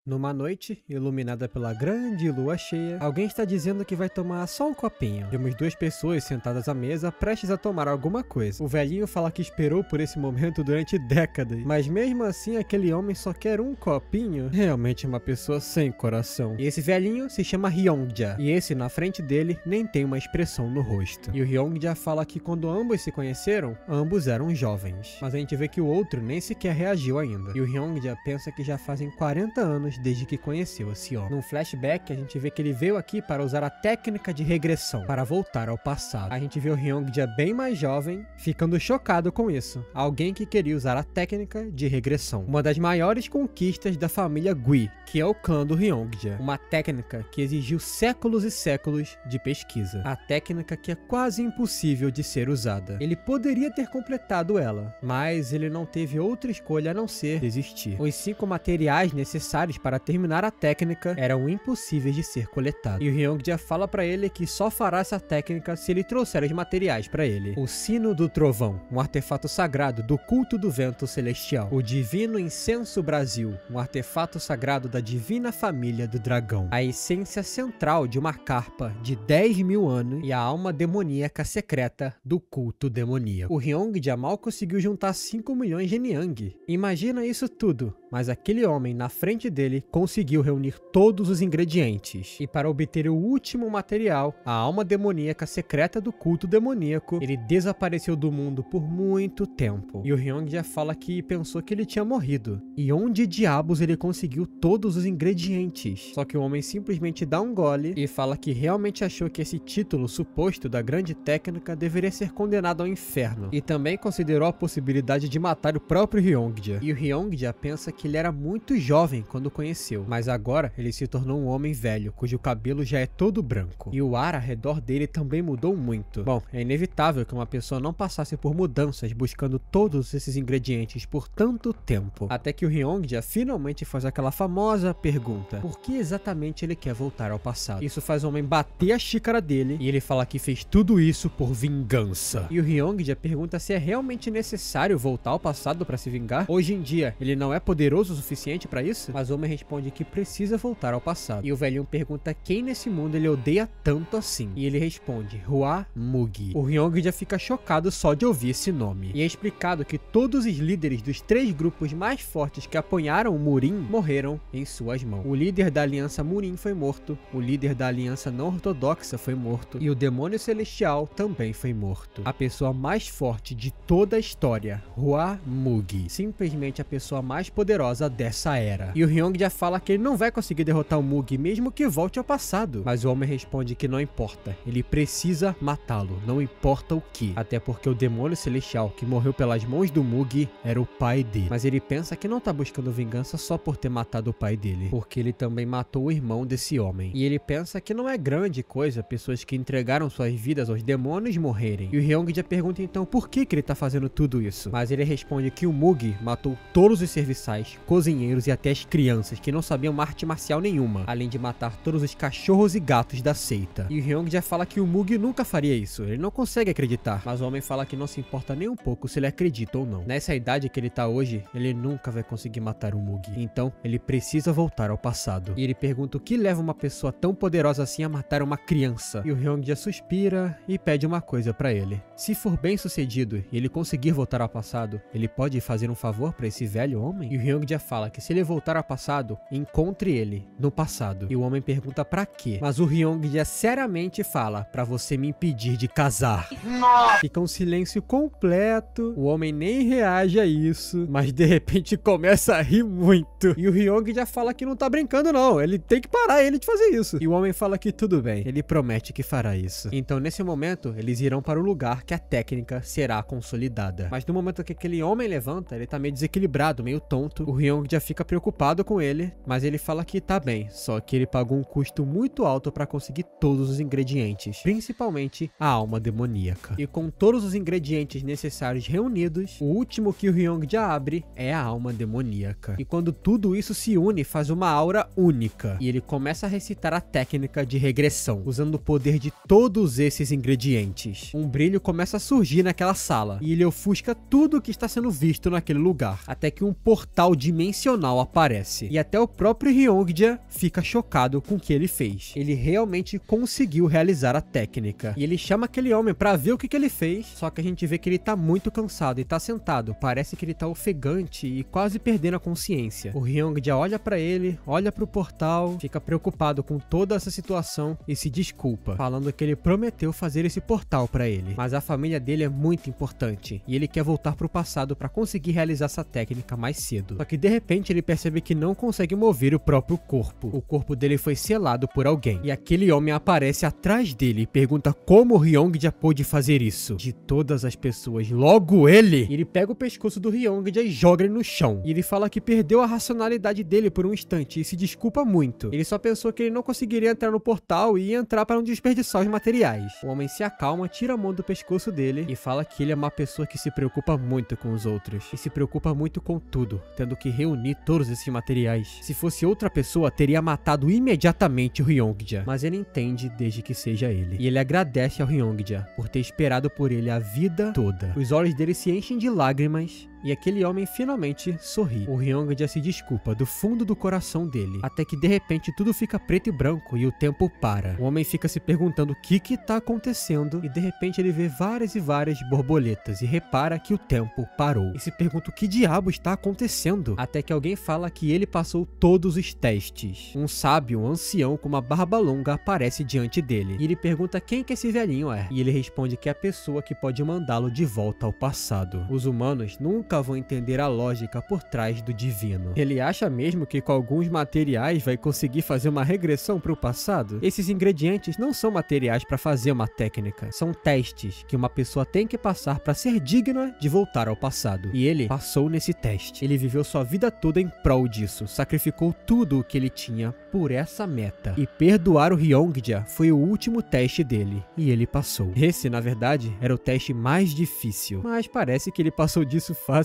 Numa noite, iluminada pela grande lua cheia, alguém está dizendo que vai tomar só um copinho. Vemos duas pessoas sentadas à mesa, prestes a tomar alguma coisa. O velhinho fala que esperou por esse momento durante décadas, mas mesmo assim aquele homem só quer um copinho. Realmente uma pessoa sem coração. E esse velhinho se chama Hyongja, e esse na frente dele nem tem uma expressão no rosto. E o Hyongja fala que quando ambos se conheceram, ambos eram jovens. Mas a gente vê que o outro nem sequer reagiu ainda. E o Hyongja pensa que já fazem 40 anos desde que conheceu esse homem. Num flashback, a gente vê que ele veio aqui para usar a técnica de regressão, para voltar ao passado. A gente vê o Hyongja bem mais jovem, ficando chocado com isso. Alguém que queria usar a técnica de regressão. Uma das maiores conquistas da família Gui, que é o clã do Hyongja. Uma técnica que exigiu séculos e séculos de pesquisa. A técnica que é quase impossível de ser usada. Ele poderia ter completado ela, mas ele não teve outra escolha a não ser desistir. Os 5 materiais necessários para terminar a técnica eram impossíveis de ser coletados. E o Hyongja fala pra ele que só fará essa técnica se ele trouxer os materiais pra ele. O Sino do Trovão, um artefato sagrado do culto do vento celestial. O Divino Incenso Brasil, um artefato sagrado da divina família do dragão. A essência central de uma carpa de 10.000 anos e a alma demoníaca secreta do culto demoníaco. O Hyongja mal conseguiu juntar 5 milhões de Niang. Imagina isso tudo, mas aquele homem na frente dele conseguiu reunir todos os ingredientes. E para obter o último material, a alma demoníaca secreta do culto demoníaco, ele desapareceu do mundo por muito tempo. E o Hyongja fala que pensou que ele tinha morrido. E onde diabos ele conseguiu todos os ingredientes? Só que o homem simplesmente dá um gole e fala que realmente achou que esse título suposto da grande técnica deveria ser condenado ao inferno. E também considerou a possibilidade de matar o próprio Hyongja. E o Hyongja pensa que ele era muito jovem quando conheceu, mas agora ele se tornou um homem velho, cujo cabelo já é todo branco. E o ar ao redor dele também mudou muito. Bom, é inevitável que uma pessoa não passasse por mudanças buscando todos esses ingredientes por tanto tempo. Até que o Hyongja finalmente faz aquela famosa pergunta: por que exatamente ele quer voltar ao passado? Isso faz o homem bater a xícara dele e ele fala que fez tudo isso por vingança. E o Hyongja pergunta se é realmente necessário voltar ao passado para se vingar. Hoje em dia, ele não é poderoso o suficiente para isso? Mas o homem responde que precisa voltar ao passado. E o velhinho pergunta quem nesse mundo ele odeia tanto assim. E ele responde: Hwa Mugi. O Hyongja fica chocado só de ouvir esse nome. E é explicado que todos os líderes dos 3 grupos mais fortes que apoiaram o Murin morreram em suas mãos. O líder da aliança Murin foi morto, o líder da aliança não ortodoxa foi morto, e o demônio celestial também foi morto. A pessoa mais forte de toda a história, Hwa Mugi, simplesmente a pessoa mais poderosa dessa era. E o Hyongja fala que ele não vai conseguir derrotar o Mugi mesmo que volte ao passado. Mas o homem responde que não importa, ele precisa matá-lo, não importa o que. Até porque o demônio celestial que morreu pelas mãos do Mugi era o pai dele. Mas ele pensa que não tá buscando vingança só por ter matado o pai dele, porque ele também matou o irmão desse homem. E ele pensa que não é grande coisa pessoas que entregaram suas vidas aos demônios morrerem. E o Hyongja pergunta então por que ele tá fazendo tudo isso. Mas ele responde que o Mugi matou todos os serviçais, cozinheiros e até as crianças que não sabiam arte marcial nenhuma, além de matar todos os cachorros e gatos da seita. E o Hyongja fala que o Mugi nunca faria isso, ele não consegue acreditar, mas o homem fala que não se importa nem um pouco se ele acredita ou não. Nessa idade que ele tá hoje, ele nunca vai conseguir matar o Mugi, então ele precisa voltar ao passado. E ele pergunta o que leva uma pessoa tão poderosa assim a matar uma criança. E o Hyongja suspira e pede uma coisa pra ele: se for bem sucedido e ele conseguir voltar ao passado, ele pode fazer um favor pra esse velho homem? E o Hyongja fala que se ele voltar ao passado, encontre ele no passado. E o homem pergunta pra quê? Mas o Hyongja seriamente fala: pra você me impedir de casar. Nossa! Fica um silêncio completo, o homem nem reage a isso, mas de repente começa a rir muito. E o Hyongja fala que não tá brincando não, ele tem que parar ele de fazer isso. E o homem fala que tudo bem, ele promete que fará isso. Então nesse momento, eles irão para o lugar que a técnica será consolidada. Mas no momento que aquele homem levanta, ele tá meio desequilibrado, meio tonto. O Hyongja fica preocupado com ele, mas ele fala que tá bem, só que ele pagou um custo muito alto para conseguir todos os ingredientes, principalmente a alma demoníaca. E com todos os ingredientes necessários reunidos, o último que o Hyongja abre é a alma demoníaca. E quando tudo isso se une, faz uma aura única. E ele começa a recitar a técnica de regressão, usando o poder de todos esses ingredientes. Um brilho começa a surgir naquela sala, e ele ofusca tudo que está sendo visto naquele lugar, até que um portal portal dimensional aparece. E até o próprio Hyongja fica chocado com o que ele fez. Ele realmente conseguiu realizar a técnica. E ele chama aquele homem pra ver o que ele fez, só que a gente vê que ele tá muito cansado e tá sentado. Parece que ele tá ofegante e quase perdendo a consciência. O Hyongja olha pra ele, olha pro portal, fica preocupado com toda essa situação e se desculpa, falando que ele prometeu fazer esse portal pra ele. Mas a família dele é muito importante e ele quer voltar pro passado pra conseguir realizar essa técnica mais cedo. Só que de repente ele percebe que não consegue mover o próprio corpo. O corpo dele foi selado por alguém. E aquele homem aparece atrás dele e pergunta como o Hyongja pôde fazer isso. De todas as pessoas, logo ele! Ele pega o pescoço do Hyongja e joga ele no chão. E ele fala que perdeu a racionalidade dele por um instante e se desculpa muito. Ele só pensou que ele não conseguiria entrar no portal e entrar para não desperdiçar os materiais. O homem se acalma, tira a mão do pescoço dele e fala que ele é uma pessoa que se preocupa muito com os outros. E se preocupa muito com tudo, tendo que reunir todos esses materiais. Se fosse outra pessoa, teria matado imediatamente o Hyongja. Mas ele entende desde que seja ele. E ele agradece ao Hyongja por ter esperado por ele a vida toda. Os olhos dele se enchem de lágrimas e aquele homem finalmente sorri. O Hyongja se desculpa do fundo do coração dele, até que de repente tudo fica preto e branco e o tempo para. O homem fica se perguntando o que tá acontecendo e de repente ele vê várias e várias borboletas e repara que o tempo parou. E se pergunta o que diabo está acontecendo, até que alguém fala que ele passou todos os testes. Um sábio, um ancião com uma barba longa aparece diante dele e ele pergunta quem que esse velhinho é. E ele responde que é a pessoa que pode mandá-lo de volta ao passado. Os humanos nunca vão entender a lógica por trás do divino. Ele acha mesmo que com alguns materiais vai conseguir fazer uma regressão para o passado? Esses ingredientes não são materiais para fazer uma técnica, são testes que uma pessoa tem que passar para ser digna de voltar ao passado. E ele passou nesse teste. Ele viveu sua vida toda em prol disso, sacrificou tudo o que ele tinha por essa meta. E perdoar o Hyongja foi o último teste dele, e ele passou. Esse, na verdade, era o teste mais difícil, mas parece que ele passou disso facilmente.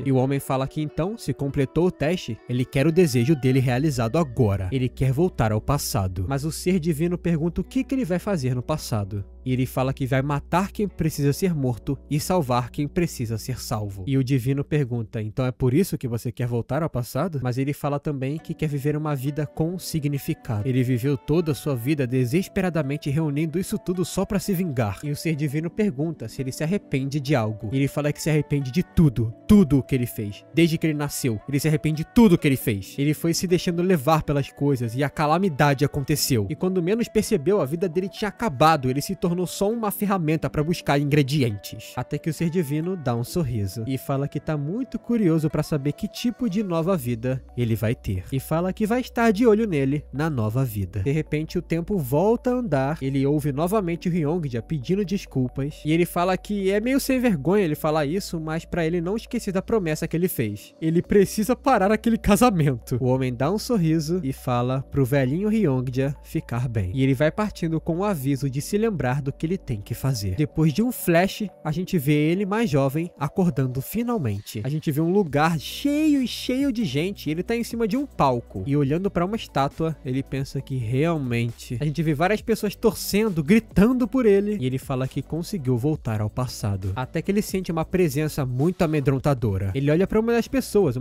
E o homem fala que então, se completou o teste, ele quer o desejo dele realizado agora. Ele quer voltar ao passado. Mas o ser divino pergunta o que ele vai fazer no passado. E ele fala que vai matar quem precisa ser morto e salvar quem precisa ser salvo. E o divino pergunta, então é por isso que você quer voltar ao passado? Mas ele fala também que quer viver uma vida com significado. Ele viveu toda a sua vida desesperadamente reunindo isso tudo só pra se vingar. E o ser divino pergunta se ele se arrepende de algo. E ele fala que se arrepende de tudo. Tudo o que ele fez. Desde que ele nasceu, ele se arrepende de tudo o que ele fez. Ele foi se deixando levar pelas coisas e a calamidade aconteceu. E quando menos percebeu, a vida dele tinha acabado. Ele se tornou só uma ferramenta para buscar ingredientes. Até que o ser divino dá um sorriso e fala que tá muito curioso para saber que tipo de nova vida ele vai ter. E fala que vai estar de olho nele na nova vida. De repente o tempo volta a andar, ele ouve novamente o Hyongja pedindo desculpas e ele fala que é meio sem vergonha ele falar isso, mas para ele não esquecer da promessa que ele fez. Ele precisa parar aquele casamento. O homem dá um sorriso e fala pro velhinho Hyongja ficar bem. E ele vai partindo com o aviso de se lembrar do que ele tem que fazer. Depois de um flash, a gente vê ele mais jovem acordando finalmente. A gente vê um lugar cheio de gente e ele tá em cima de um palco. E olhando pra uma estátua, ele pensa que realmente... A gente vê várias pessoas torcendo, gritando por ele. E ele fala que conseguiu voltar ao passado. Até que ele sente uma presença muito amedrontadora. Ele olha pra uma das pessoas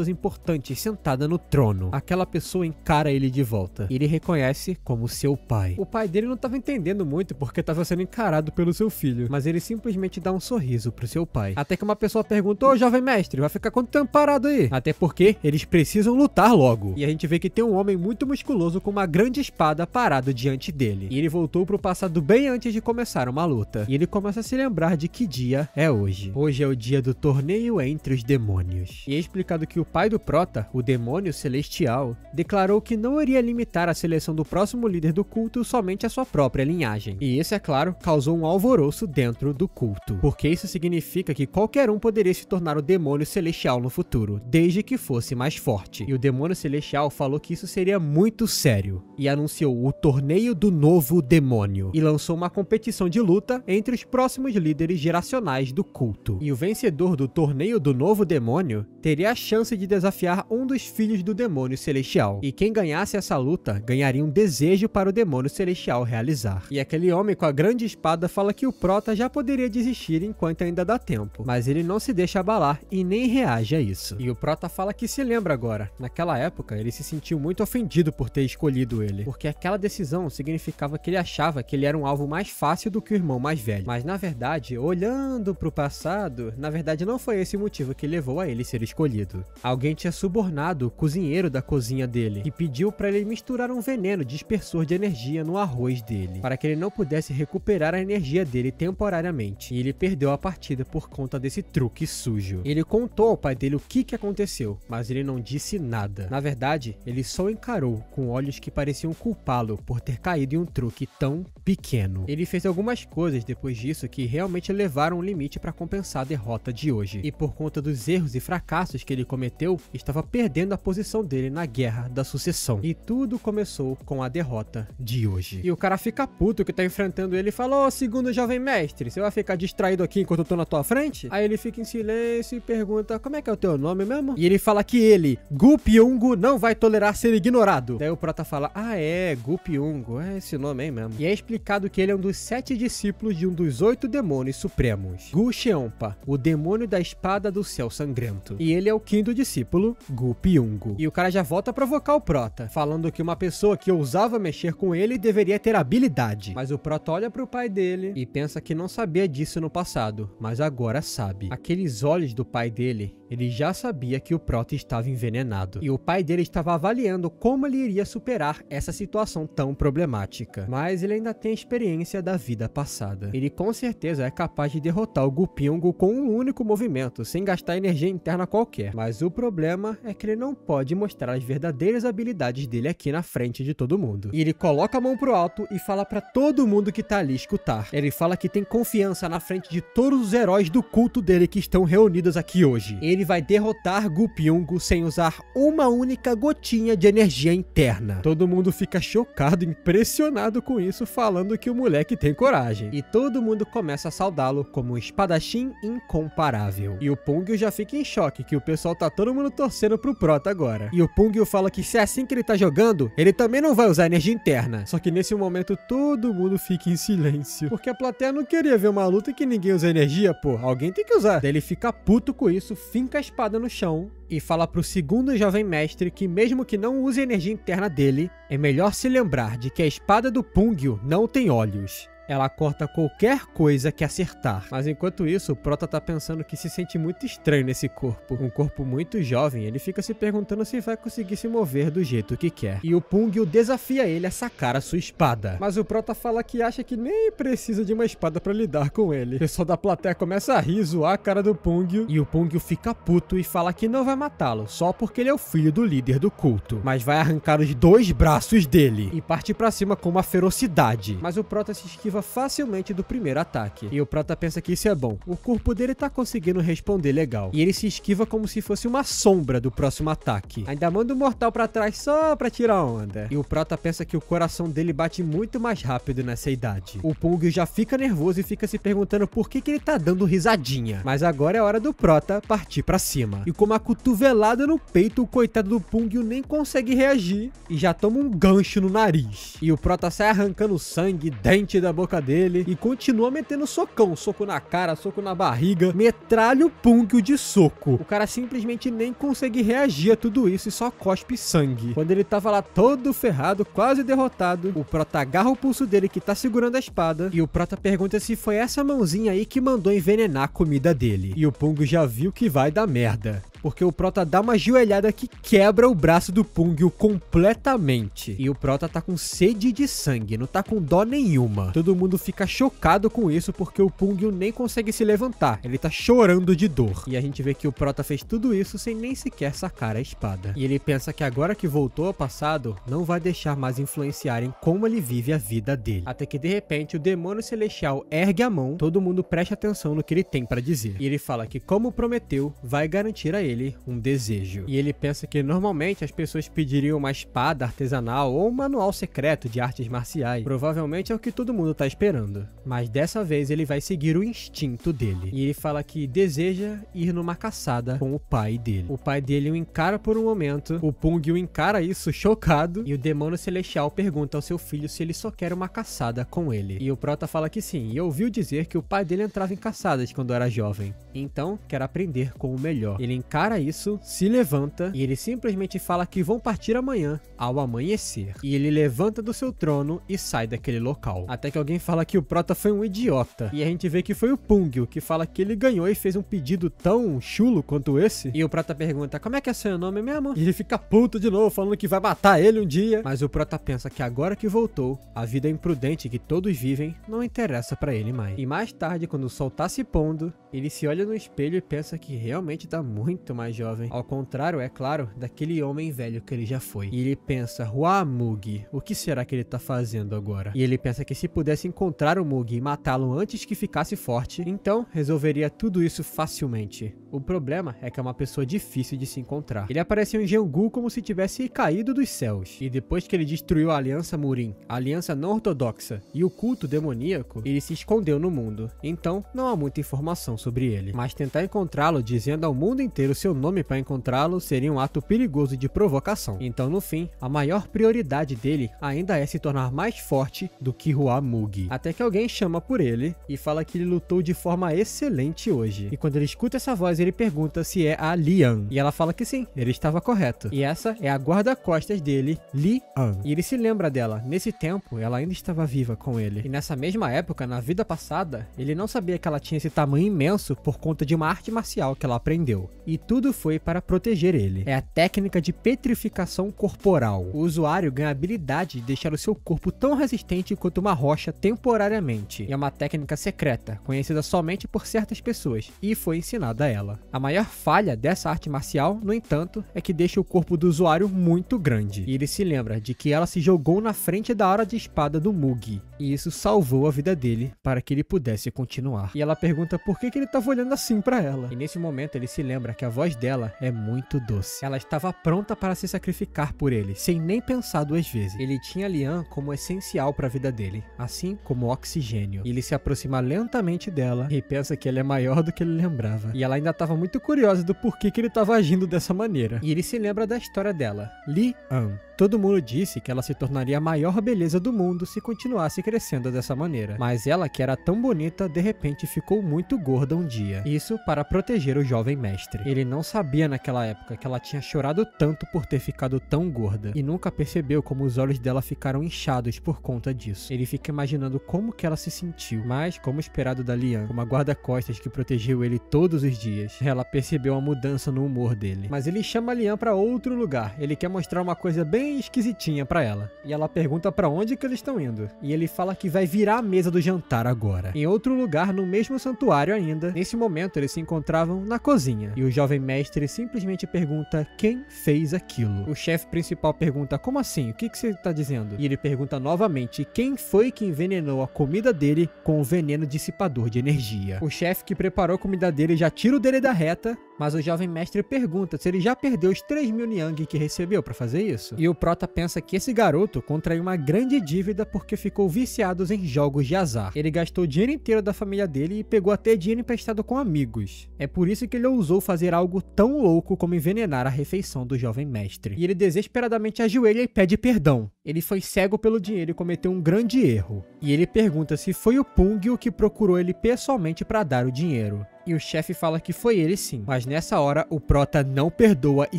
importantes, sentada no trono. Aquela pessoa encara ele de volta. E ele reconhece como seu pai. O pai dele não tava entendendo muito porque estava sendo encarado pelo seu filho, mas ele simplesmente dá um sorriso pro seu pai. Até que uma pessoa pergunta, ô jovem mestre, vai ficar quanto tempo parado aí? Até porque eles precisam lutar logo. E a gente vê que tem um homem muito musculoso com uma grande espada parado diante dele. E ele voltou pro passado bem antes de começar uma luta. E ele começa a se lembrar de que dia é hoje. Hoje é o dia do torneio entre os demônios. E é explicado que o pai do prota, o demônio celestial, declarou que não iria limitar a seleção do próximo líder do culto somente à sua própria linhagem. E esse, é claro, causou um alvoroço dentro do culto, porque isso significa que qualquer um poderia se tornar o demônio celestial no futuro, desde que fosse mais forte. E o demônio celestial falou que isso seria muito sério, e anunciou o torneio do novo demônio, e lançou uma competição de luta entre os próximos líderes geracionais do culto. E o vencedor do torneio do novo demônio teria a chance de desafiar um dos filhos do demônio celestial, e quem ganhasse essa luta ganharia um desejo para o demônio celestial realizar. E aquele homem com com a grande espada, fala que o Prota já poderia desistir enquanto ainda dá tempo, mas ele não se deixa abalar e nem reage a isso. E o Prota fala que se lembra agora, naquela época ele se sentiu muito ofendido por ter escolhido ele, porque aquela decisão significava que ele achava que ele era um alvo mais fácil do que o irmão mais velho. Mas na verdade, olhando pro passado, na verdade não foi esse o motivo que levou a ele ser escolhido. Alguém tinha subornado o cozinheiro da cozinha dele e pediu para ele misturar um veneno dispersor de energia no arroz dele, para que ele não pudesse recuperar a energia dele temporariamente. E ele perdeu a partida por conta desse truque sujo. Ele contou ao pai dele o que aconteceu, mas ele não disse nada. Na verdade, ele só encarou com olhos que pareciam culpá-lo por ter caído em um truque tão pequeno. Ele fez algumas coisas depois disso que realmente levaram um limite para compensar a derrota de hoje. E por conta dos erros e fracassos que ele cometeu, estava perdendo a posição dele na Guerra da Sucessão. E tudo começou com a derrota de hoje. E o cara fica puto que tá enfrentando ele e fala: ô, segundo jovem mestre, você vai ficar distraído aqui enquanto eu tô na tua frente? Aí ele fica em silêncio e pergunta: como é que é o teu nome mesmo? E ele fala que ele, Gu Pyungo, não vai tolerar ser ignorado. Daí o Prota fala: ah é, Gu Pyungo, é esse nome aí mesmo. E é explicado que ele é um dos 7 discípulos de um dos 8 demônios supremos, Gu Sheonpa, o demônio da espada do céu sangrento. E ele é o 5º discípulo, Gu Pyungo. E o cara já volta a provocar o Prota, falando que uma pessoa que ousava mexer com ele deveria ter habilidade. Mas o Prota olha pro pai dele e pensa que não sabia disso no passado, mas agora sabe. Aqueles olhos do pai dele, ele já sabia que o Prota estava envenenado. E o pai dele estava avaliando como ele iria superar essa situação tão problemática. Mas ele ainda tem a experiência da vida passada. Ele com certeza é capaz de derrotar o Gu Pyungo com um único movimento, sem gastar energia interna qualquer. Mas o problema é que ele não pode mostrar as verdadeiras habilidades dele aqui na frente de todo mundo. E ele coloca a mão pro alto e fala pra todo mundo que tá ali escutar. Ele fala que tem confiança na frente de todos os heróis do culto dele que estão reunidos aqui hoje. Ele vai derrotar Gu Pyungo sem usar uma única gotinha de energia interna. Todo mundo fica chocado, impressionado com isso, falando que o moleque tem coragem. E todo mundo começa a saudá-lo como um espadachim incomparável. E o Pungyo já fica em choque, que o pessoal tá todo mundo torcendo pro Prota agora. E o Pungyo fala que se é assim que ele tá jogando, ele também não vai usar energia interna. Só que nesse momento todo mundo fica em silêncio, porque a plateia não queria ver uma luta que ninguém usa energia, pô. Alguém tem que usar. Daí ele fica puto com isso, finca a espada no chão e fala pro 2º jovem mestre que mesmo que não use a energia interna dele, é melhor se lembrar de que a espada do Pungyo não tem olhos. Ela corta qualquer coisa que acertar. Mas enquanto isso, o Prota tá pensando que se sente muito estranho nesse corpo. Um corpo muito jovem, ele fica se perguntando se vai conseguir se mover do jeito que quer. E o Pungyo desafia ele a sacar a sua espada. Mas o Prota fala que acha que nem precisa de uma espada pra lidar com ele. O pessoal da plateia começa a rir, zoar a cara do Pungyo. E o Pungyo fica puto e fala que não vai matá-lo, só porque ele é o filho do líder do culto. Mas vai arrancar os 2 braços dele e partir pra cima com uma ferocidade. Mas o Prota se esquiva facilmente do primeiro ataque. E o Prota pensa que isso é bom. O corpo dele tá conseguindo responder legal. E ele se esquiva como se fosse uma sombra do próximo ataque. Ainda manda o mortal pra trás só pra tirar onda. E o Prota pensa que o coração dele bate muito mais rápido nessa idade. O Pungyo já fica nervoso e fica se perguntando por que ele tá dando risadinha. Mas agora é hora do Prota partir pra cima. E com uma cotovelada no peito, o coitado do Pungyo nem consegue reagir e já toma um gancho no nariz. E o Prota sai arrancando sangue, dente da boca dele e continua metendo socão, soco na cara, soco na barriga, metralha o Pungyo de soco. O cara simplesmente nem consegue reagir a tudo isso e só cospe sangue. Quando ele tava lá todo ferrado, quase derrotado, o Prota agarra o pulso dele que tá segurando a espada e o Prota pergunta se foi essa mãozinha aí que mandou envenenar a comida dele. E o Pungyo já viu que vai dar merda, porque o Prota dá uma joelhada que quebra o braço do Pungyo completamente. E o Prota tá com sede de sangue, não tá com dó nenhuma. Todo mundo fica chocado com isso porque o Pungyo nem consegue se levantar. Ele tá chorando de dor. E a gente vê que o Prota fez tudo isso sem nem sequer sacar a espada. E ele pensa que agora que voltou ao passado, não vai deixar mais influenciar em como ele vive a vida dele. Até que de repente o demônio celestial ergue a mão, todo mundo presta atenção no que ele tem pra dizer. E ele fala que, como prometeu, vai garantir a ele um desejo. E ele pensa que normalmente as pessoas pediriam uma espada artesanal ou um manual secreto de artes marciais. Provavelmente é o que todo mundo tá tá esperando. Mas dessa vez ele vai seguir o instinto dele. E ele fala que deseja ir numa caçada com o pai dele. O pai dele o encara por um momento, o Pung o encara isso chocado, e o demônio celestial pergunta ao seu filho se ele só quer uma caçada com ele. E o Prota fala que sim, e ouviu dizer que o pai dele entrava em caçadas quando era jovem. Então, quer aprender com o melhor. Ele encara isso, se levanta, e ele simplesmente fala que vão partir amanhã, ao amanhecer. E ele levanta do seu trono e sai daquele local. Até que alguém fala que o Prota foi um idiota. E a gente vê que foi o Pung, que fala que ele ganhou e fez um pedido tão chulo quanto esse. E o Prota pergunta, como é que é seu nome mesmo? E ele fica puto de novo, falando que vai matar ele um dia. Mas o Prota pensa que agora que voltou, a vida imprudente que todos vivem não interessa pra ele mais. E mais tarde, quando o sol tá se pondo, ele se olha no espelho e pensa que realmente tá muito mais jovem. Ao contrário, é claro, daquele homem velho que ele já foi. E ele pensa, Hua Mug, o que será que ele tá fazendo agora? E ele pensa que se pudesse encontrar o Mug e matá-lo antes que ficasse forte, então resolveria tudo isso facilmente. O problema é que é uma pessoa difícil de se encontrar. Ele apareceu em Jeongu como se tivesse caído dos céus. E depois que ele destruiu a Aliança Murin, a Aliança Não Ortodoxa e o culto demoníaco, ele se escondeu no mundo. Então, não há muita informação sobre ele. Mas tentar encontrá-lo dizendo ao mundo inteiro seu nome para encontrá-lo seria um ato perigoso de provocação. Então, no fim, a maior prioridade dele ainda é se tornar mais forte do que Hua Mug. Até que alguém chama por ele e fala que ele lutou de forma excelente hoje. E quando ele escuta essa voz, ele pergunta se é a Lian. E ela fala que sim, ele estava correto. E essa é a guarda-costas dele, Lian. E ele se lembra dela. Nesse tempo, ela ainda estava viva com ele. E nessa mesma época, na vida passada, ele não sabia que ela tinha esse tamanho imenso por conta de uma arte marcial que ela aprendeu. E tudo foi para proteger ele. É a técnica de petrificação corporal. O usuário ganha a habilidade de deixar o seu corpo tão resistente quanto uma rocha temporariamente. E é uma técnica secreta, conhecida somente por certas pessoas, e foi ensinada a ela. A maior falha dessa arte marcial, no entanto, é que deixa o corpo do usuário muito grande. E ele se lembra de que ela se jogou na frente da hora de espada do Mug. E isso salvou a vida dele para que ele pudesse continuar. E ela pergunta por que ele estava olhando assim para ela. E nesse momento ele se lembra que a voz dela é muito doce. Ela estava pronta para se sacrificar por ele, sem nem pensar duas vezes. Ele tinha Lian como essencial para a vida dele, assim como oxigênio. E ele se aproxima lentamente dela e pensa que ela é maior do que ele lembrava. E ela ainda estava muito curiosa do porquê que ele estava agindo dessa maneira. E ele se lembra da história dela, Lian. Todo mundo disse que ela se tornaria a maior beleza do mundo se continuasse crescendo dessa maneira. Mas ela, que era tão bonita, de repente ficou muito gorda um dia. Isso para proteger o jovem mestre. Ele não sabia naquela época que ela tinha chorado tanto por ter ficado tão gorda. E nunca percebeu como os olhos dela ficaram inchados por conta disso. Ele fica imaginando como que ela se sentiu. Mas, como esperado da Lian, uma guarda-costas que protegeu ele todos os dias, ela percebeu uma mudança no humor dele. Mas ele chama a Lian para outro lugar. Ele quer mostrar uma coisa bem esquisitinha pra ela. E ela pergunta pra onde que eles estão indo. E ele fala que vai virar a mesa do jantar agora. Em outro lugar, no mesmo santuário ainda, nesse momento eles se encontravam na cozinha. E o jovem mestre simplesmente pergunta quem fez aquilo. O chefe principal pergunta, como assim? O que você tá dizendo? E ele pergunta novamente quem foi que envenenou a comida dele com o veneno dissipador de energia. O chefe que preparou a comida dele já tira o dele da reta, mas o jovem mestre pergunta se ele já perdeu os 3.000 Niang que recebeu pra fazer isso. E o Prota pensa que esse garoto contraiu uma grande dívida porque ficou viciado em jogos de azar. Ele gastou o dinheiro inteiro da família dele e pegou até dinheiro emprestado com amigos. É por isso que ele ousou fazer algo tão louco como envenenar a refeição do jovem mestre. E ele desesperadamente ajoelha e pede perdão. Ele foi cego pelo dinheiro e cometeu um grande erro. E ele pergunta se foi o Pung o que procurou ele pessoalmente para dar o dinheiro. E o chefe fala que foi ele sim. Mas nessa hora, o Prota não perdoa e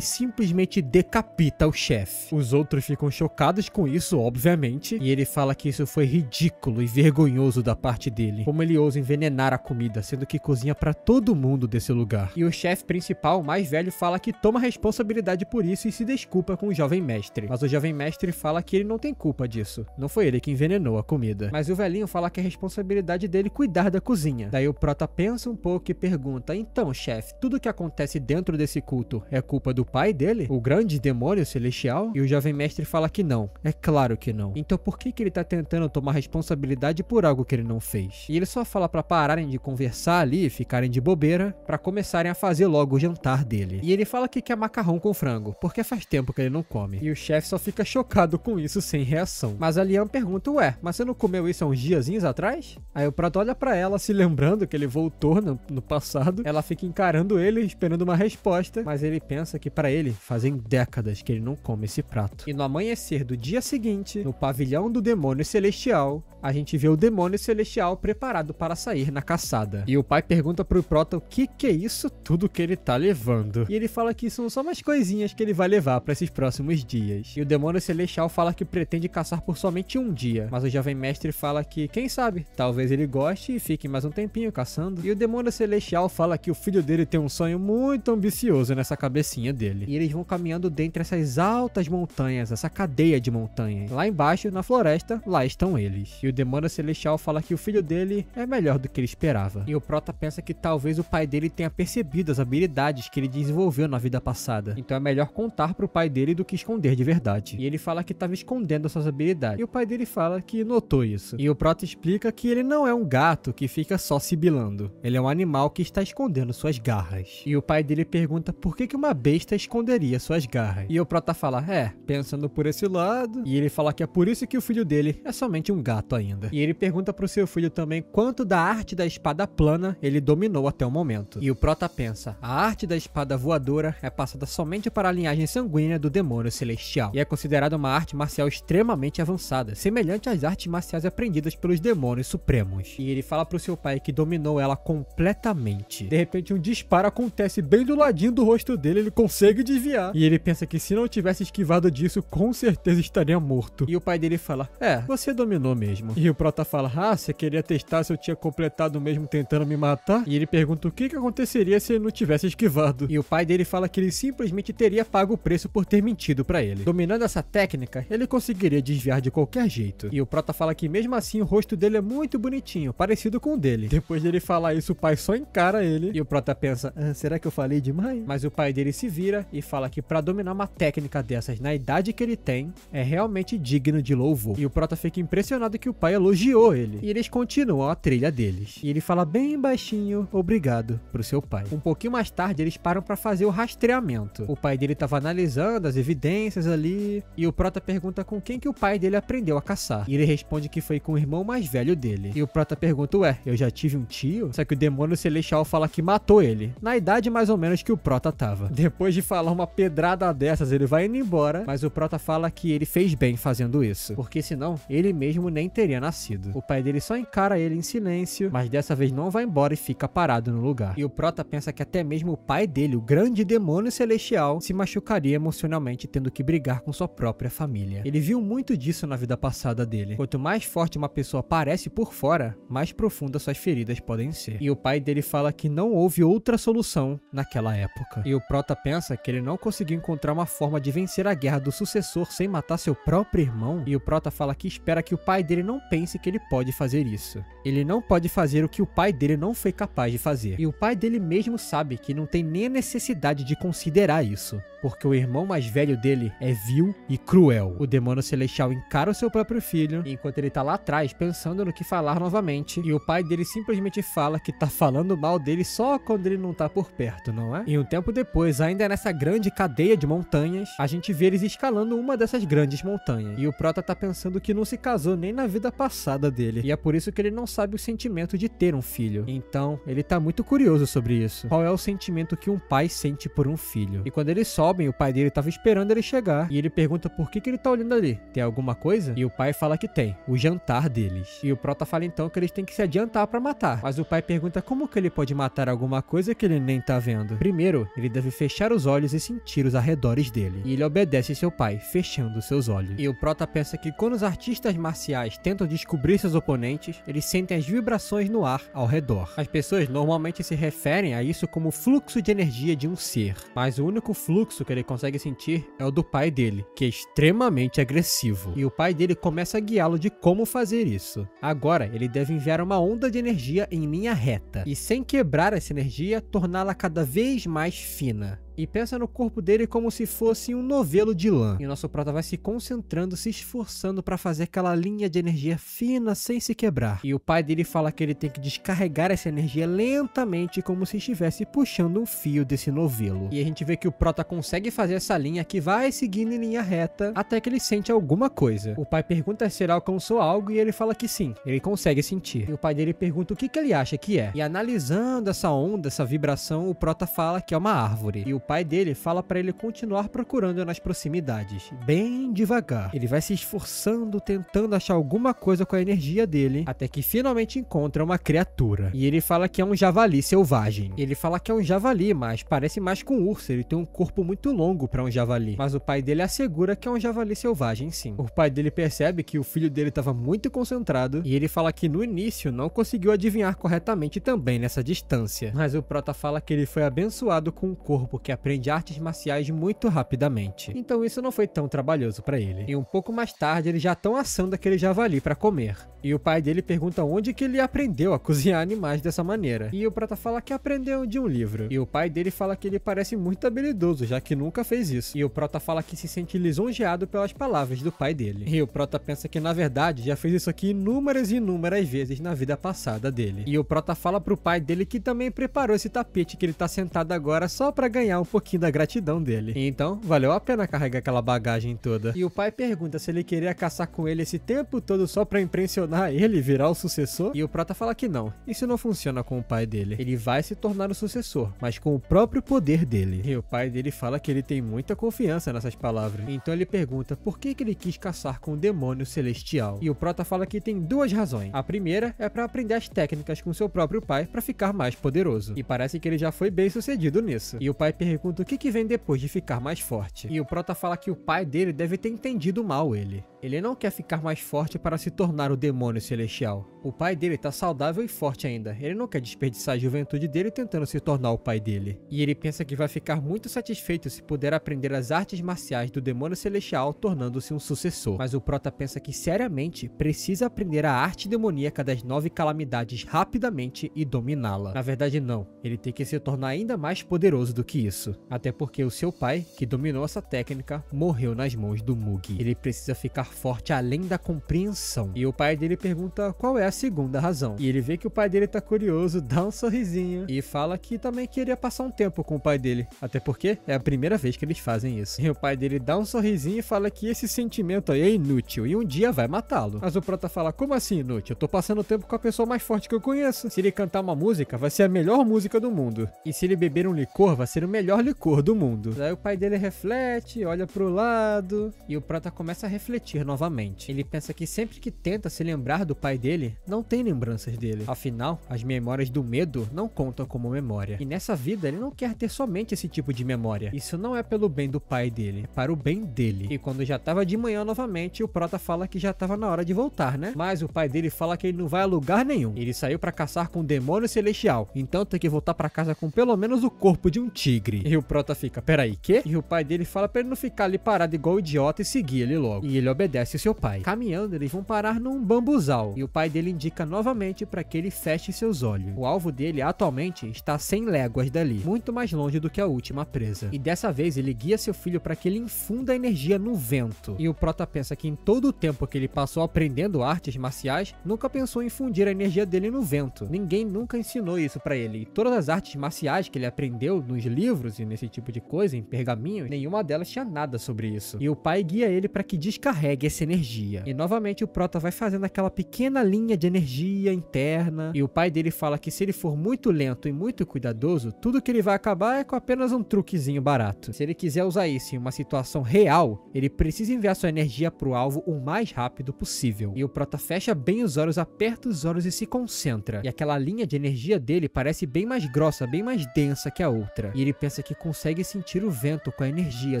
simplesmente decapita o chefe. Os outros ficam chocados com isso, obviamente. E ele fala que isso foi ridículo e vergonhoso da parte dele. Como ele ousa envenenar a comida, sendo que cozinha pra todo mundo desse lugar. E o chefe principal, mais velho, fala que toma responsabilidade por isso e se desculpa com o jovem mestre. Mas o jovem mestre fala que ele não tem culpa disso. Não foi ele que envenenou a comida. Mas o velhinho fala que é responsabilidade dele cuidar da cozinha. Daí o Prota pensa um pouco e pergunta, então, chefe, tudo que acontece dentro desse culto é culpa do pai dele? O grande demônio celestial? E o jovem mestre fala que não. É claro que não. Então por que ele tá tentando tomar responsabilidade por algo que ele não fez? E ele só fala pra pararem de conversar ali e ficarem de bobeira pra começarem a fazer logo o jantar dele. E ele fala que quer macarrão com frango, porque faz tempo que ele não come. E o chefe só fica chocado com isso sem reação. Mas a Lian pergunta, ué, mas você não comeu isso há uns diazinhos atrás? Aí o Prota olha pra ela, se lembrando que ele voltou no passado. Ela fica encarando ele, esperando uma resposta, mas ele pensa que pra ele fazem décadas que ele não come esse prato. E no amanhecer do dia seguinte, no pavilhão do demônio celestial, a gente vê o demônio celestial preparado para sair na caçada. E o pai pergunta pro Prota o que é isso tudo que ele tá levando. E ele fala que são só umas coisinhas que ele vai levar para esses próximos dias. E o demônio celestial fala que pretende caçar por somente um dia. Mas o jovem mestre fala que, quem sabe, talvez ele goste e fique mais um tempinho caçando. E o demônio celestial fala que o filho dele tem um sonho muito ambicioso nessa cabecinha dele. E eles vão caminhando dentre essas altas montanhas, essa cadeia de montanhas. Lá embaixo, na floresta, lá estão eles. E o demônio celestial fala que o filho dele é melhor do que ele esperava. E o Prota pensa que talvez o pai dele tenha percebido as habilidades que ele desenvolveu na vida passada. Então é melhor contar pro pai dele do que esconder de verdade. E ele fala que estava escondendo suas habilidades. E o pai dele fala que notou isso. E o Prota explica que ele não é um gato que fica só sibilando. Ele é um animal que está escondendo suas garras. E o pai dele pergunta por que uma besta esconderia suas garras. E o Prota fala, pensando por esse lado. E ele fala que é por isso que o filho dele é somente um gato ainda. E ele pergunta pro seu filho também quanto da arte da espada plana ele dominou até o momento. E o Prota pensa, a arte da espada voadora é passada somente para a linhagem sanguínea do demônio celestial. E é considerada uma arte marcial extremamente avançada, semelhante às artes marciais aprendidas pelos demônios supremos. E ele fala pro seu pai que dominou ela completamente. De repente um disparo acontece bem do ladinho do rosto dele, ele consegue desviar. E ele pensa que se não tivesse esquivado disso, com certeza estaria morto. E o pai dele fala, você dominou mesmo. E o Prota fala, você queria testar se eu tinha completado mesmo tentando me matar? E ele pergunta o que aconteceria se ele não tivesse esquivado. E o pai dele fala que ele simplesmente teria pago o preço por ter mentido pra ele. Dominando essa técnica, ele conseguiria desviar de qualquer jeito. E o Prota fala que mesmo assim o rosto dele é muito bonitinho, parecido com o dele. Depois dele falar isso, o pai só encara ele. E o Prota pensa, será que eu falei demais? Mas o pai dele se vira e fala que pra dominar uma técnica dessas na idade que ele tem, é realmente digno de louvor. E o Prota fica impressionado que o pai elogiou ele. E eles continuam a trilha deles. E ele fala bem baixinho, obrigado, pro seu pai. Um pouquinho mais tarde, eles param pra fazer o rastreamento. O pai dele tava analisando as evidências ali. E o Prota pergunta com quem que o pai dele aprendeu a caçar. E ele responde que foi com o irmão mais velho dele. E o Prota pergunta, eu já tive um tio? Só que o demônio celestial fala que matou ele. Na idade mais ou menos que o Prota tava. Depois de falar uma pedrada dessas, ele vai indo embora. Mas o Prota fala que ele fez bem fazendo isso. Porque senão, ele mesmo nem teria nascido. O pai dele só encara ele em silêncio, mas dessa vez não vai embora e fica parado no lugar. E o Prota pensa que até mesmo o pai dele, o grande demônio celestial, se machucaria emocionalmente tendo que brigar com sua própria família. Ele viu muito disso na vida passada dele. Quanto mais forte uma pessoa parece por fora, mais profundas suas feridas podem ser. E o pai dele fala que não houve outra solução naquela época. E o Prota pensa que ele não conseguiu encontrar uma forma de vencer a guerra do sucessor sem matar seu próprio irmão. E o Prota fala que espera que o pai dele não pense que ele pode fazer isso. Ele não pode fazer o que o pai dele não foi capaz de fazer. E o pai dele mesmo sabe que não tem nem a necessidade de considerar isso, porque o irmão mais velho dele é vil e cruel. O demônio celestial encara o seu próprio filho, enquanto ele tá lá atrás pensando no que falar novamente, e o pai dele simplesmente fala que tá falando mal dele só quando ele não tá por perto, não é? E um tempo depois, ainda nessa grande cadeia de montanhas, a gente vê eles escalando uma dessas grandes montanhas. E o Prota tá pensando que não se casou nem na vida passada dele, e é por isso que ele não sabe o sentimento de ter um filho. Então, ele tá muito curioso sobre isso. Qual é o sentimento que um pai sente por um filho? E quando eles sobem, o pai dele tava esperando ele chegar, e ele pergunta por que ele tá olhando ali. Tem alguma coisa? E o pai fala que tem. O jantar deles. E o Prota fala então que eles têm que se adiantar pra matar. Mas o pai pergunta como que ele pode matar alguma coisa que ele nem tá vendo. Primeiro, ele deve fechar os olhos e sentir os arredores dele. E ele obedece seu pai, fechando seus olhos. E o Prota pensa que quando os artistas marciais tentam descobrir seus oponentes, eles sentem as vibrações no ar ao redor. As pessoas normalmente se referem a isso como fluxo de energia de um ser. Mas o único fluxo que ele consegue sentir é o do pai dele, que é extremamente agressivo. E o pai dele começa a guiá-lo de como fazer isso. Agora, ele deve enviar uma onda de energia em linha reta. E sem quebrar essa energia, torná-la cada vez mais fina. e pensa no corpo dele como se fosse um novelo de lã. E o nosso prota vai se concentrando, se esforçando para fazer aquela linha de energia fina sem se quebrar. E o pai dele fala que ele tem que descarregar essa energia lentamente, como se estivesse puxando um fio desse novelo. E a gente vê que o prota consegue fazer essa linha que vai seguindo em linha reta até que ele sente alguma coisa. O pai pergunta se ele alcançou algo e ele fala que sim, ele consegue sentir. E o pai dele pergunta o que ele acha que é. E analisando essa onda, essa vibração, o prota fala que é uma árvore. E o pai dele fala para ele continuar procurando nas proximidades, bem devagar. Ele vai se esforçando, tentando achar alguma coisa com a energia dele, até que finalmente encontra uma criatura. E ele fala que é um javali selvagem. Ele fala que é um javali, mas parece mais com um urso. Ele tem um corpo muito longo para um javali. Mas o pai dele assegura que é um javali selvagem, sim. O pai dele percebe que o filho dele estava muito concentrado e ele fala que no início não conseguiu adivinhar corretamente também nessa distância. Mas o prota fala que ele foi abençoado com um corpo que aprende artes marciais muito rapidamente. Então isso não foi tão trabalhoso para ele. E um pouco mais tarde eles já estão assando aquele javali para comer. E o pai dele pergunta onde que ele aprendeu a cozinhar animais dessa maneira. E o prota fala que aprendeu de um livro. E o pai dele fala que ele parece muito habilidoso, já que nunca fez isso. E o prota fala que se sente lisonjeado pelas palavras do pai dele. E o prota pensa que na verdade já fez isso aqui inúmeras e inúmeras vezes na vida passada dele. E o prota fala pro pai dele que também preparou esse tapete que ele tá sentado agora só pra ganhar um pouquinho da gratidão dele. E então, valeu a pena carregar aquela bagagem toda. E o pai pergunta se ele queria caçar com ele esse tempo todo só pra impressionar ele, virar o sucessor. E o prota fala que não, isso não funciona com o pai dele. Ele vai se tornar o sucessor, mas com o próprio poder dele. E o pai dele fala que ele tem muita confiança nessas palavras. Então ele pergunta por que ele quis caçar com o demônio celestial. E o prota fala que tem duas razões. A primeira é para aprender as técnicas com seu próprio pai para ficar mais poderoso. E parece que ele já foi bem sucedido nisso. E o pai pergunta o que vem depois de ficar mais forte. E o prota fala que o pai dele deve ter entendido mal ele. Ele não quer ficar mais forte para se tornar o demônio celestial. O pai dele tá saudável e forte ainda. Ele não quer desperdiçar a juventude dele tentando se tornar o pai dele. E ele pensa que vai ficar muito satisfeito se puder aprender as artes marciais do demônio celestial, tornando-se um sucessor. Mas o prota pensa que seriamente precisa aprender a arte demoníaca das 9 calamidades rapidamente e dominá-la. Na verdade não, ele tem que se tornar ainda mais poderoso do que isso. Até porque o seu pai, que dominou essa técnica, morreu nas mãos do Mugi. Ele precisa ficar forte além da compreensão. E o pai dele pergunta qual é a segunda razão. E ele vê que o pai dele tá curioso, dá um sorrisinho e fala que também queria passar um tempo com o pai dele. Até porque é a primeira vez que eles fazem isso. E o pai dele dá um sorrisinho e fala que esse sentimento aí é inútil e um dia vai matá-lo. Mas o prota fala, como assim inútil? Eu tô passando tempo com a pessoa mais forte que eu conheço. Se ele cantar uma música, vai ser a melhor música do mundo. E se ele beber um licor, vai ser o melhor licor do mundo. Daí o pai dele reflete, olha pro lado e o prota começa a refletir novamente. Ele pensa que sempre que tenta se lembrar do pai dele, não tem lembranças dele. Afinal, as memórias do medo não contam como memória. E nessa vida, ele não quer ter somente esse tipo de memória. Isso não é pelo bem do pai dele, é para o bem dele. E quando já tava de manhã novamente, o prota fala que já tava na hora de voltar, né? Mas o pai dele fala que ele não vai a lugar nenhum. Ele saiu pra caçar com o demônio celestial, então tem que voltar pra casa com pelo menos o corpo de um tigre. E o prota fica, peraí, quê? E o pai dele fala pra ele não ficar ali parado igual idiota e seguir ele logo. E ele obedece o seu pai. Caminhando, eles vão parar num bambuzal. E o pai dele indica novamente para que ele feche seus olhos. O alvo dele atualmente está a 100 léguas dali, muito mais longe do que a última presa. E dessa vez ele guia seu filho para que ele infunda a energia no vento. E o prota pensa que em todo o tempo que ele passou aprendendo artes marciais, nunca pensou em infundir a energia dele no vento. Ninguém nunca ensinou isso para ele. E todas as artes marciais que ele aprendeu nos livros e nesse tipo de coisa, em pergaminhos, nenhuma delas tinha nada sobre isso. E o pai guia ele para que descarregue essa energia. E novamente o prota vai fazendo aquela pequena linha de energia interna. E o pai dele fala que se ele for muito lento e muito cuidadoso, tudo que ele vai acabar é com apenas um truquezinho barato. Se ele quiser usar isso em uma situação real, ele precisa enviar sua energia pro alvo o mais rápido possível. E o prota fecha bem os olhos, aperta os olhos e se concentra. E aquela linha de energia dele parece bem mais grossa, bem mais densa que a outra. E ele pensa que consegue sentir o vento com a energia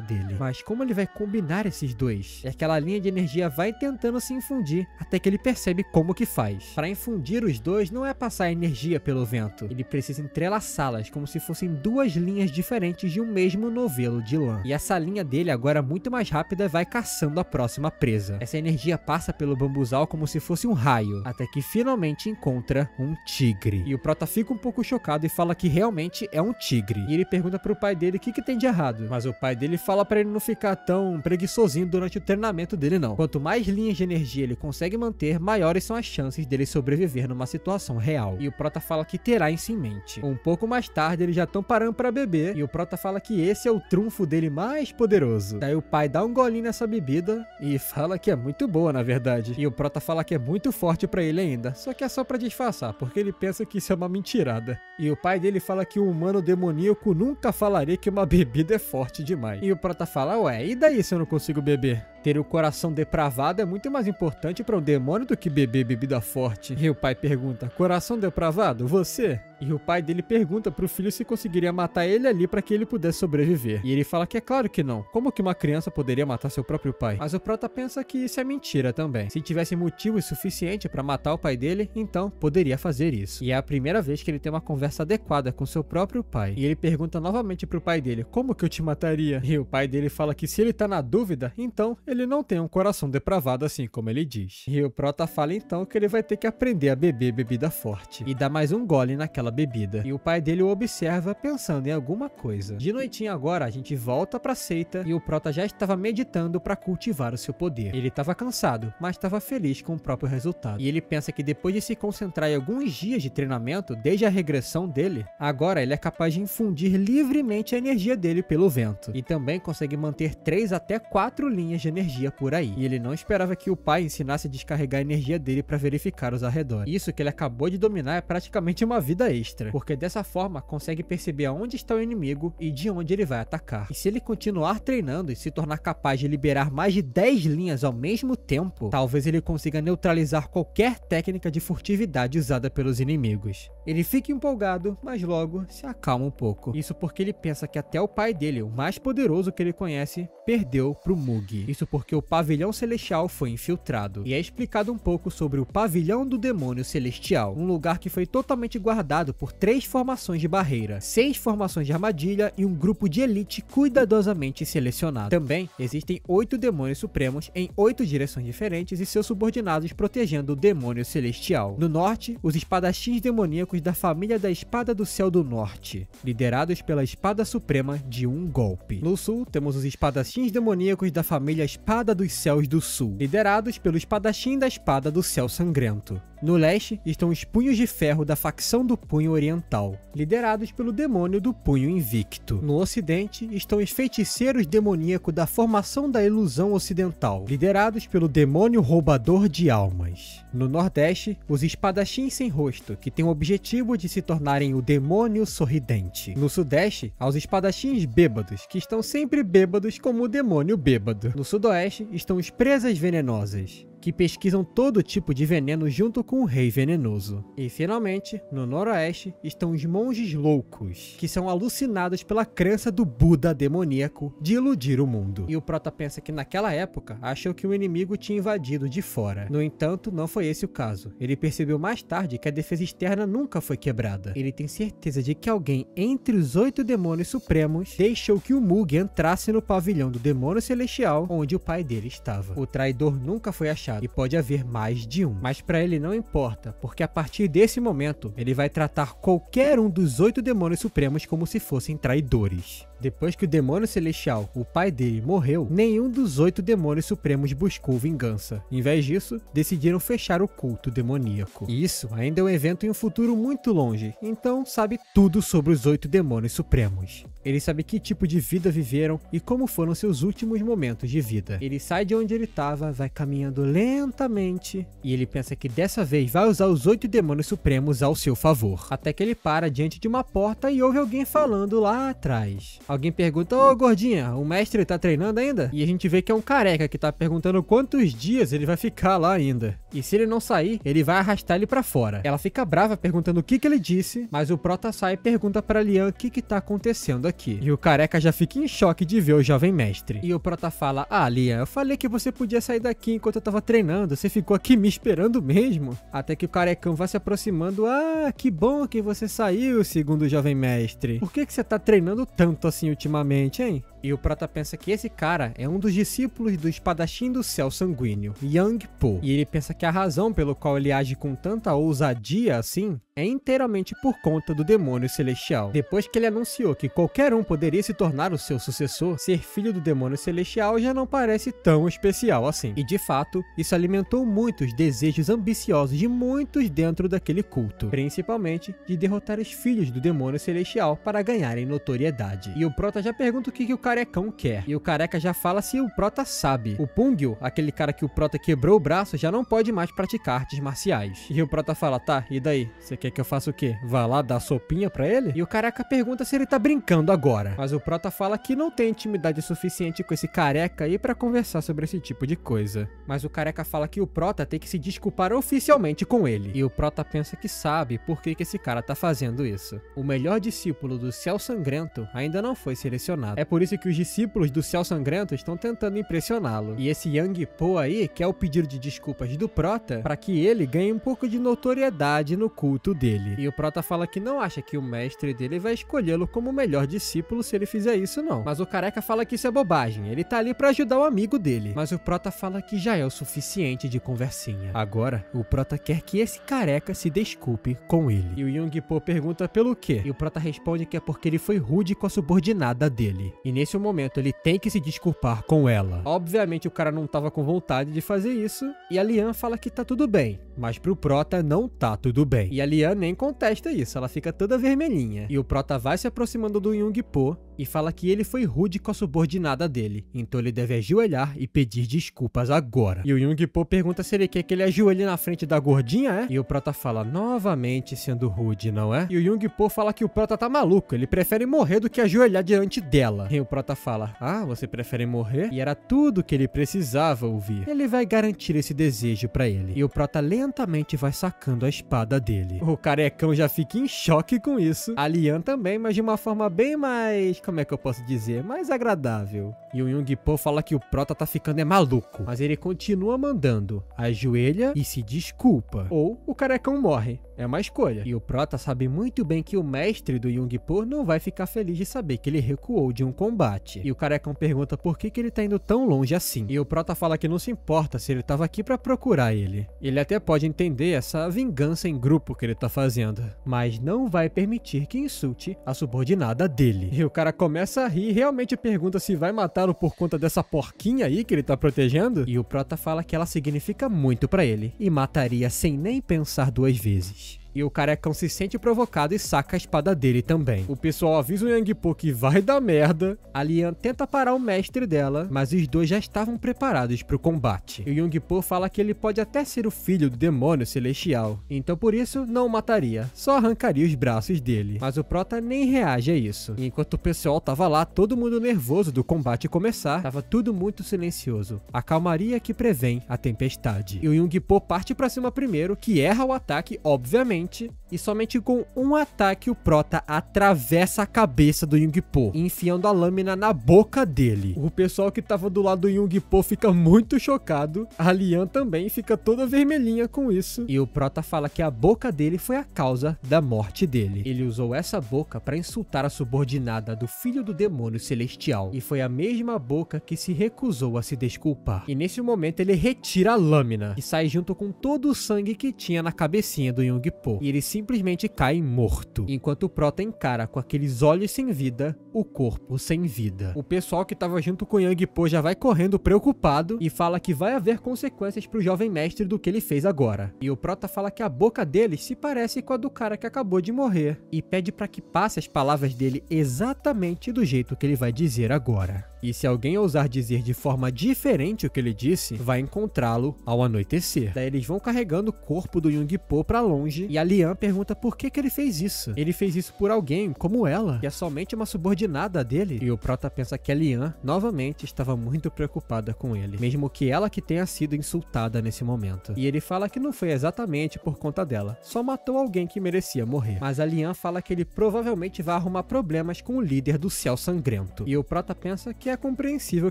dele. Mas como ele vai combinar esses dois? E aquela linha de energia vai tentando se infundir, até que ele percebe como que faz. Para infundir os dois não é passar energia pelo vento, ele precisa entrelaçá-las como se fossem duas linhas diferentes de um mesmo novelo de lã. E essa linha dele agora muito mais rápida vai caçando a próxima presa. Essa energia passa pelo bambuzal como se fosse um raio, até que finalmente encontra um tigre. E o prota fica um pouco chocado e fala que realmente é um tigre. E ele pergunta pro pai dele o que tem de errado, mas o pai dele fala pra ele não ficar tão preguiçosinho durante o treinamento dele não. Quanto mais linhas de energia ele consegue manter, maiores são as chances dele sobreviver numa situação real. E o Prota fala que terá isso em mente. Um pouco mais tarde eles já estão parando pra beber e o Prota fala que esse é o trunfo dele mais poderoso. Daí o pai dá um golinho nessa bebida e fala que é muito boa na verdade. E o Prota fala que é muito forte pra ele ainda, só que é só pra disfarçar, porque ele pensa que isso é uma mentirada. E o pai dele fala que um humano demoníaco nunca falaria que uma bebida é forte demais. E o Prota fala, ué, e daí se eu não consigo beber? Ter o coração depravado é muito mais importante pra um demônio do que beber bebida forte. E o pai pergunta, coração depravado, você? E o pai dele pergunta pro filho se conseguiria matar ele ali pra que ele pudesse sobreviver. E ele fala que é claro que não. Como que uma criança poderia matar seu próprio pai? Mas o Prota pensa que isso é mentira também. Se tivesse motivo suficiente pra matar o pai dele, então poderia fazer isso. E é a primeira vez que ele tem uma conversa adequada com seu próprio pai. E ele pergunta novamente pro pai dele, como que eu te mataria? E o pai dele fala que se ele tá na dúvida, então ele não tem um coração depravado assim como ele diz. E o Prota fala então que ele vai ter que aprender a beber bebida forte. E dá mais um gole naquela bebida. E o pai dele o observa pensando em alguma coisa. De noitinho agora a gente volta pra seita e o Prota já estava meditando pra cultivar o seu poder. Ele estava cansado, mas estava feliz com o próprio resultado. E ele pensa que depois de se concentrar em alguns dias de treinamento, desde a regressão dele, agora ele é capaz de infundir livremente a energia dele pelo vento. E também consegue manter 3 até 4 linhas de energia por aí. E ele não esperava que o pai ensinasse a descarregar a energia dele pra verificar os arredores. Isso que ele acabou de dominar é praticamente uma vida extra, porque dessa forma consegue perceber aonde está o inimigo e de onde ele vai atacar. E se ele continuar treinando e se tornar capaz de liberar mais de 10 linhas ao mesmo tempo, talvez ele consiga neutralizar qualquer técnica de furtividade usada pelos inimigos. Ele fica empolgado, mas logo se acalma um pouco. Isso porque ele pensa que até o pai dele, o mais poderoso que ele conhece, perdeu pro Mug. Isso porque o pavilhão celestial foi infiltrado. E é explicado um pouco sobre o pavilhão do demônio celestial, um lugar que foi totalmente guardado por 3 formações de barreira, 6 formações de armadilha e um grupo de elite cuidadosamente selecionado. Também existem 8 demônios supremos em 8 direções diferentes e seus subordinados protegendo o demônio celestial. No norte, os espadachins demoníacos da família da Espada do Céu do Norte, liderados pela Espada Suprema de um golpe. No sul, temos os espadachins demoníacos da família Espada dos Céus do Sul, liderados pelo espadachim da Espada do Céu Sangrento. No leste, estão os punhos de ferro da facção do Punho Oriental, liderados pelo demônio do Punho Invicto. No ocidente, estão os feiticeiros demoníacos da formação da Ilusão Ocidental, liderados pelo demônio Roubador de Almas. No nordeste, os espadachins sem rosto, que têm o objetivo de se tornarem o demônio sorridente. No sudeste, aos espadachins bêbados, que estão sempre bêbados como o demônio bêbado. No sudoeste, estão os presas venenosas, que pesquisam todo tipo de veneno junto com o Rei Venenoso. E finalmente, no noroeste, estão os monges loucos, que são alucinados pela crença do Buda demoníaco de iludir o mundo. E o Prota pensa que naquela época, achou que o inimigo tinha invadido de fora. No entanto, não foi esse o caso. Ele percebeu mais tarde que a defesa externa nunca foi quebrada. Ele tem certeza de que alguém entre os 8 demônios supremos deixou que o Mug entrasse no pavilhão do demônio celestial onde o pai dele estava. O traidor nunca foi achado e pode haver mais de um. Mas para ele não importa, porque a partir desse momento, ele vai tratar qualquer um dos 8 demônios supremos como se fossem traidores. Depois que o demônio celestial, o pai dele, morreu, nenhum dos 8 demônios supremos buscou vingança. Em vez disso, decidiram fechar o culto demoníaco. E isso ainda é um evento em um futuro muito longe, então sabe tudo sobre os 8 demônios supremos. Ele sabe que tipo de vida viveram e como foram seus últimos momentos de vida. Ele sai de onde ele estava, vai caminhando lentamente e ele pensa que dessa vez vai usar os 8 demônios supremos ao seu favor. Até que ele para diante de uma porta e ouve alguém falando lá atrás. Alguém pergunta, ô gordinha, o mestre tá treinando ainda? E a gente vê que é um careca que tá perguntando quantos dias ele vai ficar lá ainda. E se ele não sair, ele vai arrastar ele pra fora. Ela fica brava perguntando o que ele disse, mas o Prota sai e pergunta pra Lian o que tá acontecendo aqui. E o careca já fica em choque de ver o jovem mestre. E o Prota fala, ah Lian, eu falei que você podia sair daqui enquanto eu tava treinando, você ficou aqui me esperando mesmo? Até que o carecão vai se aproximando, ah, que bom que você saiu, segundo o jovem mestre. Por que você tá treinando tanto assim ultimamente, hein? E o Prota pensa que esse cara é um dos discípulos do espadachim do céu sanguíneo, Yang Po. E ele pensa que a razão pelo qual ele age com tanta ousadia assim é inteiramente por conta do demônio celestial. Depois que ele anunciou que qualquer um poderia se tornar o seu sucessor, ser filho do demônio celestial já não parece tão especial assim. E de fato, isso alimentou muitos desejos ambiciosos de muitos dentro daquele culto, principalmente de derrotar os filhos do demônio celestial para ganharem notoriedade. E o Prota já pergunta o que o carecão quer, e o careca já fala se o Prota sabe. O Pungil, aquele cara que o Prota quebrou o braço, já não pode mais praticar artes marciais. E o Prota fala, tá, e daí? Você quer que eu faça o quê? Vá lá dar sopinha pra ele? E o careca pergunta se ele tá brincando agora. Mas o Prota fala que não tem intimidade suficiente com esse careca aí pra conversar sobre esse tipo de coisa. Mas o careca fala que o Prota tem que se desculpar oficialmente com ele. E o Prota pensa que sabe por que esse cara tá fazendo isso. O melhor discípulo do Céu Sangrento ainda não foi selecionado. É por isso que os discípulos do Céu Sangrento estão tentando impressioná-lo. E esse Yang Po aí quer o pedido de desculpas do Prota para que ele ganhe um pouco de notoriedade no culto dele. E o Prota fala que não acha que o mestre dele vai escolhê-lo como o melhor discípulo se ele fizer isso não. Mas o careca fala que isso é bobagem, ele tá ali para ajudar o amigo dele. Mas o Prota fala que já é o suficiente de conversinha. Agora, o Prota quer que esse careca se desculpe com ele. E o Yung Po pergunta pelo quê? E o Prota responde que é porque ele foi rude com a subordinada dele. E nesse momento ele tem que se desculpar com ela. Obviamente o cara não tava com vontade de fazer isso, e a Lian fala que tá tudo bem, mas pro Prota não tá tudo bem. E a Lian nem contesta isso, ela fica toda vermelhinha. E o Prota vai se aproximando do Yung Po e fala que ele foi rude com a subordinada dele, então ele deve ajoelhar e pedir desculpas agora. E o Yung Po pergunta se ele quer que ele ajoelhe na frente da gordinha, é? E o Prota fala, novamente sendo rude, não é? E o Yung Po fala que o Prota tá maluco, ele prefere morrer do que ajoelhar diante dela. E o Prota fala, ah, você prefere morrer? E era tudo que ele precisava ouvir. Ele vai garantir esse desejo pra ele. E o Prota lentamente vai sacando a espada dele. O carecão já fica em choque com isso. A Lian também, mas de uma forma bem mais, como é que eu posso dizer, mais agradável. E o Yung Po fala que o Prota tá ficando maluco, mas ele continua mandando, ajoelha e se desculpa. Ou o carecão morre. É uma escolha. E o Prota sabe muito bem que o mestre do Yung Po não vai ficar feliz de saber que ele recuou de um combate. E o carecão pergunta por que ele tá indo tão longe assim. E o Prota fala que não se importa se ele tava aqui pra procurar ele. Ele até pode entender essa vingança em grupo que ele tá fazendo, mas não vai permitir que insulte a subordinada dele. E o cara começa a rir e realmente pergunta se vai matá-lo por conta dessa porquinha aí que ele tá protegendo. E o Prota fala que ela significa muito pra ele e mataria sem nem pensar duas vezes. E o carecão se sente provocado e saca a espada dele também. O pessoal avisa o Yang Po que vai dar merda. A Lian tenta parar o mestre dela, mas os dois já estavam preparados para o combate. E o Yung Po fala que ele pode até ser o filho do demônio celestial, então por isso não o mataria, só arrancaria os braços dele. Mas o Prota nem reage a isso. E enquanto o pessoal tava lá, todo mundo nervoso do combate começar, tava tudo muito silencioso. A calmaria que prevém a tempestade. E o Yung Po parte pra cima primeiro, que erra o ataque, obviamente, e somente com um ataque o Prota atravessa a cabeça do Yung Po, enfiando a lâmina na boca dele. O pessoal que tava do lado do Yung Po fica muito chocado, a Lian também fica toda vermelhinha com isso, e o Prota fala que a boca dele foi a causa da morte dele. Ele usou essa boca para insultar a subordinada do filho do demônio celestial, e foi a mesma boca que se recusou a se desculpar. E nesse momento ele retira a lâmina, e sai junto com todo o sangue que tinha na cabecinha do Yung Po. E ele simplesmente cai morto, enquanto o Prota encara com aqueles olhos sem vida, o corpo sem vida. O pessoal que tava junto com o Yang Po já vai correndo preocupado e fala que vai haver consequências pro jovem mestre do que ele fez agora. E o Prota fala que a boca dele se parece com a do cara que acabou de morrer e pede para que passe as palavras dele exatamente do jeito que ele vai dizer agora. E se alguém ousar dizer de forma diferente o que ele disse, vai encontrá-lo ao anoitecer. Daí eles vão carregando o corpo do Yung Po pra longe e a Lian pergunta por que ele fez isso. Ele fez isso por alguém como ela, que é somente uma subordinada dele. E o Prota pensa que a Lian, novamente, estava muito preocupada com ele, mesmo que ela que tenha sido insultada nesse momento. E ele fala que não foi exatamente por conta dela, só matou alguém que merecia morrer. Mas a Lian fala que ele provavelmente vai arrumar problemas com o líder do Céu Sangrento. E o Prota pensa que é é compreensível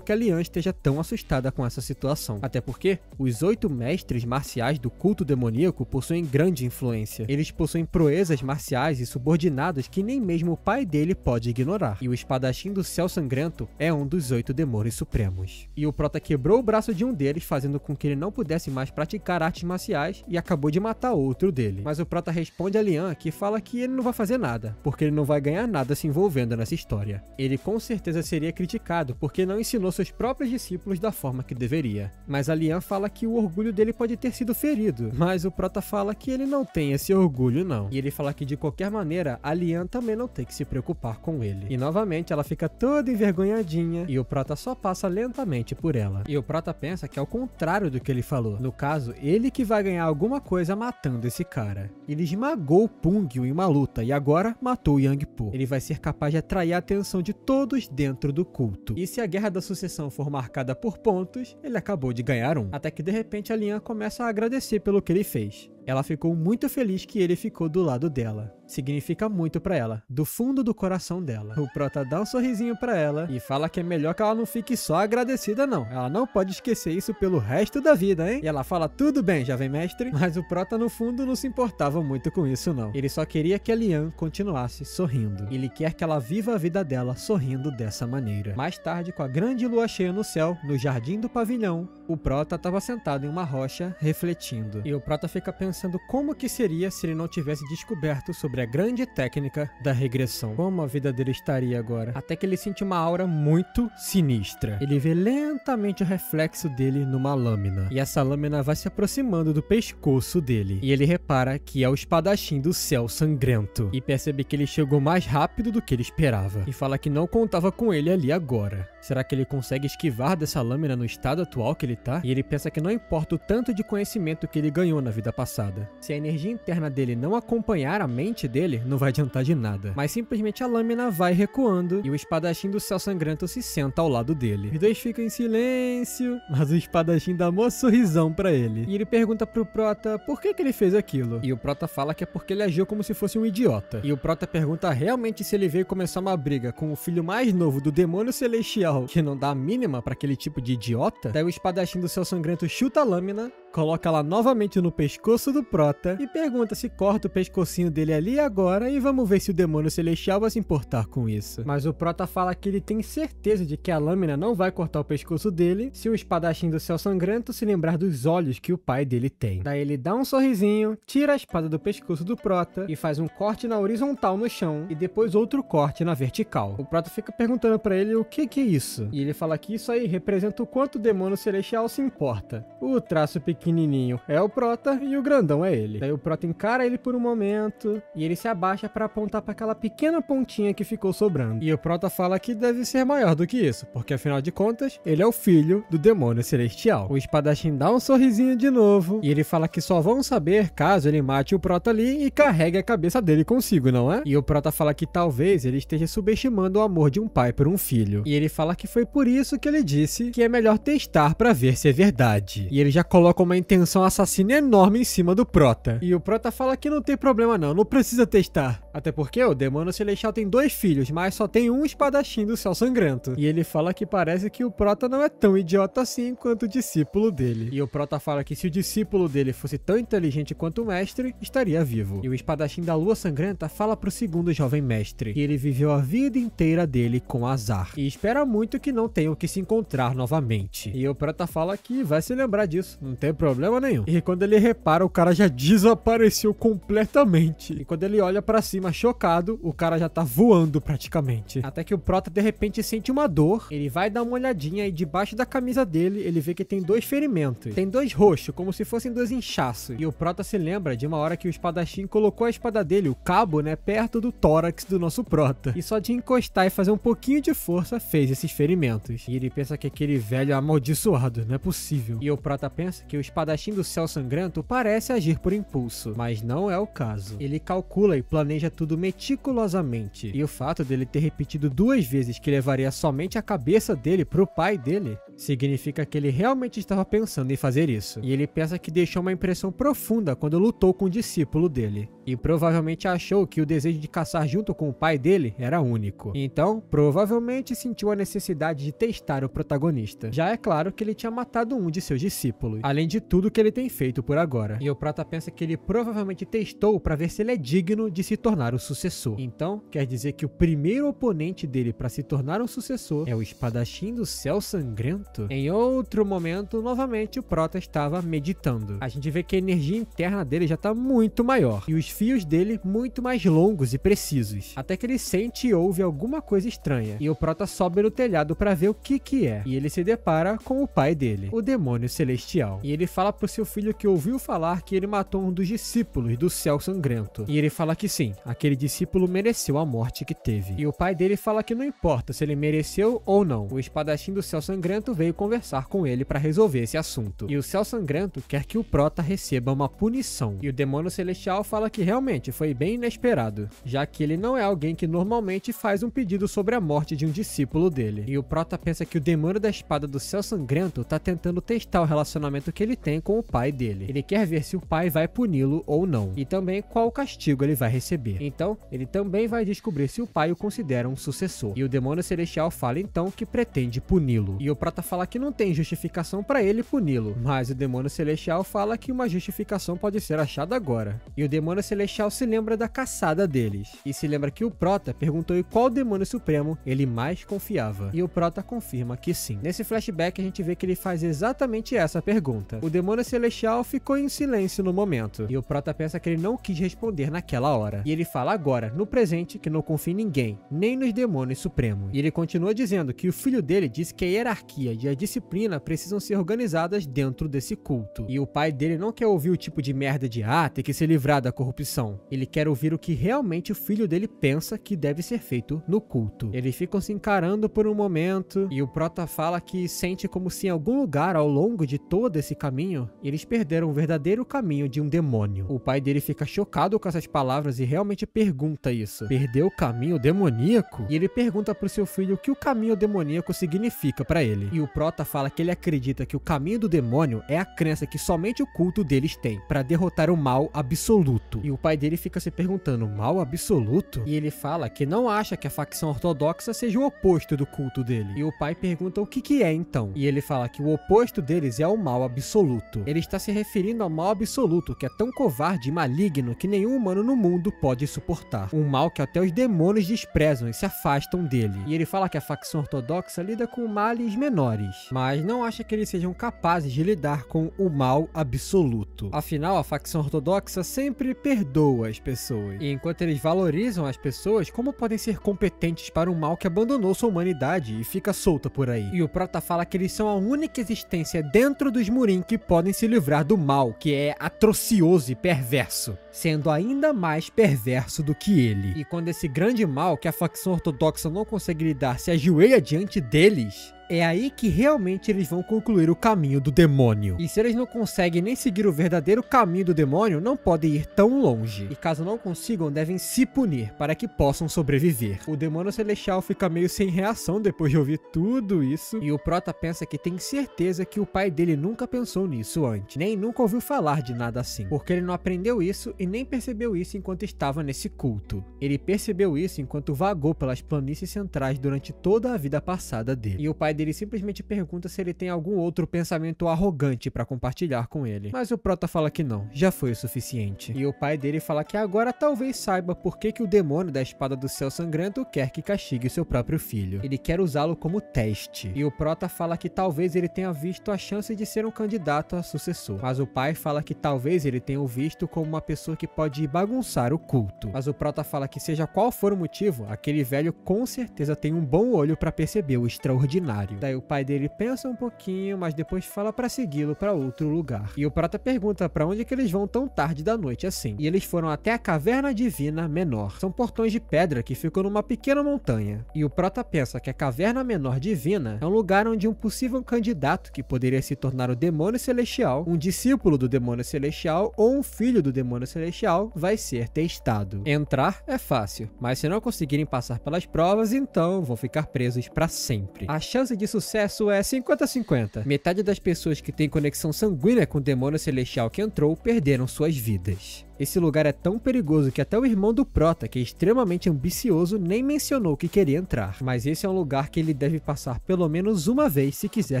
que a Lian esteja tão assustada com essa situação. Até porque os 8 mestres marciais do culto demoníaco possuem grande influência. Eles possuem proezas marciais e subordinados que nem mesmo o pai dele pode ignorar. E o espadachim do céu sangrento é um dos 8 demônios supremos. E o prota quebrou o braço de um deles, fazendo com que ele não pudesse mais praticar artes marciais e acabou de matar outro dele. Mas o prota responde a Lian que fala que ele não vai fazer nada, porque ele não vai ganhar nada se envolvendo nessa história. Ele com certeza seria criticado porque não ensinou seus próprios discípulos da forma que deveria. Mas a Lian fala que o orgulho dele pode ter sido ferido, mas o prota fala que ele não tem esse orgulho não. E ele fala que de qualquer maneira a Lian também não tem que se preocupar com ele. E novamente ela fica toda envergonhadinha e o prota só passa lentamente por ela. E o prota pensa que é o contrário do que ele falou. No caso, ele que vai ganhar alguma coisa matando esse cara. Ele esmagou o Pungyo em uma luta e agora matou o Yangpu. Ele vai ser capaz de atrair a atenção de todos dentro do culto. E se a Guerra da Sucessão for marcada por pontos, ele acabou de ganhar um. Até que de repente a Lian começa a agradecer pelo que ele fez. Ela ficou muito feliz que ele ficou do lado dela. Significa muito pra ela, do fundo do coração dela. O prota dá um sorrisinho pra ela e fala que é melhor que ela não fique só agradecida não. Ela não pode esquecer isso pelo resto da vida, hein? E ela fala, tudo bem, jovem mestre. Mas o prota no fundo não se importava muito com isso não. Ele só queria que a Lian continuasse sorrindo. Ele quer que ela viva a vida dela sorrindo dessa maneira. Mais tarde, com a grande lua cheia no céu, no jardim do pavilhão, o prota estava sentado em uma rocha, refletindo. E o prota fica pensando como que seria se ele não tivesse descoberto sobre a grande técnica da regressão. Como a vida dele estaria agora. Até que ele sente uma aura muito sinistra. Ele vê lentamente o reflexo dele numa lâmina. E essa lâmina vai se aproximando do pescoço dele. E ele repara que é o espadachim do céu sangrento. E percebe que ele chegou mais rápido do que ele esperava. E fala que não contava com ele ali agora. Será que ele consegue esquivar dessa lâmina no estado atual que ele tá? E ele pensa que não importa o tanto de conhecimento que ele ganhou na vida passada. Se a energia interna dele não acompanhar a mente dele, não vai adiantar de nada. Mas simplesmente a lâmina vai recuando e o espadachim do céu sangrento se senta ao lado dele. Os dois ficam em silêncio, mas o espadachim dá um sorrisão pra ele. E ele pergunta pro prota por que ele fez aquilo. E o prota fala que é porque ele agiu como se fosse um idiota. E o prota pergunta realmente se ele veio começar uma briga com o filho mais novo do demônio celestial, que não dá a mínima pra aquele tipo de idiota. Daí o espadachim do céu sangrento chuta a lâmina, coloca ela novamente no pescoço do prota e pergunta se corta o pescocinho dele ali agora e vamos ver se o demônio celestial vai se importar com isso. Mas o prota fala que ele tem certeza de que a lâmina não vai cortar o pescoço dele se o espadachim do céu sangrento se lembrar dos olhos que o pai dele tem. Daí ele dá um sorrisinho, tira a espada do pescoço do prota e faz um corte na horizontal no chão e depois outro corte na vertical. O prota fica perguntando pra ele o que é isso. E ele fala que isso aí representa o quanto o demônio celestial se importa. O traço pequenininho é o prota e o grandão é ele. Daí o prota encara ele por um momento e ele se abaixa para apontar para aquela pequena pontinha que ficou sobrando. E o prota fala que deve ser maior do que isso, porque afinal de contas, ele é o filho do demônio celestial. O espadachim dá um sorrisinho de novo e ele fala que só vão saber caso ele mate o prota ali e carregue a cabeça dele consigo, não é? E o prota fala que talvez ele esteja subestimando o amor de um pai por um filho. E ele fala que foi por isso que ele disse que é melhor testar para ver se é verdade. E ele já coloca uma intenção assassina enorme em cima do prota. E o prota fala que não tem problema não precisa testar. Até porque o demônio celestial tem 2 filhos, mas só tem um espadachim do céu sangrento. E ele fala que parece que o prota não é tão idiota assim quanto o discípulo dele. E o prota fala que se o discípulo dele fosse tão inteligente quanto o mestre, estaria vivo. E o espadachim da lua sangrenta fala pro segundo jovem mestre que ele viveu a vida inteira dele com azar. E espera muito que não tenham que se encontrar novamente. E o prota fala que vai se lembrar disso, não tem problema nenhum. E quando ele repara, o cara já desapareceu completamente. E quando ele olha pra cima chocado, o cara já tá voando praticamente. Até que o prota de repente sente uma dor, ele vai dar uma olhadinha e debaixo da camisa dele, ele vê que tem 2 ferimentos. Tem 2 roxos, como se fossem 2 inchaços. E o prota se lembra de uma hora que o espadachim colocou a espada dele, o cabo, né, perto do tórax do nosso prota. E só de encostar e fazer um pouquinho de força, fez esses ferimentos. E ele pensa que aquele velho é amaldiçoado, não é possível. E o prota pensa que o espadachim do céu sangrento parece agir por impulso, mas não é o caso. Ele calcula e planeja tudo meticulosamente. E o fato dele ter repetido 2 vezes que levaria somente a cabeça dele pro pai dele, significa que ele realmente estava pensando em fazer isso. E ele pensa que deixou uma impressão profunda quando lutou com o discípulo dele. e provavelmente achou que o desejo de caçar junto com o pai dele era único. Então, provavelmente sentiu a necessidade de testar o protagonista. Já é claro que ele tinha matado um de seus discípulos, além de tudo que ele tem feito por agora. E o prota pensa que ele provavelmente testou para ver se ele é digno de se tornar o sucessor. Então, quer dizer que o primeiro oponente dele para se tornar um sucessor é o espadachim do céu sangrento? Em outro momento, novamente, o prota estava meditando. A gente vê que a energia interna dele já está muito maior, e os fios dele muito mais longos e precisos, até que ele sente e ouve alguma coisa estranha, e o prota sobe no telhado para ver o que é, e ele se depara com o pai dele, o demônio celestial, e ele fala pro seu filho que ouviu falar que ele matou um dos discípulos do céu sangrento, e ele fala que sim, aquele discípulo mereceu a morte que teve, e o pai dele fala que não importa se ele mereceu ou não, o espadachim do céu sangrento veio conversar com ele para resolver esse assunto, e o céu sangrento quer que o prota receba uma punição, e o demônio celestial fala que realmente foi bem inesperado, já que ele não é alguém que normalmente faz um pedido sobre a morte de um discípulo dele, e o prota pensa que o demônio da espada do céu sangrento tá tentando testar o relacionamento que ele tem com o pai dele, ele quer ver se o pai vai puni-lo ou não, e também qual castigo ele vai receber, então ele também vai descobrir se o pai o considera um sucessor, e o demônio celestial fala então que pretende puni-lo, e o prota fala que não tem justificação para ele puni-lo, mas o demônio celestial fala que uma justificação pode ser achada agora, e o demônio celestial se lembra da caçada deles, e se lembra que o prota perguntou em qual demônio supremo ele mais confiava, e o prota confirma que sim. Nesse flashback a gente vê que ele faz exatamente essa pergunta. O demônio celestial ficou em silêncio no momento, e o prota pensa que ele não quis responder naquela hora, e ele fala agora, no presente, que não confia em ninguém, nem nos demônios supremos, e ele continua dizendo que o filho dele disse que a hierarquia e a disciplina precisam ser organizadas dentro desse culto, e o pai dele não quer ouvir o tipo de merda de ter que se livrar da corrupção, ele quer ouvir o que realmente o filho dele pensa que deve ser feito no culto. Eles ficam se encarando por um momento, e o prota fala que sente como se em algum lugar ao longo de todo esse caminho, eles perderam o verdadeiro caminho de um demônio. O pai dele fica chocado com essas palavras e realmente pergunta isso. Perdeu o caminho demoníaco? E ele pergunta pro seu filho o que o caminho demoníaco significa pra ele. E o prota fala que ele acredita que o caminho do demônio é a crença que somente o culto deles tem, pra derrotar o mal absoluto. E o pai dele fica se perguntando, mal absoluto? E ele fala que não acha que a facção ortodoxa seja o oposto do culto dele. E o pai pergunta o que é então. E ele fala que o oposto deles é o mal absoluto. Ele está se referindo ao mal absoluto, que é tão covarde e maligno que nenhum humano no mundo pode suportar. Um mal que até os demônios desprezam e se afastam dele. E ele fala que a facção ortodoxa lida com males menores, mas não acha que eles sejam capazes de lidar com o mal absoluto. Afinal, a facção ortodoxa sempre perdoa as pessoas. E enquanto eles valorizam as pessoas, como podem ser competentes para um mal que abandonou sua humanidade e fica solta por aí? E o prota fala que eles são a única existência dentro dos Murim que podem se livrar do mal, que é atrocioso e perverso, sendo ainda mais perverso do que ele. E quando esse grande mal que a facção ortodoxa não consegue lidar se ajoelha diante deles, é aí que realmente eles vão concluir o caminho do demônio. E se eles não conseguem nem seguir o verdadeiro caminho do demônio, não podem ir tão longe. E caso não consigam, devem se punir para que possam sobreviver. O demônio celestial fica meio sem reação depois de ouvir tudo isso. E o prota pensa que tem certeza que o pai dele nunca pensou nisso antes, nem nunca ouviu falar de nada assim. Porque ele não aprendeu isso e nem percebeu isso enquanto estava nesse culto. Ele percebeu isso enquanto vagou pelas planícies centrais durante toda a vida passada dele. E o pai dele simplesmente pergunta se ele tem algum outro pensamento arrogante para compartilhar com ele, mas o prota fala que não, já foi o suficiente. E o pai dele fala que agora talvez saiba por que o demônio da espada do céu sangrento quer que castigue seu próprio filho. Ele quer usá-lo como teste. E o prota fala que talvez ele tenha visto a chance de ser um candidato a sucessor, mas o pai fala que talvez ele tenha o visto como uma pessoa que pode bagunçar o culto. Mas o prota fala que seja qual for o motivo, aquele velho com certeza tem um bom olho para perceber o extraordinário. Daí o pai dele pensa um pouquinho, mas depois fala para segui-lo para outro lugar. E o prota pergunta para onde que eles vão tão tarde da noite assim. E eles foram até a Caverna Divina Menor. São portões de pedra que ficam numa pequena montanha. E o prota pensa que a Caverna Menor Divina é um lugar onde um possível candidato que poderia se tornar o demônio celestial, um discípulo do demônio celestial ou um filho do demônio celestial vai ser testado. Entrar é fácil, mas se não conseguirem passar pelas provas, então vão ficar presos para sempre. A chance de sucesso é 50-50. Metade das pessoas que têm conexão sanguínea com o demônio celestial que entrou perderam suas vidas. Esse lugar é tão perigoso que até o irmão do Prota, que é extremamente ambicioso, nem mencionou que queria entrar. Mas esse é um lugar que ele deve passar pelo menos uma vez se quiser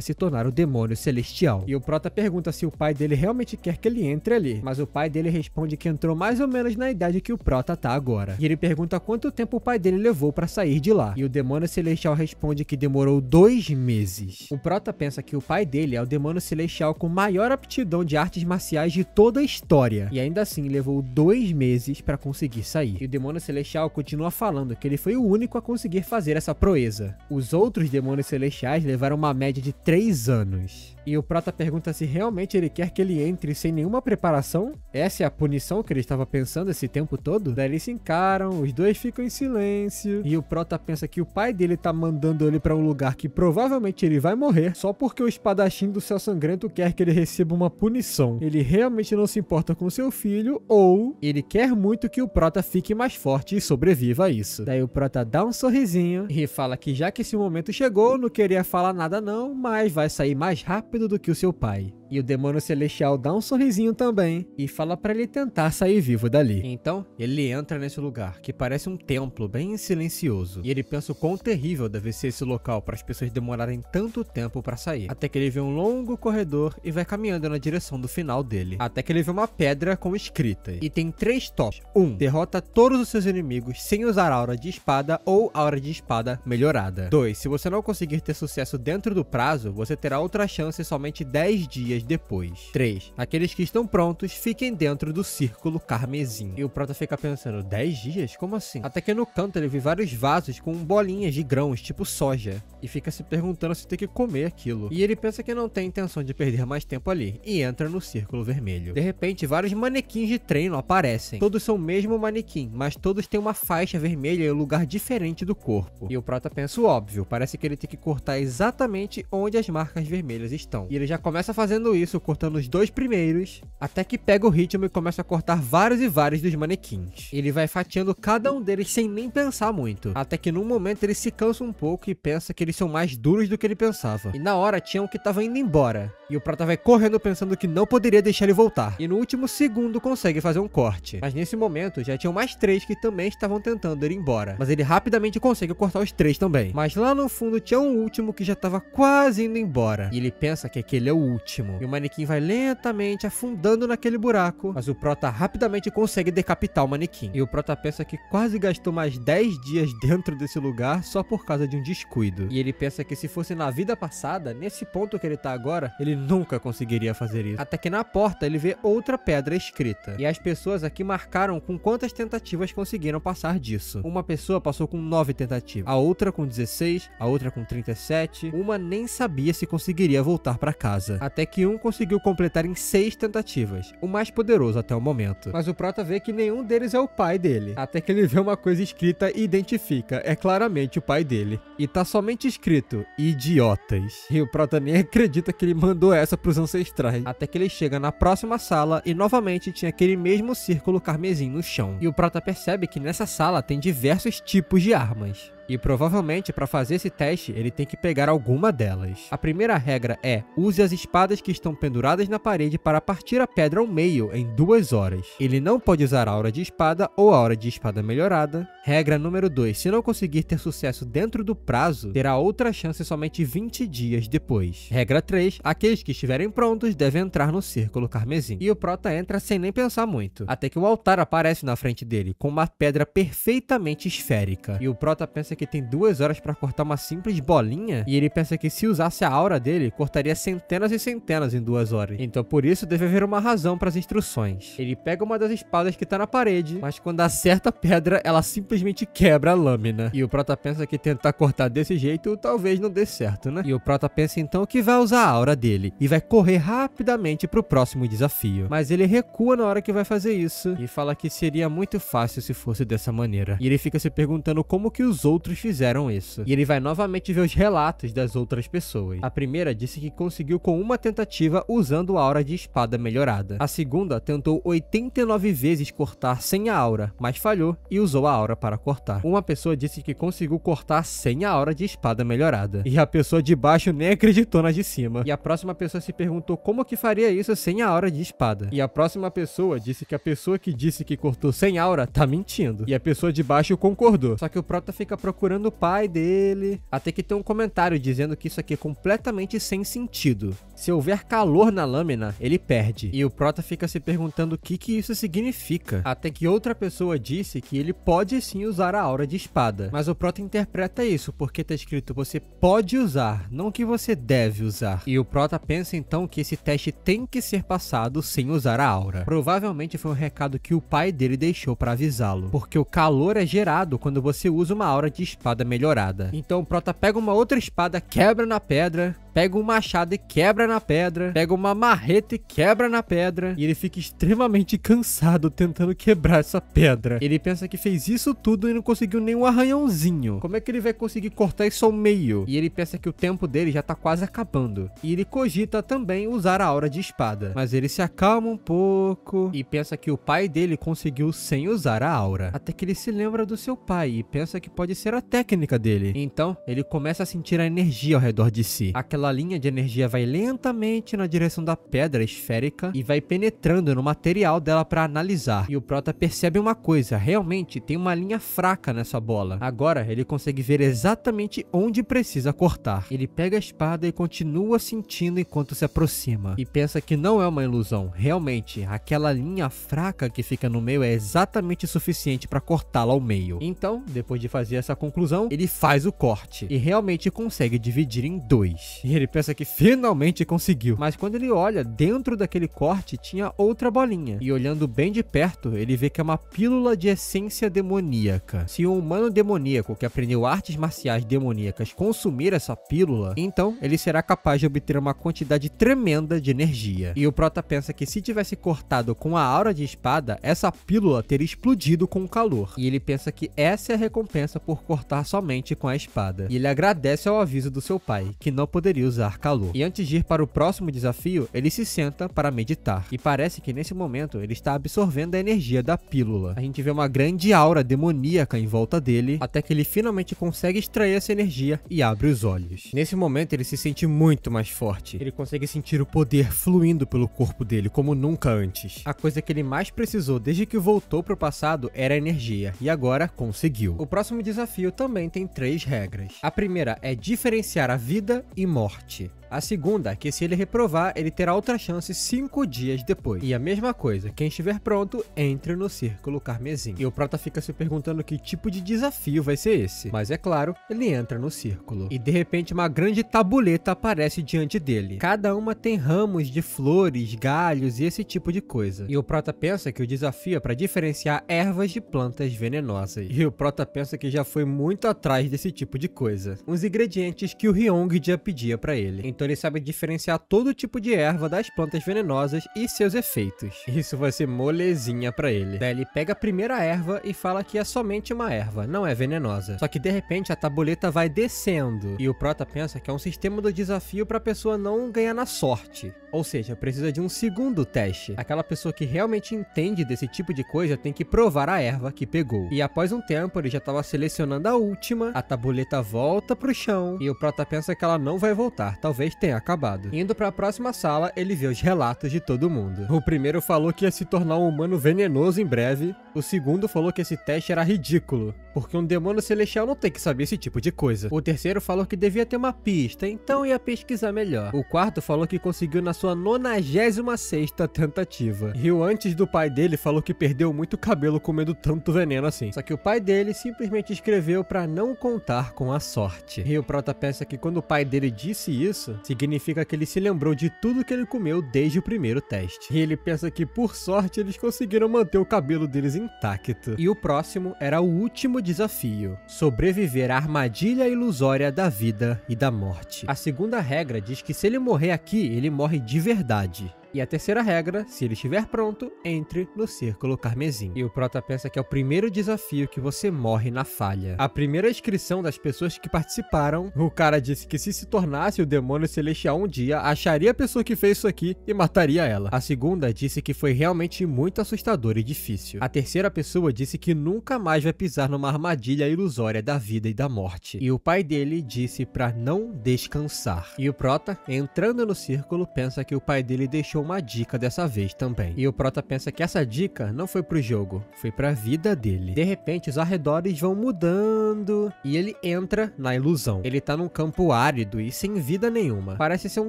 se tornar o demônio celestial. E o Prota pergunta se o pai dele realmente quer que ele entre ali, mas o pai dele responde que entrou mais ou menos na idade que o Prota tá agora. E ele pergunta quanto tempo o pai dele levou pra sair de lá. E o demônio celestial responde que demorou 2 meses. O Prota pensa que o pai dele é o demônio celestial com maior aptidão de artes marciais de toda a história. E ainda assim levou 2 meses pra conseguir sair. E o demônio celestial continua falando que ele foi o único a conseguir fazer essa proeza. Os outros demônios celestiais levaram uma média de 3 anos. E o Prota pergunta se realmente ele quer que ele entre sem nenhuma preparação. Essa é a punição que ele estava pensando esse tempo todo? Daí eles se encaram, os dois ficam em silêncio. E o Prota pensa que o pai dele tá mandando ele pra um lugar que provavelmente ele vai morrer só porque o espadachim do céu sangrento quer que ele receba uma punição. Ele realmente não se importa com seu filho, ou ele quer muito que o Prota fique mais forte e sobreviva a isso. Daí o Prota dá um sorrisinho e fala que já que esse momento chegou, não queria falar nada não, mas vai sair mais rápido do que o seu pai. E o demônio celestial dá um sorrisinho também e fala pra ele tentar sair vivo dali. Então, ele entra nesse lugar, que parece um templo bem silencioso. E ele pensa o quão terrível deve ser esse local para as pessoas demorarem tanto tempo pra sair. Até que ele vê um longo corredor e vai caminhando na direção do final dele. Até que ele vê uma pedra com escritas. E tem 3 tópicos. 1. Derrota todos os seus inimigos sem usar aura de espada ou aura de espada melhorada. 2. Se você não conseguir ter sucesso dentro do prazo, você terá outra chance somente 10 dias depois. 3. Aqueles que estão prontos, fiquem dentro do círculo carmesim. E o Prota fica pensando, 10 dias? Como assim? Até que no canto ele vê vários vasos com bolinhas de grãos, tipo soja. E fica se perguntando se tem que comer aquilo. E ele pensa que não tem intenção de perder mais tempo ali. E entra no círculo vermelho. De repente, vários manequins de treino aparecem. Todos são o mesmo manequim, mas todos têm uma faixa vermelha em um lugar diferente do corpo. E o Prota pensa o óbvio, parece que ele tem que cortar exatamente onde as marcas vermelhas estão. E ele já começa fazendo isso, cortando os 2 primeiros, até que pega o ritmo e começa a cortar vários e vários dos manequins. Ele vai fatiando cada um deles sem nem pensar muito, até que num momento ele se cansa um pouco e pensa que eles são mais duros do que ele pensava. E na hora tinha um que tava indo embora, e o Prota vai correndo pensando que não poderia deixar ele voltar, e no último segundo consegue fazer um corte. Mas nesse momento já tinham mais 3 que também estavam tentando ir embora, mas ele rapidamente consegue cortar os 3 também. Mas lá no fundo tinha um último que já tava quase indo embora, e ele pensa que aquele é o último. E o manequim vai lentamente afundando naquele buraco, mas o Prota rapidamente consegue decapitar o manequim. E o Prota pensa que quase gastou mais 10 dias dentro desse lugar só por causa de um descuido. E ele pensa que se fosse na vida passada, nesse ponto que ele tá agora, ele nunca conseguiria fazer isso. Até que na porta ele vê outra pedra escrita. E as pessoas aqui marcaram com quantas tentativas conseguiram passar disso. Uma pessoa passou com 9 tentativas, a outra com 16, a outra com 37, uma nem sabia se conseguiria voltar pra casa. Até que um conseguiu completar em 6 tentativas, o mais poderoso até o momento. Mas o Prota vê que nenhum deles é o pai dele, até que ele vê uma coisa escrita e identifica, é claramente o pai dele. E tá somente escrito, idiotas. E o Prota nem acredita que ele mandou essa pros ancestrais, até que ele chega na próxima sala e novamente tinha aquele mesmo círculo carmesim no chão. E o Prota percebe que nessa sala tem diversos tipos de armas. E provavelmente para fazer esse teste ele tem que pegar alguma delas. A primeira regra é: use as espadas que estão penduradas na parede para partir a pedra ao meio em 2 horas. Ele não pode usar a aura de espada ou a aura de espada melhorada. Regra número 2: se não conseguir ter sucesso dentro do prazo, terá outra chance somente 20 dias depois. Regra 3: aqueles que estiverem prontos devem entrar no círculo carmesim. E o Prota entra sem nem pensar muito, até que o altar aparece na frente dele com uma pedra perfeitamente esférica. E o Prota pensa que tem 2 horas para cortar uma simples bolinha, e ele pensa que se usasse a aura dele, cortaria centenas e centenas em 2 horas. Então por isso deve haver uma razão para as instruções. Ele pega uma das espadas que tá na parede, mas quando acerta a pedra, ela simplesmente quebra a lâmina. E o Prota pensa que tentar cortar desse jeito talvez não dê certo, né? E o Prota pensa então que vai usar a aura dele e vai correr rapidamente pro próximo desafio. Mas ele recua na hora que vai fazer isso e fala que seria muito fácil se fosse dessa maneira. E ele fica se perguntando como que os outros outros fizeram isso. E ele vai novamente ver os relatos das outras pessoas. A primeira disse que conseguiu com uma tentativa usando a aura de espada melhorada. A segunda tentou 89 vezes cortar sem a aura, mas falhou e usou a aura para cortar. Uma pessoa disse que conseguiu cortar sem a aura de espada melhorada. E a pessoa de baixo nem acreditou na de cima. E a próxima pessoa se perguntou como que faria isso sem a aura de espada. E a próxima pessoa disse que a pessoa que disse que cortou sem aura tá mentindo. E a pessoa de baixo concordou. Só que o prota fica procurando o pai dele, até que tem um comentário dizendo que isso aqui é completamente sem sentido. Se houver calor na lâmina, ele perde. E o prota fica se perguntando o que isso significa. Até que outra pessoa disse que ele pode sim usar a aura de espada. Mas o prota interpreta isso, porque tá escrito você pode usar, não que você deve usar. E o prota pensa então que esse teste tem que ser passado sem usar a aura. Provavelmente foi um recado que o pai dele deixou para avisá-lo, porque o calor é gerado quando você usa uma aura de espada melhorada. Então o prota pega uma outra espada, quebra na pedra, pega um machado e quebra na pedra, pega uma marreta e quebra na pedra, e ele fica extremamente cansado tentando quebrar essa pedra. Ele pensa que fez isso tudo e não conseguiu nenhum arranhãozinho. Como é que ele vai conseguir cortar isso ao meio? E ele pensa que o tempo dele já tá quase acabando. E ele cogita também usar a aura de espada. Mas ele se acalma um pouco e pensa que o pai dele conseguiu sem usar a aura. Até que ele se lembra do seu pai e pensa que pode ser a técnica dele. Então, ele começa a sentir a energia ao redor de si. Aquela linha de energia vai lentamente na direção da pedra esférica e vai penetrando no material dela para analisar. E o prota percebe uma coisa, realmente tem uma linha fraca nessa bola. Agora ele consegue ver exatamente onde precisa cortar. Ele pega a espada e continua sentindo enquanto se aproxima. E pensa que não é uma ilusão. Realmente, aquela linha fraca que fica no meio é exatamente suficiente para cortá-la ao meio. Então, depois de fazer essa conclusão, ele faz o corte. E realmente consegue dividir em dois. E ele pensa que finalmente conseguiu. Mas quando ele olha, dentro daquele corte tinha outra bolinha. E olhando bem de perto, ele vê que é uma pílula de essência demoníaca. Se um humano demoníaco que aprendeu artes marciais demoníacas consumir essa pílula, então ele será capaz de obter uma quantidade tremenda de energia. E o prota pensa que se tivesse cortado com a aura de espada, essa pílula teria explodido com o calor. E ele pensa que essa é a recompensa por cortar somente com a espada. E ele agradece ao aviso do seu pai, que não poderia usar calor. E antes de ir para o próximo desafio, ele se senta para meditar. E parece que nesse momento ele está absorvendo a energia da pílula. A gente vê uma grande aura demoníaca em volta dele, até que ele finalmente consegue extrair essa energia e abre os olhos. Nesse momento ele se sente muito mais forte. Ele consegue sentir o poder fluindo pelo corpo dele como nunca antes. A coisa que ele mais precisou desde que voltou para o passado era a energia, e agora conseguiu. O próximo desafio também tem 3 regras. A primeira é diferenciar a vida e morte. A segunda é que se ele reprovar, ele terá outra chance 5 dias depois. E a mesma coisa, quem estiver pronto, entre no círculo carmesim. E o prota fica se perguntando que tipo de desafio vai ser esse. Mas é claro, ele entra no círculo. E de repente uma grande tabuleta aparece diante dele. Cada uma tem ramos de flores, galhos e esse tipo de coisa. E o prota pensa que o desafio é para diferenciar ervas de plantas venenosas. E o prota pensa que já foi muito atrás desse tipo de coisa. Uns ingredientes que o Ryong já pedia para ele. Então ele sabe diferenciar todo tipo de erva das plantas venenosas e seus efeitos. Isso vai ser molezinha pra ele. Daí ele pega a primeira erva e fala que é somente uma erva, não é venenosa. Só que de repente a tabuleta vai descendo. E o prota pensa que é um sistema do desafio pra pessoa não ganhar na sorte. Ou seja, precisa de um segundo teste. Aquela pessoa que realmente entende desse tipo de coisa tem que provar a erva que pegou. E após um tempo ele já estava selecionando a última, a tabuleta volta pro chão e o prota pensa que ela não vai voltar, talvez tenha acabado. Indo para a próxima sala, ele vê os relatos de todo mundo. O primeiro falou que ia se tornar um humano venenoso em breve. O segundo falou que esse teste era ridículo, porque um demônio celestial não tem que saber esse tipo de coisa. O terceiro falou que devia ter uma pista, então ia pesquisar melhor. O quarto falou que conseguiu na sua 96ª tentativa. E o antes do pai dele falou que perdeu muito cabelo comendo tanto veneno assim. Só que o pai dele simplesmente escreveu para não contar com a sorte. E o prota pensa que quando o pai dele disse isso, significa que ele se lembrou de tudo que ele comeu desde o primeiro teste. E ele pensa que por sorte eles conseguiram manter o cabelo deles intacto. E o próximo era o último desafio: sobreviver à armadilha ilusória da vida e da morte. A segunda regra diz que se ele morrer aqui, ele morre de verdade. E a terceira regra, se ele estiver pronto, entre no círculo carmesim. E o prota pensa que é o primeiro desafio que você morre na falha. A primeira inscrição das pessoas que participaram, o cara disse que se tornasse o demônio celestial um dia, acharia a pessoa que fez isso aqui e mataria ela. A segunda disse que foi realmente muito assustador e difícil. A terceira pessoa disse que nunca mais vai pisar numa armadilha ilusória da vida e da morte. E o pai dele disse pra não descansar. E o prota, entrando no círculo, pensa que o pai dele deixou uma dica dessa vez também. E o prota pensa que essa dica não foi pro jogo, foi pra vida dele. De repente, os arredores vão mudando e ele entra na ilusão. Ele tá num campo árido e sem vida nenhuma. Parece ser um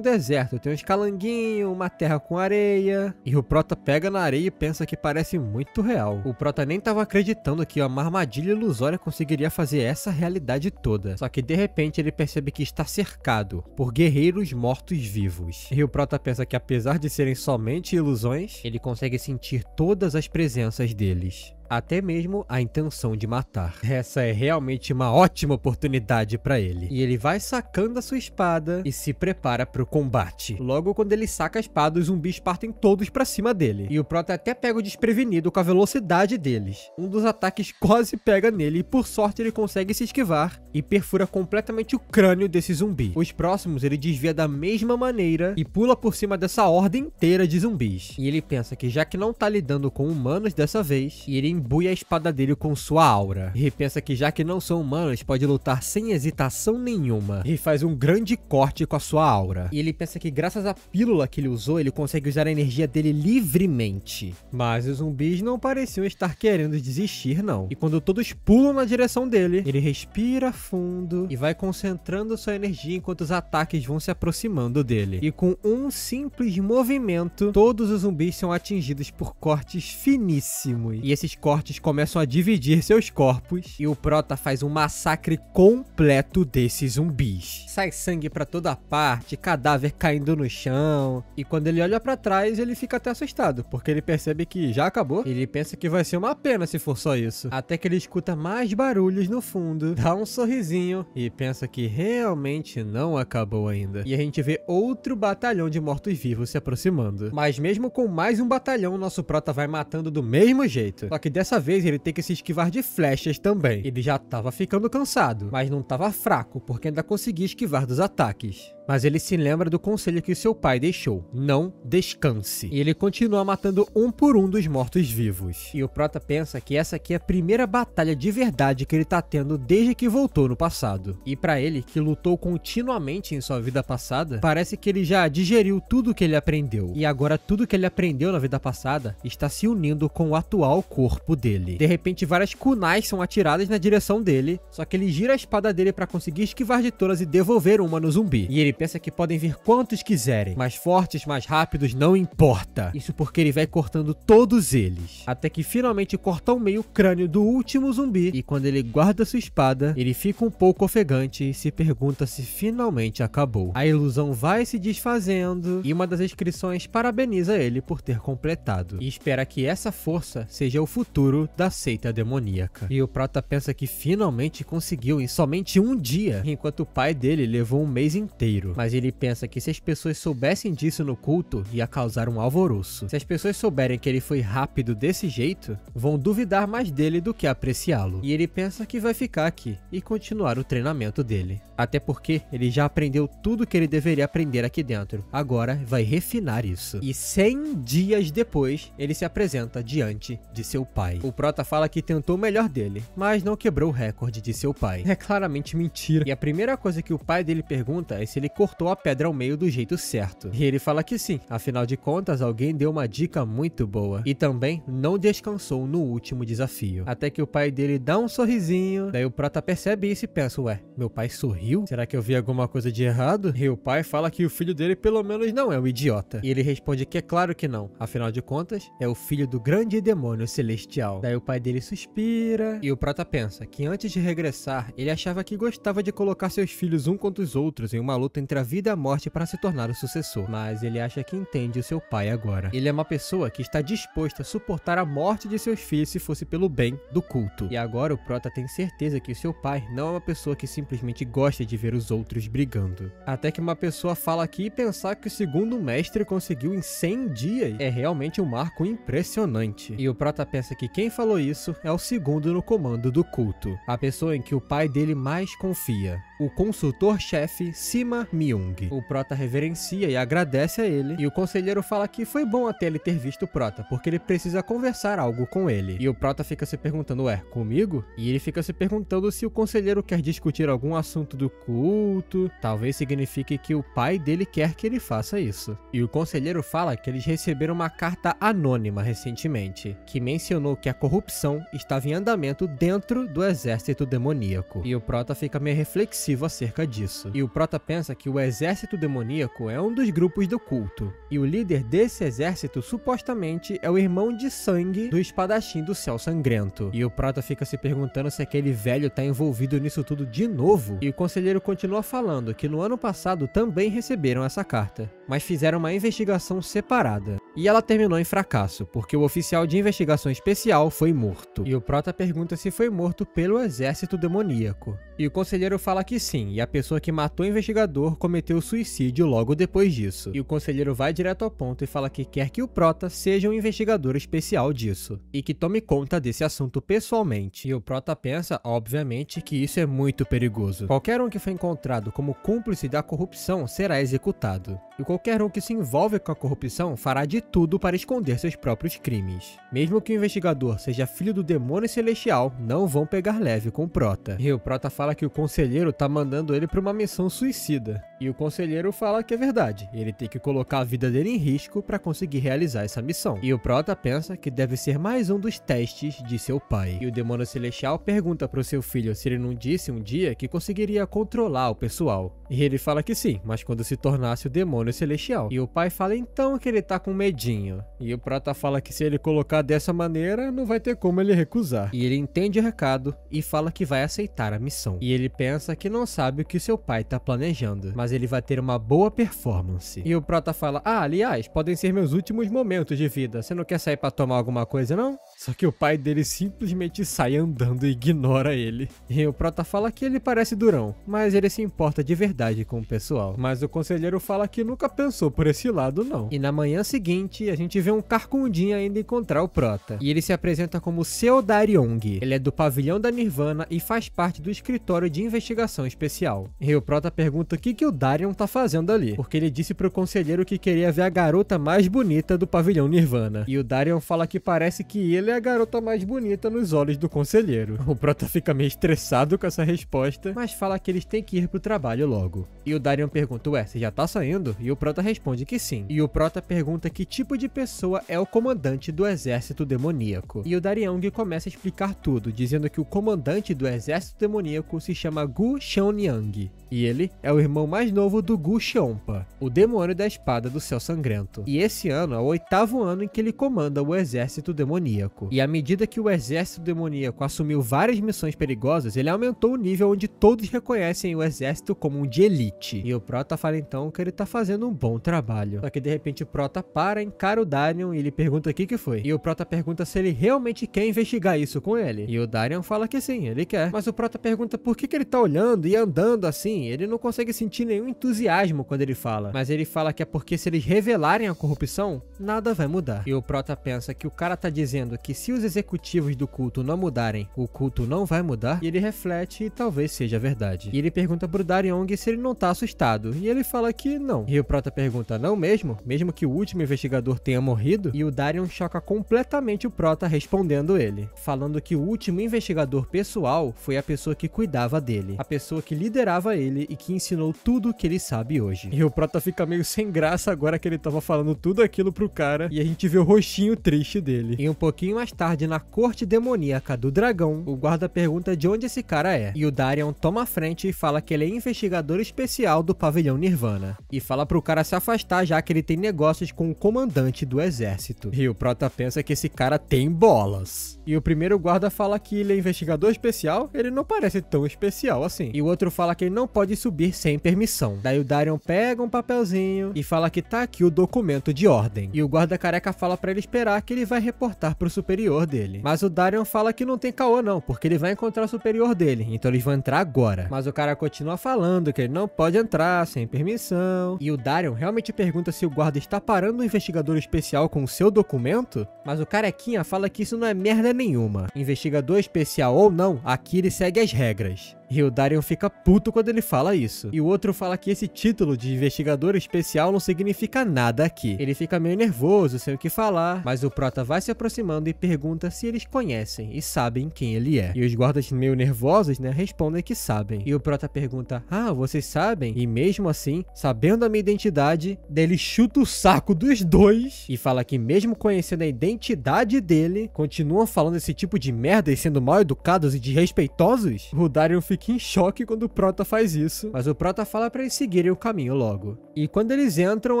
deserto, tem uns calanguinhos, uma terra com areia. E o prota pega na areia e pensa que parece muito real. O prota nem tava acreditando que uma armadilha ilusória conseguiria fazer essa realidade toda. Só que de repente ele percebe que está cercado por guerreiros mortos-vivos. E o prota pensa que apesar de serem somente ilusões, ele consegue sentir todas as presenças deles. Até mesmo a intenção de matar. Essa é realmente uma ótima oportunidade para ele. E ele vai sacando a sua espada e se prepara para o combate. Logo quando ele saca a espada, os zumbis partem todos para cima dele. E o prota até pega o desprevenido com a velocidade deles. Um dos ataques quase pega nele e por sorte ele consegue se esquivar e perfura completamente o crânio desse zumbi. Os próximos ele desvia da mesma maneira e pula por cima dessa ordem inteira de zumbis. E ele pensa que já que não tá lidando com humanos dessa vez, e ele embui a espada dele com sua aura. E pensa que já que não são humanos, pode lutar sem hesitação nenhuma. E faz um grande corte com a sua aura. E ele pensa que graças à pílula que ele usou, ele consegue usar a energia dele livremente. Mas os zumbis não pareciam estar querendo desistir, não. E quando todos pulam na direção dele, ele respira fundo e vai concentrando sua energia enquanto os ataques vão se aproximando dele. E com um simples movimento, todos os zumbis são atingidos por cortes finíssimos. E esses cortes começam a dividir seus corpos e o prota faz um massacre completo desses zumbis. Sai sangue pra toda parte, cadáver caindo no chão, e quando ele olha pra trás ele fica até assustado, porque ele percebe que já acabou. Ele pensa que vai ser uma pena se for só isso, até que ele escuta mais barulhos no fundo, dá um sorrisinho e pensa que realmente não acabou ainda. E a gente vê outro batalhão de mortos-vivos se aproximando. Mas mesmo com mais um batalhão, nosso prota vai matando do mesmo jeito. Só que dessa vez ele tem que se esquivar de flechas também. Ele já tava ficando cansado, mas não tava fraco, porque ainda conseguia esquivar dos ataques. Mas ele se lembra do conselho que seu pai deixou: não descanse. E ele continua matando um por um dos mortos-vivos. E o prota pensa que essa aqui é a primeira batalha de verdade que ele tá tendo desde que voltou no passado. E pra ele, que lutou continuamente em sua vida passada, parece que ele já digeriu tudo que ele aprendeu. E agora tudo que ele aprendeu na vida passada está se unindo com o atual corpo dele. De repente várias kunais são atiradas na direção dele, só que ele gira a espada dele pra conseguir esquivar de todas e devolver uma no zumbi. E ele pensa que podem vir quantos quiserem, mais fortes, mais rápidos, não importa. Isso porque ele vai cortando todos eles, até que finalmente corta ao meio o crânio do último zumbi. E quando ele guarda sua espada, ele fica um pouco ofegante e se pergunta se finalmente acabou. A ilusão vai se desfazendo e uma das inscrições parabeniza ele por ter completado e espera que essa força seja o futuro da seita demoníaca. E o prota pensa que finalmente conseguiu em somente um dia, enquanto o pai dele levou um mês inteiro. Mas ele pensa que se as pessoas soubessem disso no culto, ia causar um alvoroço. Se as pessoas souberem que ele foi rápido desse jeito, vão duvidar mais dele do que apreciá-lo. E ele pensa que vai ficar aqui e continuar o treinamento dele. Até porque ele já aprendeu tudo que ele deveria aprender aqui dentro. Agora vai refinar isso. E 100 dias depois, ele se apresenta diante de seu pai. O prota fala que tentou o melhor dele, mas não quebrou o recorde de seu pai. É claramente mentira. E a primeira coisa que o pai dele pergunta é se ele cortou a pedra ao meio do jeito certo. E ele fala que sim, afinal de contas alguém deu uma dica muito boa. E também não descansou no último desafio. Até que o pai dele dá um sorrisinho, daí o prota percebe isso e pensa: ué, meu pai sorriu? Será que eu vi alguma coisa de errado? E o pai fala que o filho dele pelo menos não é um idiota. E ele responde que é claro que não, afinal de contas é o filho do grande demônio celestial. Daí o pai dele suspira e o prota pensa que antes de regressar ele achava que gostava de colocar seus filhos um contra os outros em uma luta luta entre a vida e a morte para se tornar o sucessor, mas ele acha que entende o seu pai agora. Ele é uma pessoa que está disposta a suportar a morte de seus filhos se fosse pelo bem do culto. E agora o prota tem certeza que o seu pai não é uma pessoa que simplesmente gosta de ver os outros brigando. Até que uma pessoa fala aqui e pensar que o segundo mestre conseguiu em 100 dias é realmente um marco impressionante. E o prota pensa que quem falou isso é o segundo no comando do culto, a pessoa em que o pai dele mais confia, o consultor-chefe Sima Myung. O prota reverencia e agradece a ele, e o conselheiro fala que foi bom até ele ter visto o prota, porque ele precisa conversar algo com ele. E o prota fica se perguntando, ué, comigo? E ele fica se perguntando se o conselheiro quer discutir algum assunto do culto, talvez signifique que o pai dele quer que ele faça isso. E o conselheiro fala que eles receberam uma carta anônima recentemente, que mencionou que a corrupção estava em andamento dentro do exército demoníaco. E o prota fica meio reflexivo acerca disso. E o prota pensa que o exército demoníaco é um dos grupos do culto, e o líder desse exército supostamente é o irmão de sangue do espadachim do céu sangrento. E o prota fica se perguntando se aquele velho tá envolvido nisso tudo de novo. E o conselheiro continua falando que no ano passado também receberam essa carta, mas fizeram uma investigação separada. E ela terminou em fracasso, porque o oficial de investigação especial foi morto. E o prota pergunta se foi morto pelo exército demoníaco. E o conselheiro fala que sim, e a pessoa que matou o investigador cometeu suicídio logo depois disso. E o conselheiro vai direto ao ponto e fala que quer que o prota seja um investigador especial disso, e que tome conta desse assunto pessoalmente. E o prota pensa, obviamente, que isso é muito perigoso. Qualquer um que foi encontrado como cúmplice da corrupção será executado. E qualquer um que se envolve com a corrupção fará de tudo para esconder seus próprios crimes. Mesmo que o investigador seja filho do demônio celestial, não vão pegar leve com o prota. E o prota fala que o conselheiro tá mandando ele para uma missão suicida. E o conselheiro fala que é verdade, ele tem que colocar a vida dele em risco para conseguir realizar essa missão. E o prota pensa que deve ser mais um dos testes de seu pai. E o demônio celestial pergunta pro seu filho se ele não disse um dia que conseguiria controlar o pessoal. E ele fala que sim, mas quando se tornasse o demônio celestial. E o pai fala então que ele tá com medinho. E o prota fala que se ele colocar dessa maneira, não vai ter como ele recusar. E ele entende o recado e fala que vai aceitar a missão. E ele pensa que não sabe o que seu pai tá planejando, mas ele vai ter uma boa performance. E o prota fala, aliás, podem ser meus últimos momentos de vida, você não quer sair pra tomar alguma coisa não? Só que o pai dele simplesmente sai andando e ignora ele. E o prota fala que ele parece durão, mas ele se importa de verdade com o pessoal. Mas o conselheiro fala que nunca pensou por esse lado não. E na manhã seguinte, a gente vê um carcundinho ainda encontrar o prota. E ele se apresenta como Seo Daryong. Ele é do pavilhão da Nirvana e faz parte do escritório de investigação especial. E o prota pergunta o que o Darion tá fazendo ali, porque ele disse pro conselheiro que queria ver a garota mais bonita do pavilhão Nirvana. E o Darion fala que parece que ele é a garota mais bonita nos olhos do conselheiro. O prota fica meio estressado com essa resposta, mas fala que eles têm que ir pro trabalho logo. E o Darion pergunta, ué, você já tá saindo? E o prota responde que sim. E o prota pergunta que tipo de pessoa é o comandante do exército demoníaco. E o Daryong começa a explicar tudo, dizendo que o comandante do exército demoníaco se chama Gu Xiaonyang. E ele é o irmão mais novo do Gu Xiongpa, o demônio da espada do céu sangrento. E esse ano é o 8º ano em que ele comanda o exército demoníaco. E à medida que o exército demoníaco assumiu várias missões perigosas, ele aumentou o nível onde todos reconhecem o exército como um de elite. E o prota fala então que ele tá fazendo um bom trabalho. Só que de repente o prota para, encara o Darion e ele pergunta o que foi. E o prota pergunta se ele realmente quer investigar isso com ele. E o Darion fala que sim, ele quer. Mas o prota pergunta por que ele tá olhando e andando assim. Ele não consegue sentir nenhum entusiasmo quando ele fala. Mas ele fala que é porque se eles revelarem a corrupção, nada vai mudar. E o prota pensa que o cara tá dizendo que se os executivos do culto não mudarem, o culto não vai mudar. E ele reflete e talvez seja verdade. E ele pergunta pro Daryong se ele não tá assustado. E ele fala que não. E o prota pergunta, não mesmo? Mesmo que o último investigador tenha morrido? E o Darion choca completamente o prota respondendo ele, falando que o último investigador pessoal foi a pessoa que cuidava dele, a pessoa que liderava ele e que ensinou tudo o que ele sabe hoje. E o prota fica meio sem graça agora que ele tava falando tudo aquilo pro cara e a gente vê o rostinho triste dele. E um pouquinho mais tarde, na corte demoníaca do dragão, o guarda pergunta de onde esse cara é. E o Darion toma a frente e fala que ele é investigador especial do pavilhão Nirvana. E fala pro cara se afastar já que ele tem negócios com o comandante do exército. E o prota pensa que esse cara tem bolas. E o primeiro guarda fala que ele é investigador especial, ele não parece tão especial assim. E o outro fala que ele não pode subir sem permissão. Daí o Darion pega um papelzinho e fala que tá aqui o documento de ordem. E o guarda careca fala pra ele esperar que ele vai reportar pro superior dele. Mas o Darion fala que não tem caô não, porque ele vai encontrar o superior dele, então eles vão entrar agora. Mas o cara continua falando que ele não pode entrar sem permissão. E o Darion realmente pergunta se o guarda está parando o investigador especial com o seu documento, mas o carequinha fala que isso não é merda nenhuma. Investigador especial ou não, aqui ele segue as regras. E o Darion fica puto quando ele fala isso. E o outro fala que esse título de investigador especial não significa nada aqui. Ele fica meio nervoso, sem o que falar, mas o prota vai se aproximando e pergunta se eles conhecem e sabem quem ele é. E os guardas meio nervosos, né, respondem que sabem. E o prota pergunta, ah, vocês sabem? E mesmo assim, sabendo a minha identidade, ele chuta o saco dos dois e fala que mesmo conhecendo a identidade dele, continuam falando esse tipo de merda e sendo mal educados e desrespeitosos? O Darion fica em choque quando o prota faz isso, mas o prota fala pra eles seguirem o caminho logo. E quando eles entram,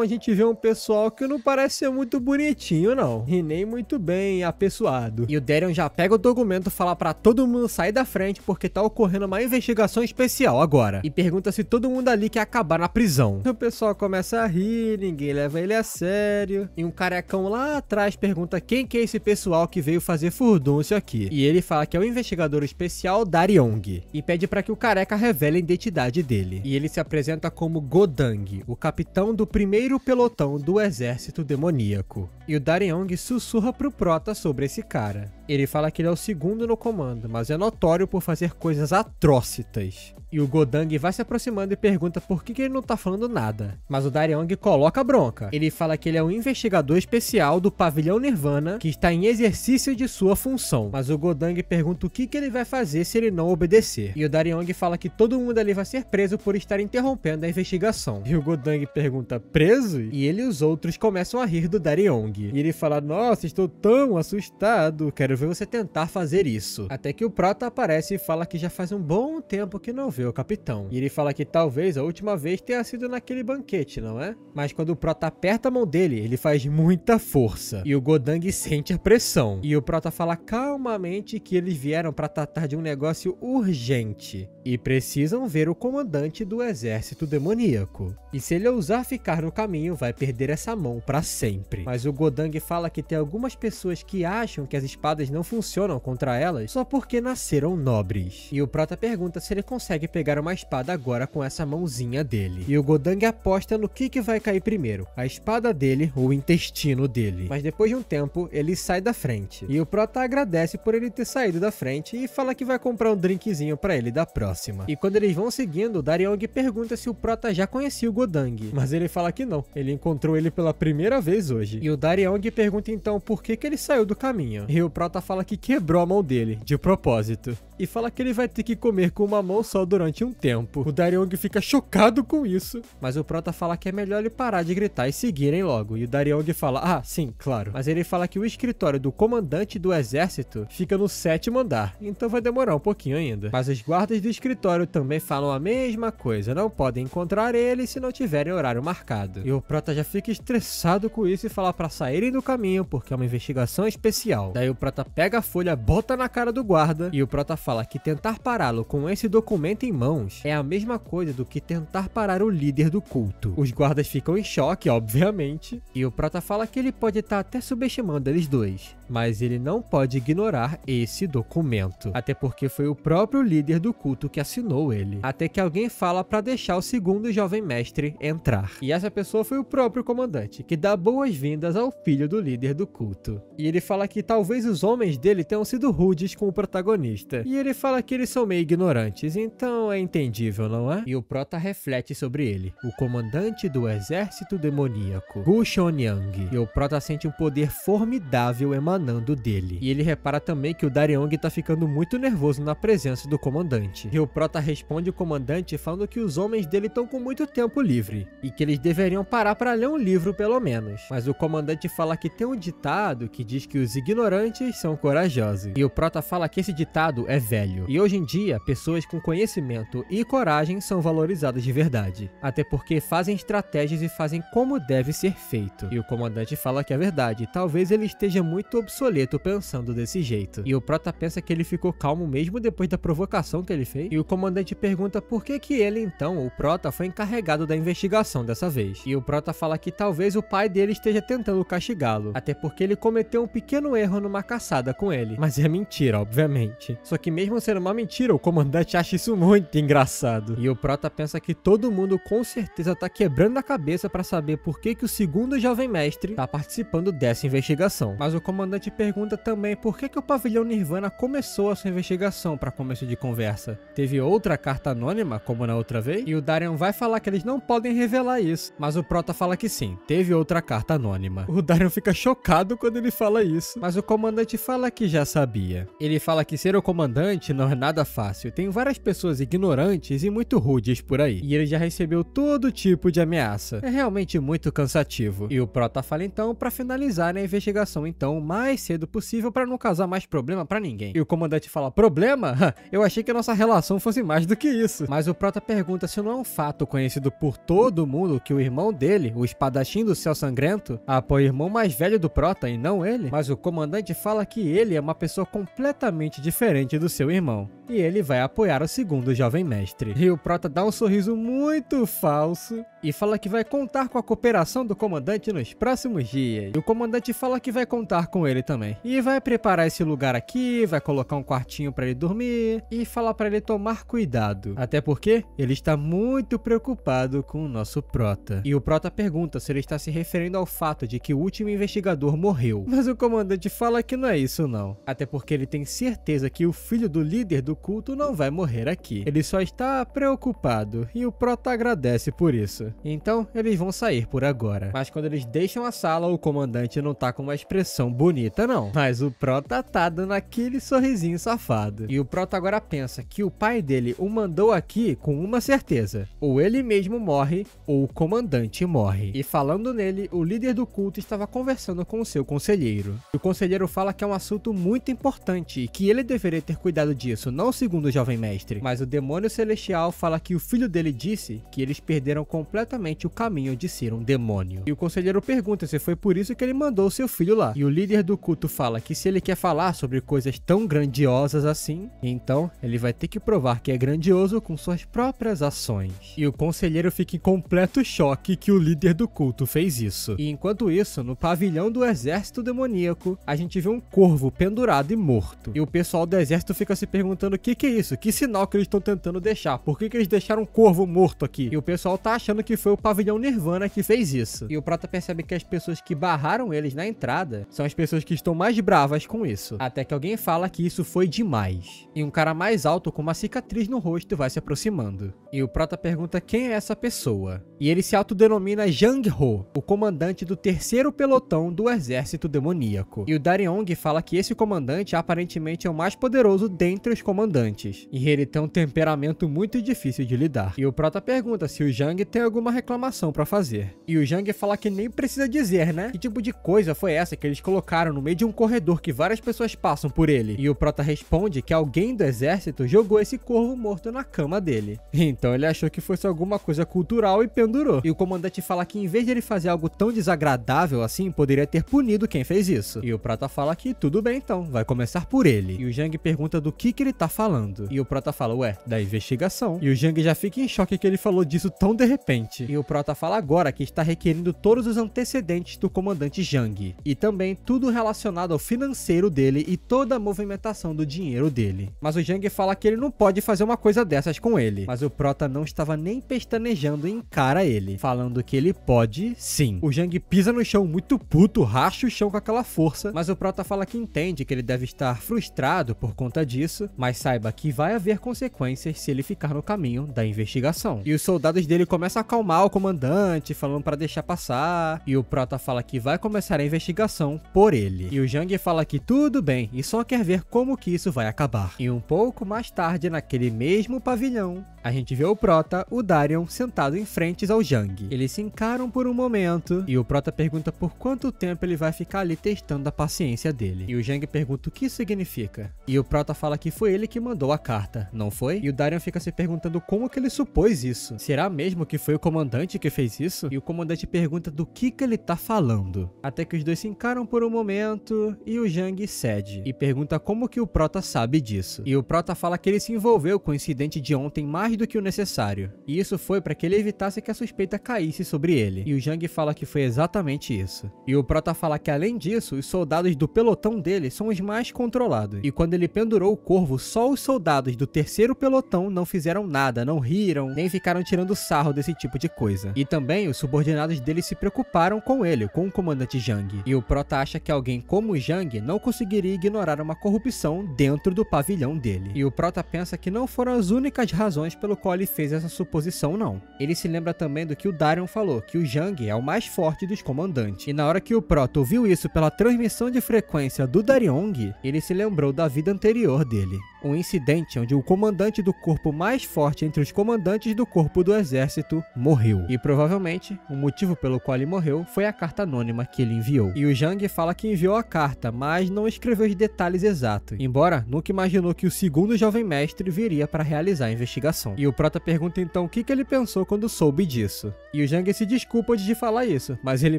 a gente vê um pessoal que não parece ser muito bonitinho não, e nem muito bem apessoado. E o Darion já pega o documento e fala pra todo mundo sair da frente porque tá ocorrendo uma investigação especial agora. E pergunta se todo mundo ali quer acabar na prisão. E o pessoal começa a rir, ninguém leva ele a sério. E um carecão lá atrás pergunta quem que é esse pessoal que veio fazer furdúncio aqui. E ele fala que é o investigador especial Dariong. E pede para que o careca revele a identidade dele. E ele se apresenta como Godang, o capitão do primeiro pelotão do exército demoníaco. E o Dariong sussurra pro prota sobre esse cara. Ele fala que ele é o segundo no comando, mas é notório por fazer coisas atrocitas. E o Godang vai se aproximando e pergunta por que ele não tá falando nada. Mas o Dariong coloca a bronca. Ele fala que ele é um investigador especial do pavilhão Nirvana que está em exercício de sua função. Mas o Godang pergunta o que ele vai fazer se ele não obedecer. E o Dariong fala que todo mundo ali vai ser preso por estar interrompendo a investigação. E o Godang pergunta, preso? E ele e os outros começam a rir do Dariong. E ele fala, nossa, estou tão assustado, quero ver você tentar fazer isso. Até que o prota aparece e fala que já faz um bom tempo que não vê o capitão. E ele fala que talvez a última vez tenha sido naquele banquete, não é? Mas quando o prota aperta a mão dele, ele faz muita força. E o Godang sente a pressão. E o prota fala calmamente que eles vieram para tratar de um negócio urgente. E precisam ver o comandante do exército demoníaco. E se ele ousar ficar no caminho, vai perder essa mão para sempre. Mas o Godang fala que tem algumas pessoas que acham que as espadas não funcionam contra elas só porque nasceram nobres. E o prota pergunta se ele consegue pegar uma espada agora com essa mãozinha dele. E o Godang aposta no que vai cair primeiro, a espada dele ou o intestino dele. Mas depois de um tempo, ele sai da frente. E o prota agradece por ele ter saído da frente e fala que vai comprar um drinkzinho pra ele da próxima. E quando eles vão seguindo, o Dariong pergunta se o prota já conhecia o Godang. Mas ele fala que não, ele encontrou ele pela primeira vez hoje. E o Dariong pergunta então por que ele saiu do caminho. E o prota fala que quebrou a mão dele, de propósito. E fala que ele vai ter que comer com uma mão só durante um tempo. O Dariong fica chocado com isso, mas o prota fala que é melhor ele parar de gritar e seguirem logo. E o Dariong fala, ah, sim, claro. Mas ele fala que o escritório do comandante do exército fica no 7º andar, então vai demorar um pouquinho ainda. Mas os guardas do escritório também falam a mesma coisa, não podem encontrar ele se não tiverem horário marcado. E o prota já fica estressado com isso e fala pra saírem do caminho, porque é uma investigação especial. Daí o prota pega a folha, bota na cara do guarda, e o prota fala que tentar pará-lo com esse documento em mãos é a mesma coisa do que tentar parar o líder do culto. Os guardas ficam em choque, obviamente, e o prota fala que ele pode estar até subestimando eles dois, mas ele não pode ignorar esse documento, até porque foi o próprio líder do culto que assinou ele. Até que alguém fala pra deixar o segundo jovem mestre entrar. E essa pessoa foi o próprio comandante, que dá boas-vindas ao filho do líder do culto. E ele fala que talvez os homens dele tenham sido rudes com o protagonista. E ele fala que eles são meio ignorantes, então é entendível, não é? E o prota reflete sobre ele, o comandante do exército demoníaco, Gu Shonyang. E o prota sente um poder formidável emanando dele. E ele repara também que o Dariong tá ficando muito nervoso na presença do comandante. E o prota responde o comandante falando que os homens dele estão com muito tempo livre e que eles deveriam parar para ler um livro pelo menos. Mas o comandante fala que tem um ditado que diz que os ignorantes são corajosos. E o prota fala que esse ditado é velho. E hoje em dia, pessoas com conhecimento e coragem são valorizadas de verdade. Até porque fazem estratégias e fazem como deve ser feito. E o comandante fala que é verdade. Talvez ele esteja muito obsoleto pensando desse jeito. E o Prota pensa que ele ficou calmo mesmo depois da provocação que ele fez. E o comandante pergunta por que ele então, o Prota, foi encarregado da investigação dessa vez. E o Prota fala que talvez o pai dele esteja tentando castigá-lo, até porque ele cometeu um pequeno erro numa caçada com ele. Mas é mentira, obviamente. Só que mesmo sendo uma mentira, o comandante acha isso muito engraçado. E o Prota pensa que todo mundo com certeza tá quebrando a cabeça pra saber por que o segundo jovem mestre tá participando dessa investigação. Mas o comandante pergunta também por que o pavilhão Nirvana começou a sua investigação pra começo de conversa. Teve outra carta anônima, como na outra vez? E o Darian vai falar que eles não podem revelar isso, mas o Prota fala que sim, teve outra carta anônima. O Darian fica chocado quando ele fala isso, mas o comandante fala que já sabia. Ele fala que ser o comandante não é nada fácil, tem várias pessoas ignorantes e muito rudes por aí, e ele já recebeu todo tipo de ameaça. É realmente muito cansativo. E o Prota fala então pra finalizar a investigação então o mais cedo possível pra não causar mais problema pra ninguém. E o comandante fala, problema? Eu achei que a nossa relação fosse mais do que isso. Mas o Prota pergunta se não é um fato conhecido por todo mundo que o irmão dele, o espadachim do céu sangrento, apoia o irmão mais velho do Prota e não ele. Mas o comandante fala que ele é uma pessoa completamente diferente do seu irmão. E ele vai apoiar o segundo jovem mestre. E o Prota dá um sorriso muito falso e fala que vai contar com a cooperação do comandante nos próximos dias. E o comandante fala que vai contar com ele também. E vai preparar esse lugar aqui, vai colocar um quartinho pra ele dormir e falar pra ele tomar cuidado. Até porque ele está muito preocupado com o nosso Prota. E o Prota pergunta se ele está se referindo ao fato de que o último investigador morreu. Mas o comandante fala que não é isso não. Até porque ele tem certeza que o filho do líder do culto não vai morrer aqui. Ele só está preocupado e o Prota agradece por isso. Então eles vão sair por agora. Mas quando eles deixam a sala, o comandante não tá com uma expressão bonita não. Mas o Prota tá dando aquele sorrisinho safado. E o Prota agora pensa que o pai dele o mandou aqui com uma certeza. Ou ele mesmo morre, ou o comandante morre. E falando nele, o líder do culto estava conversando com o seu conselheiro. E o conselheiro fala que é um assunto muito importante e que ele deveria ter cuidado disso, não segundo o jovem mestre. Mas o demônio celestial fala que o filho dele disse que eles perderam completamente o caminho de ser um demônio. E o conselheiro pergunta se foi por isso que ele mandou seu filho lá. E o líder do culto fala que se ele quer falar sobre coisas tão grandiosas assim, então ele vai ter que provar que é grandioso com suas próprias ações. E o conselheiro fica em completo choque que o líder do culto fez isso. E enquanto isso, no pavilhão do exército demoníaco, a gente vê um corvo pendurado e morto. E o pessoal do exército fica se perguntando o que é isso? Que sinal que eles estão tentando deixar? Por que eles deixaram um corvo morto aqui? E o pessoal tá achando que foi o pavilhão Nirvana que fez isso. E o Prota percebe que as pessoas que barraram eles na entrada são as pessoas que estão mais bravas com isso. Até que alguém fala que isso foi demais. E um cara mais alto com uma cicatriz no rosto vai se aproximando. E o Prota pergunta quem é essa pessoa. E ele se autodenomina Jang Ho, o comandante do terceiro pelotão do exército demoníaco. E o Dariong fala que esse comandante aparentemente é o mais poderoso dentre os comandantes. E ele tem um temperamento muito difícil de lidar. E o Prota pergunta se o Jang tem alguma reclamação pra fazer. E o Jang fala que nem precisa dizer, né? Que tipo de coisa foi essa que eles colocaram no meio de um corredor que várias pessoas passam por ele? E o Prota responde que alguém do exército jogou esse corvo morto na cama dele. Então ele achou que fosse alguma coisa cultural e pendurou. E o comandante fala que em vez de ele fazer algo tão desagradável assim, poderia ter punido quem fez isso. E o Prota fala que tudo bem então, vai começar por ele. E o Jang pergunta do que ele tá falando. E o Prota fala, ué, da investigação. E o Jang já fica em choque que ele falou disso tão de repente. E o Prota fala agora que está requerindo todos os antecedentes do comandante Jang. E também tudo relacionado ao financeiro dele e toda a movimentação do dinheiro dele. Mas o Jang fala que ele não pode fazer uma coisa dessas com ele. Mas o Prota não estava nem pestanejando e encara ele, falando que ele pode sim. O Jang pisa no chão muito puto, racha o chão com aquela força, mas o Prota fala que entende que ele deve estar frustrado por conta disso, mas saiba que vai haver consequências se ele ficar no caminho da investigação. E os soldados dele começam a acalmar o comandante, falando para deixar passar, e o Prota fala que vai começar a investigação por ele. E o Jang fala que tudo bem e só quer ver como que isso vai acabar. E um pouco mais tarde, naquele mesmo pavilhão, A gente vê o Prota, o Darion, sentado em frente ao Jang. Eles se encaram por um momento e o Prota pergunta por quanto tempo ele vai ficar ali testando a paciência dele. E o Jang pergunta o que isso significa. E o Prota fala que foi ele que mandou a carta, não foi? E o Darion fica se perguntando como que ele supôs isso. Será mesmo que foi o comandante que fez isso? E o comandante pergunta do que ele tá falando. Até que os dois se encaram por um momento e o Jang cede. E pergunta como que o Prota sabe disso. E o Prota fala que ele se envolveu com o incidente de ontem mais do que o necessário. E isso foi para que ele evitasse que a suspeita caísse sobre ele. E o Jang fala que foi exatamente isso. E o Prota fala que além disso, os soldados do pelotão dele são os mais controlados. E quando ele pendurou o corvo, só os soldados do terceiro pelotão não fizeram nada, não riram, nem ficaram tirando sarro desse tipo de coisa. E também os subordinados dele se preocuparam com ele, com o comandante Jang. E o Prota acha que alguém como o Jang não conseguiria ignorar uma corrupção dentro do pavilhão dele. E o Prota pensa que não foram as únicas razões pelo qual ele fez essa suposição, não. Ele se lembra também do que o Darion falou, que o Jang é o mais forte dos comandantes. E na hora que o Prota ouviu isso pela transmissão de frequência do Daryong, ele se lembrou da vida anterior dele. Um incidente onde o comandante do corpo mais forte entre os comandantes do corpo do exército morreu. E provavelmente, o motivo pelo qual ele morreu foi a carta anônima que ele enviou. E o Jang fala que enviou a carta, mas não escreveu os detalhes exatos. Embora nunca imaginou que o segundo jovem mestre viria para realizar a investigação. E o Prota pergunta então o que ele pensou quando soube disso. E o Jang se desculpa antes de falar isso, mas ele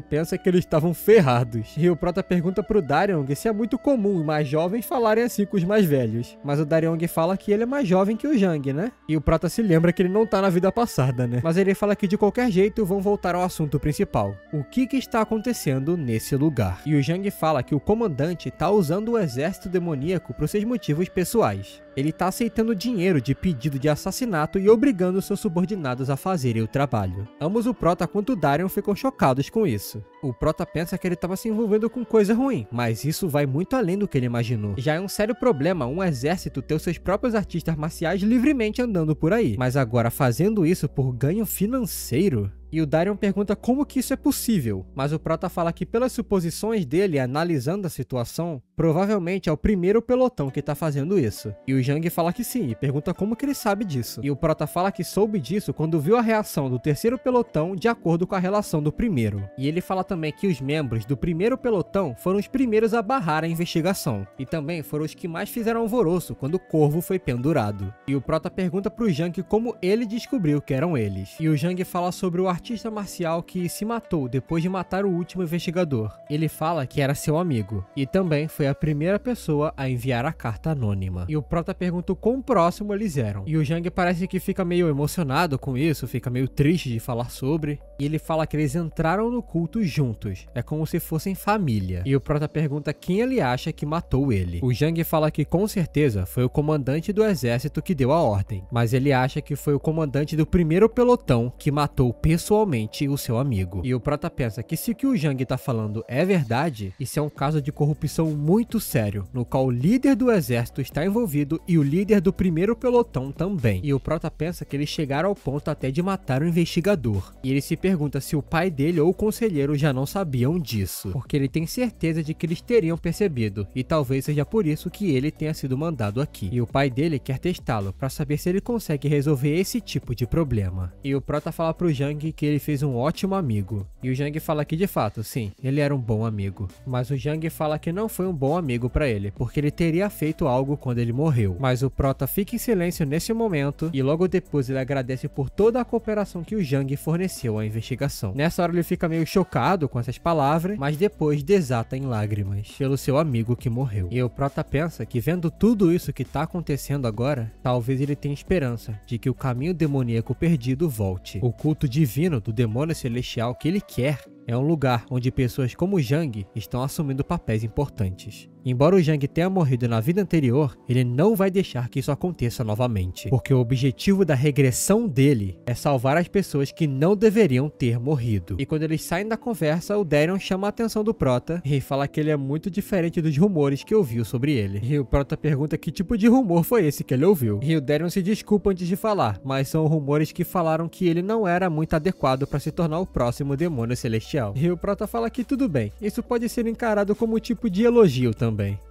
pensa que eles estavam ferrados. E o Prota pergunta pro Daryong se é muito comum os mais jovens falarem assim com os mais velhos. Mas o Daryong fala que ele é mais jovem que o Jang, né? E o Prota se lembra que ele não tá na vida passada, né? Mas ele fala que de qualquer jeito vão voltar ao assunto principal. O que está acontecendo nesse lugar? E o Jang fala que o comandante tá usando o exército demoníaco para os seus motivos pessoais. Ele tá aceitando dinheiro de pedido de assassinato e obrigando seus subordinados a fazerem o trabalho. Ambos o Prota quanto o Darion ficam chocados com isso. O Prota pensa que ele estava se envolvendo com coisa ruim, mas isso vai muito além do que ele imaginou. Já é um sério problema um exército ter os seus próprios artistas marciais livremente andando por aí, mas agora fazendo isso por ganho financeiro? E o Darion pergunta como que isso é possível, mas o Prota fala que pelas suposições dele, analisando a situação, provavelmente é o primeiro pelotão que tá fazendo isso. E o Jang fala que sim, e pergunta como que ele sabe disso. E o Prota fala que soube disso quando viu a reação do terceiro pelotão de acordo com a relação do primeiro. E ele fala também que os membros do primeiro pelotão foram os primeiros a barrar a investigação. E também foram os que mais fizeram alvoroço quando o corvo foi pendurado. E o Prota pergunta pro Jang como ele descobriu que eram eles. E o Jang fala sobre o artista marcial que se matou depois de matar o último investigador. Ele fala que era seu amigo. E também foi a primeira pessoa a enviar a carta anônima. E o Prota pergunta o quão próximo eles eram. E o Jang parece que fica meio emocionado com isso, fica meio triste de falar sobre. E ele fala que eles entraram no culto juntos. É como se fossem família. E o Prota pergunta quem ele acha que matou ele. O Jang fala que com certeza foi o comandante do exército que deu a ordem. Mas ele acha que foi o comandante do primeiro pelotão que matou pessoalmente o seu amigo. E o Prota pensa que se o que o Jang tá falando é verdade, isso é um caso de corrupção muito sério, no qual o líder do exército está envolvido e o líder do primeiro pelotão também. E o Prota pensa que eles chegaram ao ponto até de matar o investigador. E ele se pergunta se o pai dele ou o conselheiro já não sabiam disso, porque ele tem certeza de que eles teriam percebido, e talvez seja por isso que ele tenha sido mandado aqui. E o pai dele quer testá-lo para saber se ele consegue resolver esse tipo de problema. E o Prota fala pro Jang que ele fez um ótimo amigo. E o Jang fala que de fato, sim, ele era um bom amigo. Mas o Jang fala que não foi um bom amigo para ele, porque ele teria feito algo quando ele morreu. Mas o Prota fica em silêncio nesse momento e logo depois ele agradece por toda a cooperação que o Jang forneceu à investigação. Nessa hora ele fica meio chocado com essas palavras, mas depois desata em lágrimas pelo seu amigo que morreu. E o Prota pensa que vendo tudo isso que tá acontecendo agora, talvez ele tenha esperança de que o caminho demoníaco perdido volte. O culto divino do demônio celestial que ele quer é um lugar onde pessoas como Jang estão assumindo papéis importantes. Embora o Jang tenha morrido na vida anterior, ele não vai deixar que isso aconteça novamente, porque o objetivo da regressão dele é salvar as pessoas que não deveriam ter morrido. E quando eles saem da conversa, o Darion chama a atenção do Prota e fala que ele é muito diferente dos rumores que ouviu sobre ele. E o Prota pergunta que tipo de rumor foi esse que ele ouviu. E o Darion se desculpa antes de falar, mas são rumores que falaram que ele não era muito adequado para se tornar o próximo demônio celestial. E o Prota fala que tudo bem, isso pode ser encarado como um tipo de elogio também.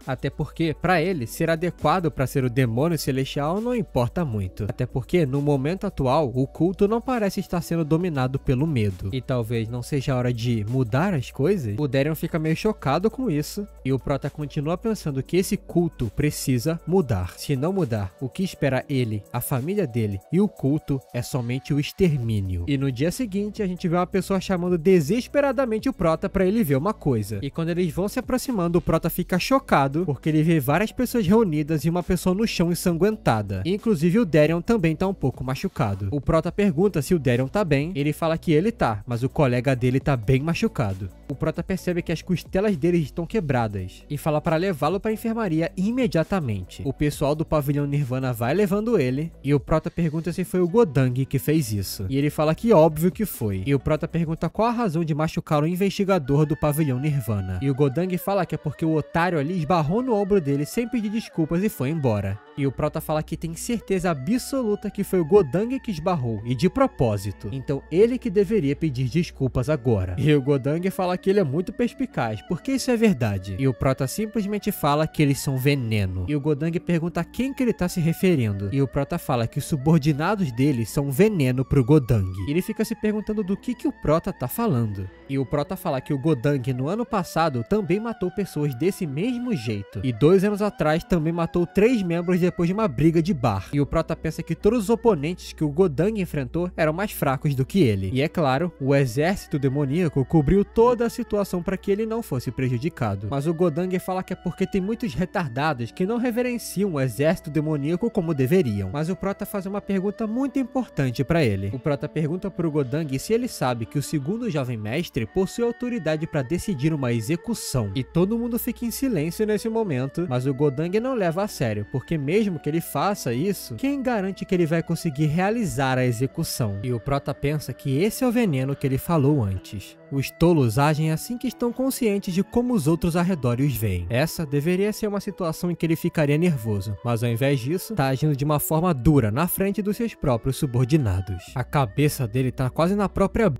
Até porque, pra ele, ser adequado pra ser o demônio celestial não importa muito. Até porque, no momento atual, o culto não parece estar sendo dominado pelo medo. E talvez não seja a hora de mudar as coisas. O Darion fica meio chocado com isso, e o Prota continua pensando que esse culto precisa mudar. Se não mudar, o que espera ele, a família dele e o culto é somente o extermínio. E no dia seguinte, a gente vê uma pessoa chamando desesperadamente o Prota pra ele ver uma coisa. E quando eles vão se aproximando, o Prota fica chocado, porque ele vê várias pessoas reunidas e uma pessoa no chão ensanguentada. E, inclusive o Darion também tá um pouco machucado. O Prota pergunta se o Darion tá bem, ele fala que ele tá, mas o colega dele tá bem machucado. O Prota percebe que as costelas dele estão quebradas e fala para levá-lo para a enfermaria imediatamente. O pessoal do pavilhão Nirvana vai levando ele e o Prota pergunta se foi o Godang que fez isso. E ele fala que óbvio que foi. E o Prota pergunta qual a razão de machucar o investigador do pavilhão Nirvana. E o Godang fala que é porque o otário ali esbarrou no ombro dele sem pedir desculpas e foi embora. E o Prota fala que tem certeza absoluta que foi o Godang que esbarrou e de propósito. Então ele que deveria pedir desculpas agora. E o Godang fala que ele é muito perspicaz, porque isso é verdade. E o Prota simplesmente fala que eles são veneno. E o Godang pergunta a quem que ele tá se referindo. E o Prota fala que os subordinados dele são veneno pro Godang. E ele fica se perguntando do que o Prota tá falando. E o Prota fala que o Godang no ano passado também matou pessoas desse mesmo jeito. E 2 anos atrás também matou 3 membros depois de uma briga de bar. E o Prota pensa que todos os oponentes que o Godang enfrentou eram mais fracos do que ele. E é claro, o exército demoníaco cobriu toda a situação para que ele não fosse prejudicado. Mas o Godang fala que é porque tem muitos retardados que não reverenciam o exército demoníaco como deveriam. Mas o Prota faz uma pergunta muito importante para ele. O Prota pergunta pro Godang se ele sabe que o segundo jovem mestre possui autoridade para decidir uma execução. E todo mundo fica em silêncio nesse momento, mas o Godang não leva a sério, porque mesmo que ele faça isso, quem garante que ele vai conseguir realizar a execução? E o Prota pensa que esse é o veneno que ele falou antes. Os tolos agem assim que estão conscientes de como os outros arredores os veem. Essa deveria ser uma situação em que ele ficaria nervoso, mas ao invés disso, tá agindo de uma forma dura na frente dos seus próprios subordinados. A cabeça dele tá quase na própria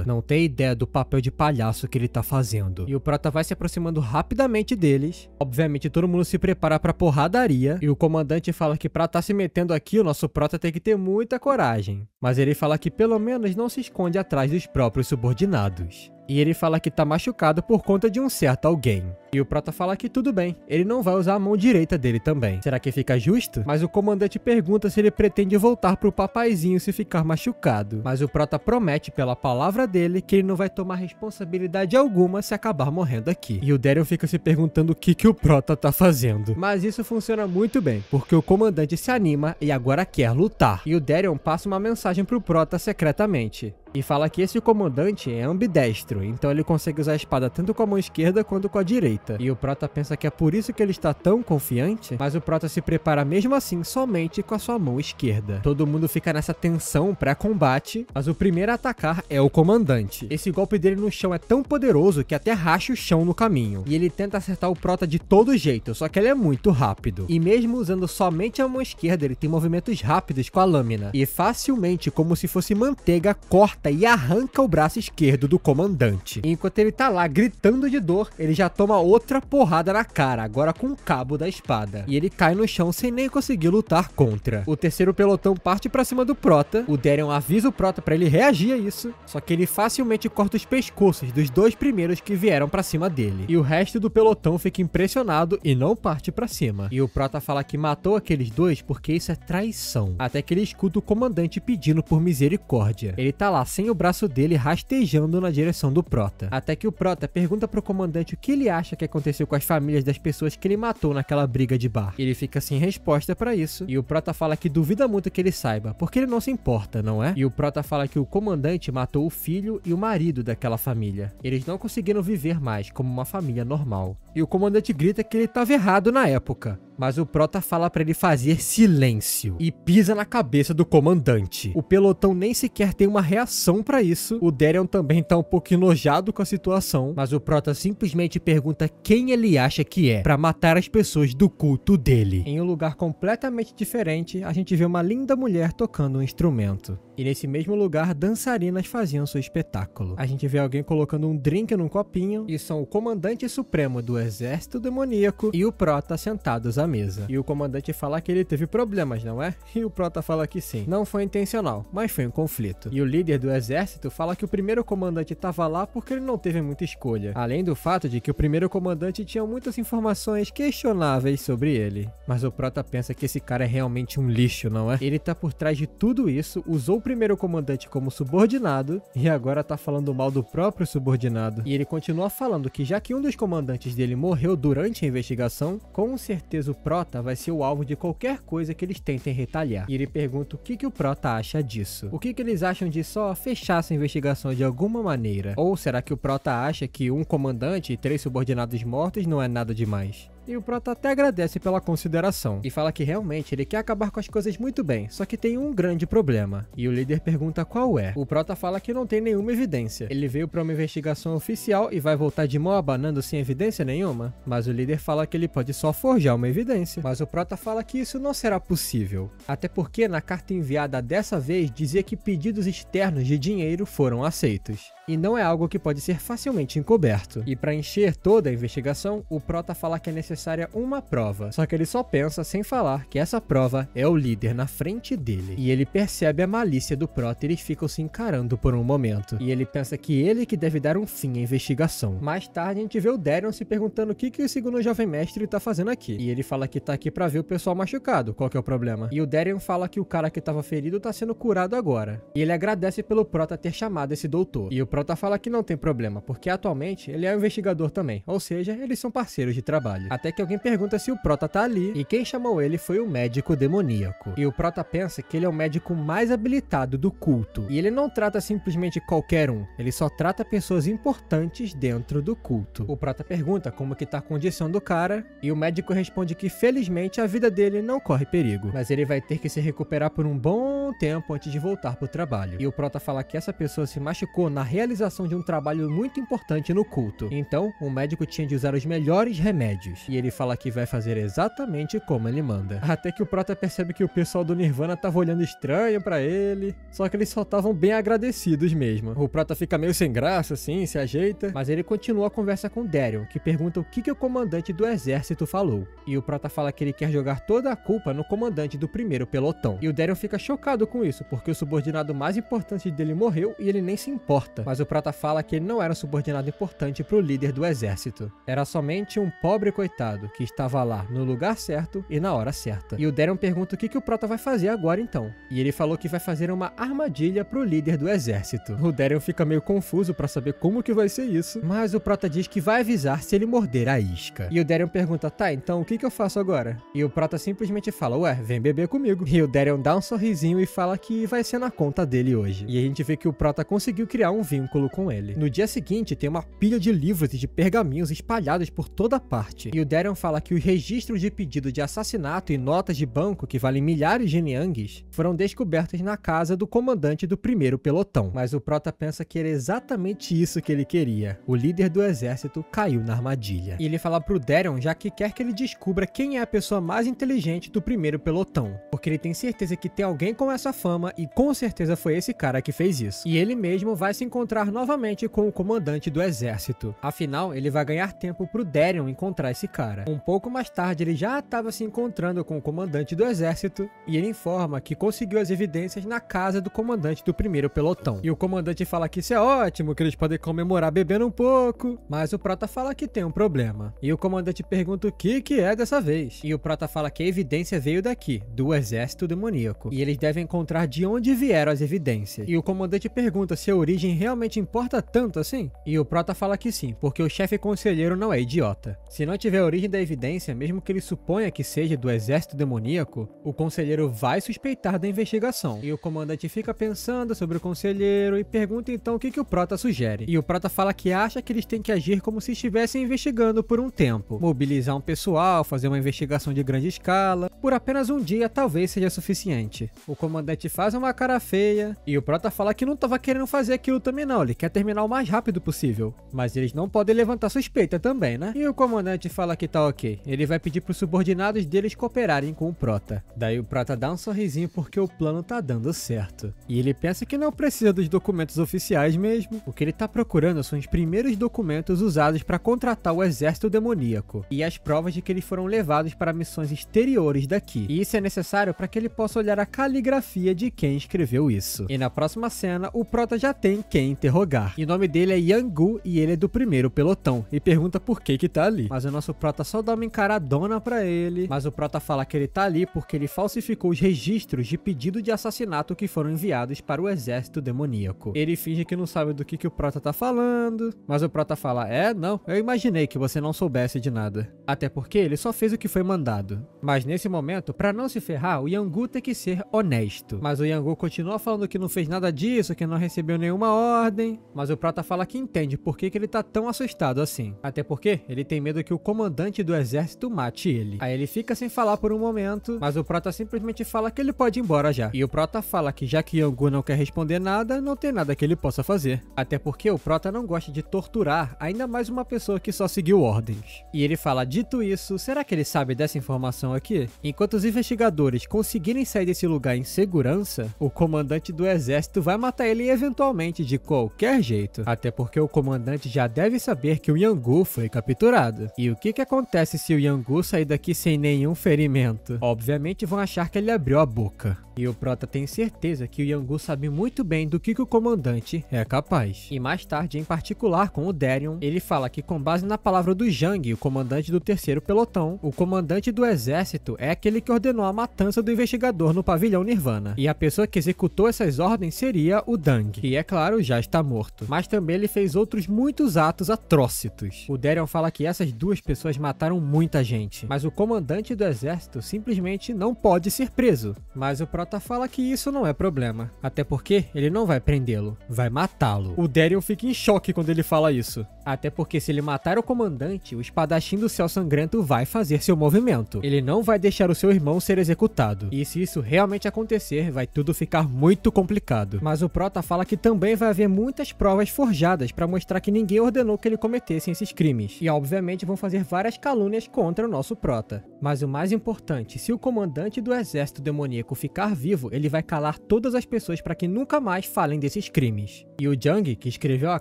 não tem ideia do papel de palhaço que ele tá fazendo. E o Prota vai se aproximando rapidamente deles. Obviamente todo mundo se prepara pra porradaria. E o comandante fala que pra tá se metendo aqui, o nosso Prota tem que ter muita coragem. Mas ele fala que pelo menos não se esconde atrás dos próprios subordinados. E ele fala que tá machucado por conta de um certo alguém. E o Prota fala que tudo bem, ele não vai usar a mão direita dele também. Será que fica justo? Mas o comandante pergunta se ele pretende voltar pro papaizinho se ficar machucado. Mas o Prota promete pela palavra dele que ele não vai tomar responsabilidade alguma se acabar morrendo aqui. E o Darion fica se perguntando o que o Prota tá fazendo. Mas isso funciona muito bem, porque o comandante se anima e agora quer lutar. E o Darion passa uma mensagem pro Prota secretamente. E fala que esse comandante é ambidestro, então ele consegue usar a espada tanto com a mão esquerda quanto com a direita. E o Prota pensa que é por isso que ele está tão confiante, mas o Prota se prepara mesmo assim somente com a sua mão esquerda. Todo mundo fica nessa tensão pré-combate, mas o primeiro a atacar é o comandante. Esse golpe dele no chão é tão poderoso que até racha o chão no caminho. E ele tenta acertar o Prota de todo jeito, só que ele é muito rápido. E mesmo usando somente a mão esquerda, ele tem movimentos rápidos com a lâmina. E facilmente, como se fosse manteiga, corta e arranca o braço esquerdo do comandante. E enquanto ele tá lá gritando de dor, ele já toma outra porrada na cara, agora com o cabo da espada. E ele cai no chão sem nem conseguir lutar contra. O terceiro pelotão parte pra cima do Prota. O Darion avisa o Prota pra ele reagir a isso, só que ele facilmente corta os pescoços dos 2 primeiros que vieram pra cima dele. E o resto do pelotão fica impressionado e não parte pra cima. E o Prota fala que matou aqueles 2 porque isso é traição. Até que ele escuta o comandante pedindo por misericórdia. Ele tá lá sem o braço dele rastejando na direção do Prota. Até que o Prota pergunta pro comandante o que ele acha que aconteceu com as famílias das pessoas que ele matou naquela briga de bar. Ele fica sem resposta pra isso, e o Prota fala que duvida muito que ele saiba, porque ele não se importa, não é? E o Prota fala que o comandante matou o filho e o marido daquela família. Eles não conseguiram viver mais como uma família normal. E o comandante grita que ele estava errado na época. Mas o Prota fala pra ele fazer silêncio e pisa na cabeça do comandante. O pelotão nem sequer tem uma reação pra isso. O Darion também tá um pouco enojado com a situação, mas o Prota simplesmente pergunta quem ele acha que é pra matar as pessoas do culto dele. Em um lugar completamente diferente, a gente vê uma linda mulher tocando um instrumento. E nesse mesmo lugar, dançarinas faziam seu espetáculo. A gente vê alguém colocando um drink num copinho, e são o comandante supremo do exército demoníaco e o Prota sentados à mesa. E o comandante fala que ele teve problemas, não é? E o Prota fala que sim. Não foi intencional, mas foi um conflito. E o líder do exército fala que o primeiro comandante estava lá porque ele não teve muita escolha. Além do fato de que o primeiro comandante tinha muitas informações questionáveis sobre ele. Mas o Prota pensa que esse cara é realmente um lixo, não é? Ele tá por trás de tudo isso, usou o primeiro comandante como subordinado e agora tá falando mal do próprio subordinado. E ele continua falando que já que um dos comandantes dele morreu durante a investigação, com certeza o Prota vai ser o alvo de qualquer coisa que eles tentem retaliar. E ele pergunta o que o Prota acha disso. O que eles acham de só fechar essa investigação de alguma maneira? Ou será que o Prota acha que um comandante e 3 subordinados mortos não é nada demais? E o Prota até agradece pela consideração e fala que realmente ele quer acabar com as coisas muito bem, só que tem um grande problema. E o líder pergunta qual é. O Prota fala que não tem nenhuma evidência. Ele veio para uma investigação oficial e vai voltar de mão abanando sem evidência nenhuma. Mas o líder fala que ele pode só forjar uma evidência. Mas o Prota fala que isso não será possível. Até porque na carta enviada dessa vez dizia que pedidos externos de dinheiro foram aceitos. E não é algo que pode ser facilmente encoberto. E para encher toda a investigação, o Prota fala que é necessária uma prova. Só que ele só pensa sem falar que essa prova é o líder na frente dele. E ele percebe a malícia do Prota e eles ficam se encarando por um momento. E ele pensa que ele que deve dar um fim à investigação. Mais tarde a gente vê o Darion se perguntando o que o segundo jovem mestre tá fazendo aqui. E ele fala que tá aqui pra ver o pessoal machucado. Qual que é o problema? E o Darion fala que o cara que tava ferido tá sendo curado agora. E ele agradece pelo Prota ter chamado esse doutor. E o Prota fala que não tem problema, porque atualmente ele é um investigador também, ou seja, eles são parceiros de trabalho. Até que alguém pergunta se o Prota tá ali, e quem chamou ele foi o médico demoníaco. E o Prota pensa que ele é o médico mais habilitado do culto. E ele não trata simplesmente qualquer um, ele só trata pessoas importantes dentro do culto. O Prota pergunta como que tá a condição do cara, e o médico responde que felizmente a vida dele não corre perigo, mas ele vai ter que se recuperar por um bom tempo antes de voltar pro trabalho. E o Prota fala que essa pessoa se machucou na realização de um trabalho muito importante no culto. Então, o médico tinha de usar os melhores remédios. E ele fala que vai fazer exatamente como ele manda. Até que o Prota percebe que o pessoal do Nirvana tava olhando estranho pra ele. Só que eles só estavam bem agradecidos mesmo. O Prota fica meio sem graça, assim, se ajeita. Mas ele continua a conversa com Darion, que pergunta o que o comandante do exército falou. E o Prota fala que ele quer jogar toda a culpa no comandante do primeiro pelotão. E o Darion fica chocado com isso, porque o subordinado mais importante dele morreu e ele nem se importa. Mas o Prota fala que ele não era um subordinado importante pro líder do exército. Era somente um pobre coitado que estava lá no lugar certo e na hora certa. E o Darion pergunta o que o Prota vai fazer agora então. E ele falou que vai fazer uma armadilha pro líder do exército. O Darion fica meio confuso pra saber como que vai ser isso, mas o Prota diz que vai avisar se ele morder a isca. E o Darion pergunta, tá, então o que eu faço agora? E o Prota simplesmente fala, ué, vem beber comigo. E o Darion dá um sorrisinho e fala que vai ser na conta dele hoje. E a gente vê que o Prota conseguiu criar um vínculo com ele. No dia seguinte, tem uma pilha de livros e de pergaminhos espalhados por toda parte. E o Darion fala que os registros de pedido de assassinato e notas de banco que valem milhares de niangues foram descobertos na casa do comandante do primeiro pelotão. Mas o Prota pensa que era exatamente isso que ele queria. O líder do exército caiu na armadilha. E ele fala pro Darion já que quer que ele descubra quem é a pessoa mais inteligente do primeiro pelotão. Porque ele tem certeza que tem alguém com essa fama e com certeza foi esse cara que fez isso. E ele mesmo vai se encontrar novamente com o comandante do exército. Afinal, ele vai ganhar tempo pro Darion encontrar esse cara. Um pouco mais tarde, ele já estava se encontrando com o comandante do exército e ele informa que conseguiu as evidências na casa do comandante do primeiro pelotão. E o comandante fala que isso é ótimo, que eles podem comemorar bebendo um pouco, mas o Prota fala que tem um problema. E o comandante pergunta o que é dessa vez. E o Prota fala que a evidência veio daqui, do exército demoníaco. E eles devem encontrar de onde vieram as evidências. E o comandante pergunta se a origem realmente importa tanto assim? E o Prota fala que sim, porque o chefe conselheiro não é idiota. Se não tiver a origem da evidência, mesmo que ele suponha que seja do exército demoníaco, o conselheiro vai suspeitar da investigação. E o comandante fica pensando sobre o conselheiro e pergunta então o que o Prota sugere. E o Prota fala que acha que eles têm que agir como se estivessem investigando por um tempo. Mobilizar um pessoal, fazer uma investigação de grande escala. Por apenas um dia talvez seja suficiente. O comandante comandante faz uma cara feia e o Prota fala que não tava querendo fazer aquilo também não, ele quer terminar o mais rápido possível. Mas eles não podem levantar suspeita também, né? E o comandante fala que tá ok, ele vai pedir pros subordinados deles cooperarem com o Prota. Daí o Prota dá um sorrisinho porque o plano tá dando certo. E ele pensa que não precisa dos documentos oficiais mesmo, o que ele tá procurando são os primeiros documentos usados para contratar o exército demoníaco e as provas de que eles foram levados para missões exteriores daqui. E isso é necessário para que ele possa olhar a caligrafia de quem escreveu isso. E na próxima cena, o Prota já tem quem interrogar. E o nome dele é Yang-gu e ele é do primeiro pelotão. E pergunta por que tá ali. Mas o nosso Prota só dá uma encaradona pra ele. Mas o Prota fala que ele tá ali porque ele falsificou os registros de pedido de assassinato que foram enviados para o exército demoníaco. Ele finge que não sabe do que o Prota tá falando. Mas o Prota fala, não, eu imaginei que você não soubesse de nada. Até porque ele só fez o que foi mandado. Mas nesse momento, pra não se ferrar, o Yang-gu tem que ser honesto. Mas o Yang-gu continua falando que não fez nada disso, que não recebeu nenhuma ordem. Mas o Prota fala que entende por que ele tá tão assustado assim. Até porque ele tem medo que o comandante do exército mate ele. Aí ele fica sem falar por um momento, mas o Prota simplesmente fala que ele pode ir embora já. E o Prota fala que já que Yang-gu não quer responder nada, não tem nada que ele possa fazer. Até porque o Prota não gosta de torturar ainda mais uma pessoa que só seguiu ordens. E ele fala, dito isso, será que ele sabe dessa informação aqui? Enquanto os investigadores conseguirem sair desse lugar em segurança, o comandante do exército vai matar ele eventualmente de qualquer jeito. Até porque o comandante já deve saber que o Yang-gu foi capturado. E o que acontece se o Yang-gu sair daqui sem nenhum ferimento? Obviamente vão achar que ele abriu a boca. E o Prota tem certeza que o Yang-gu sabe muito bem do que o comandante é capaz. E mais tarde, em particular com o Darion, ele fala que com base na palavra do Jang, o comandante do terceiro pelotão, o comandante do exército é aquele que ordenou a matança do investigador no pavilhão Nirvana. E a pessoa que executou essas ordens seria o Dang, que é claro, já está morto. Mas também ele fez outros muitos atos atrócitos. O Darion fala que essas duas pessoas mataram muita gente, mas o comandante do exército simplesmente não pode ser preso. Mas o Prota fala que isso não é problema, até porque ele não vai prendê-lo, vai matá-lo. O Darion fica em choque quando ele fala isso, até porque se ele matar o comandante, o espadachim do céu sangrento vai fazer seu movimento. Ele não vai deixar o seu irmão ser executado, e se isso realmente acontecer, vai tudo ficar muito complicado. Mas o Prota fala que também vai haver muitas provas forjadas para mostrar que ninguém ordenou que ele cometesse esses crimes, e obviamente vão fazer várias calúnias contra o nosso Prota. Mas o mais importante, se o comandante do exército demoníaco ficar vivo, ele vai calar todas as pessoas para que nunca mais falem desses crimes. E o Jang, que escreveu a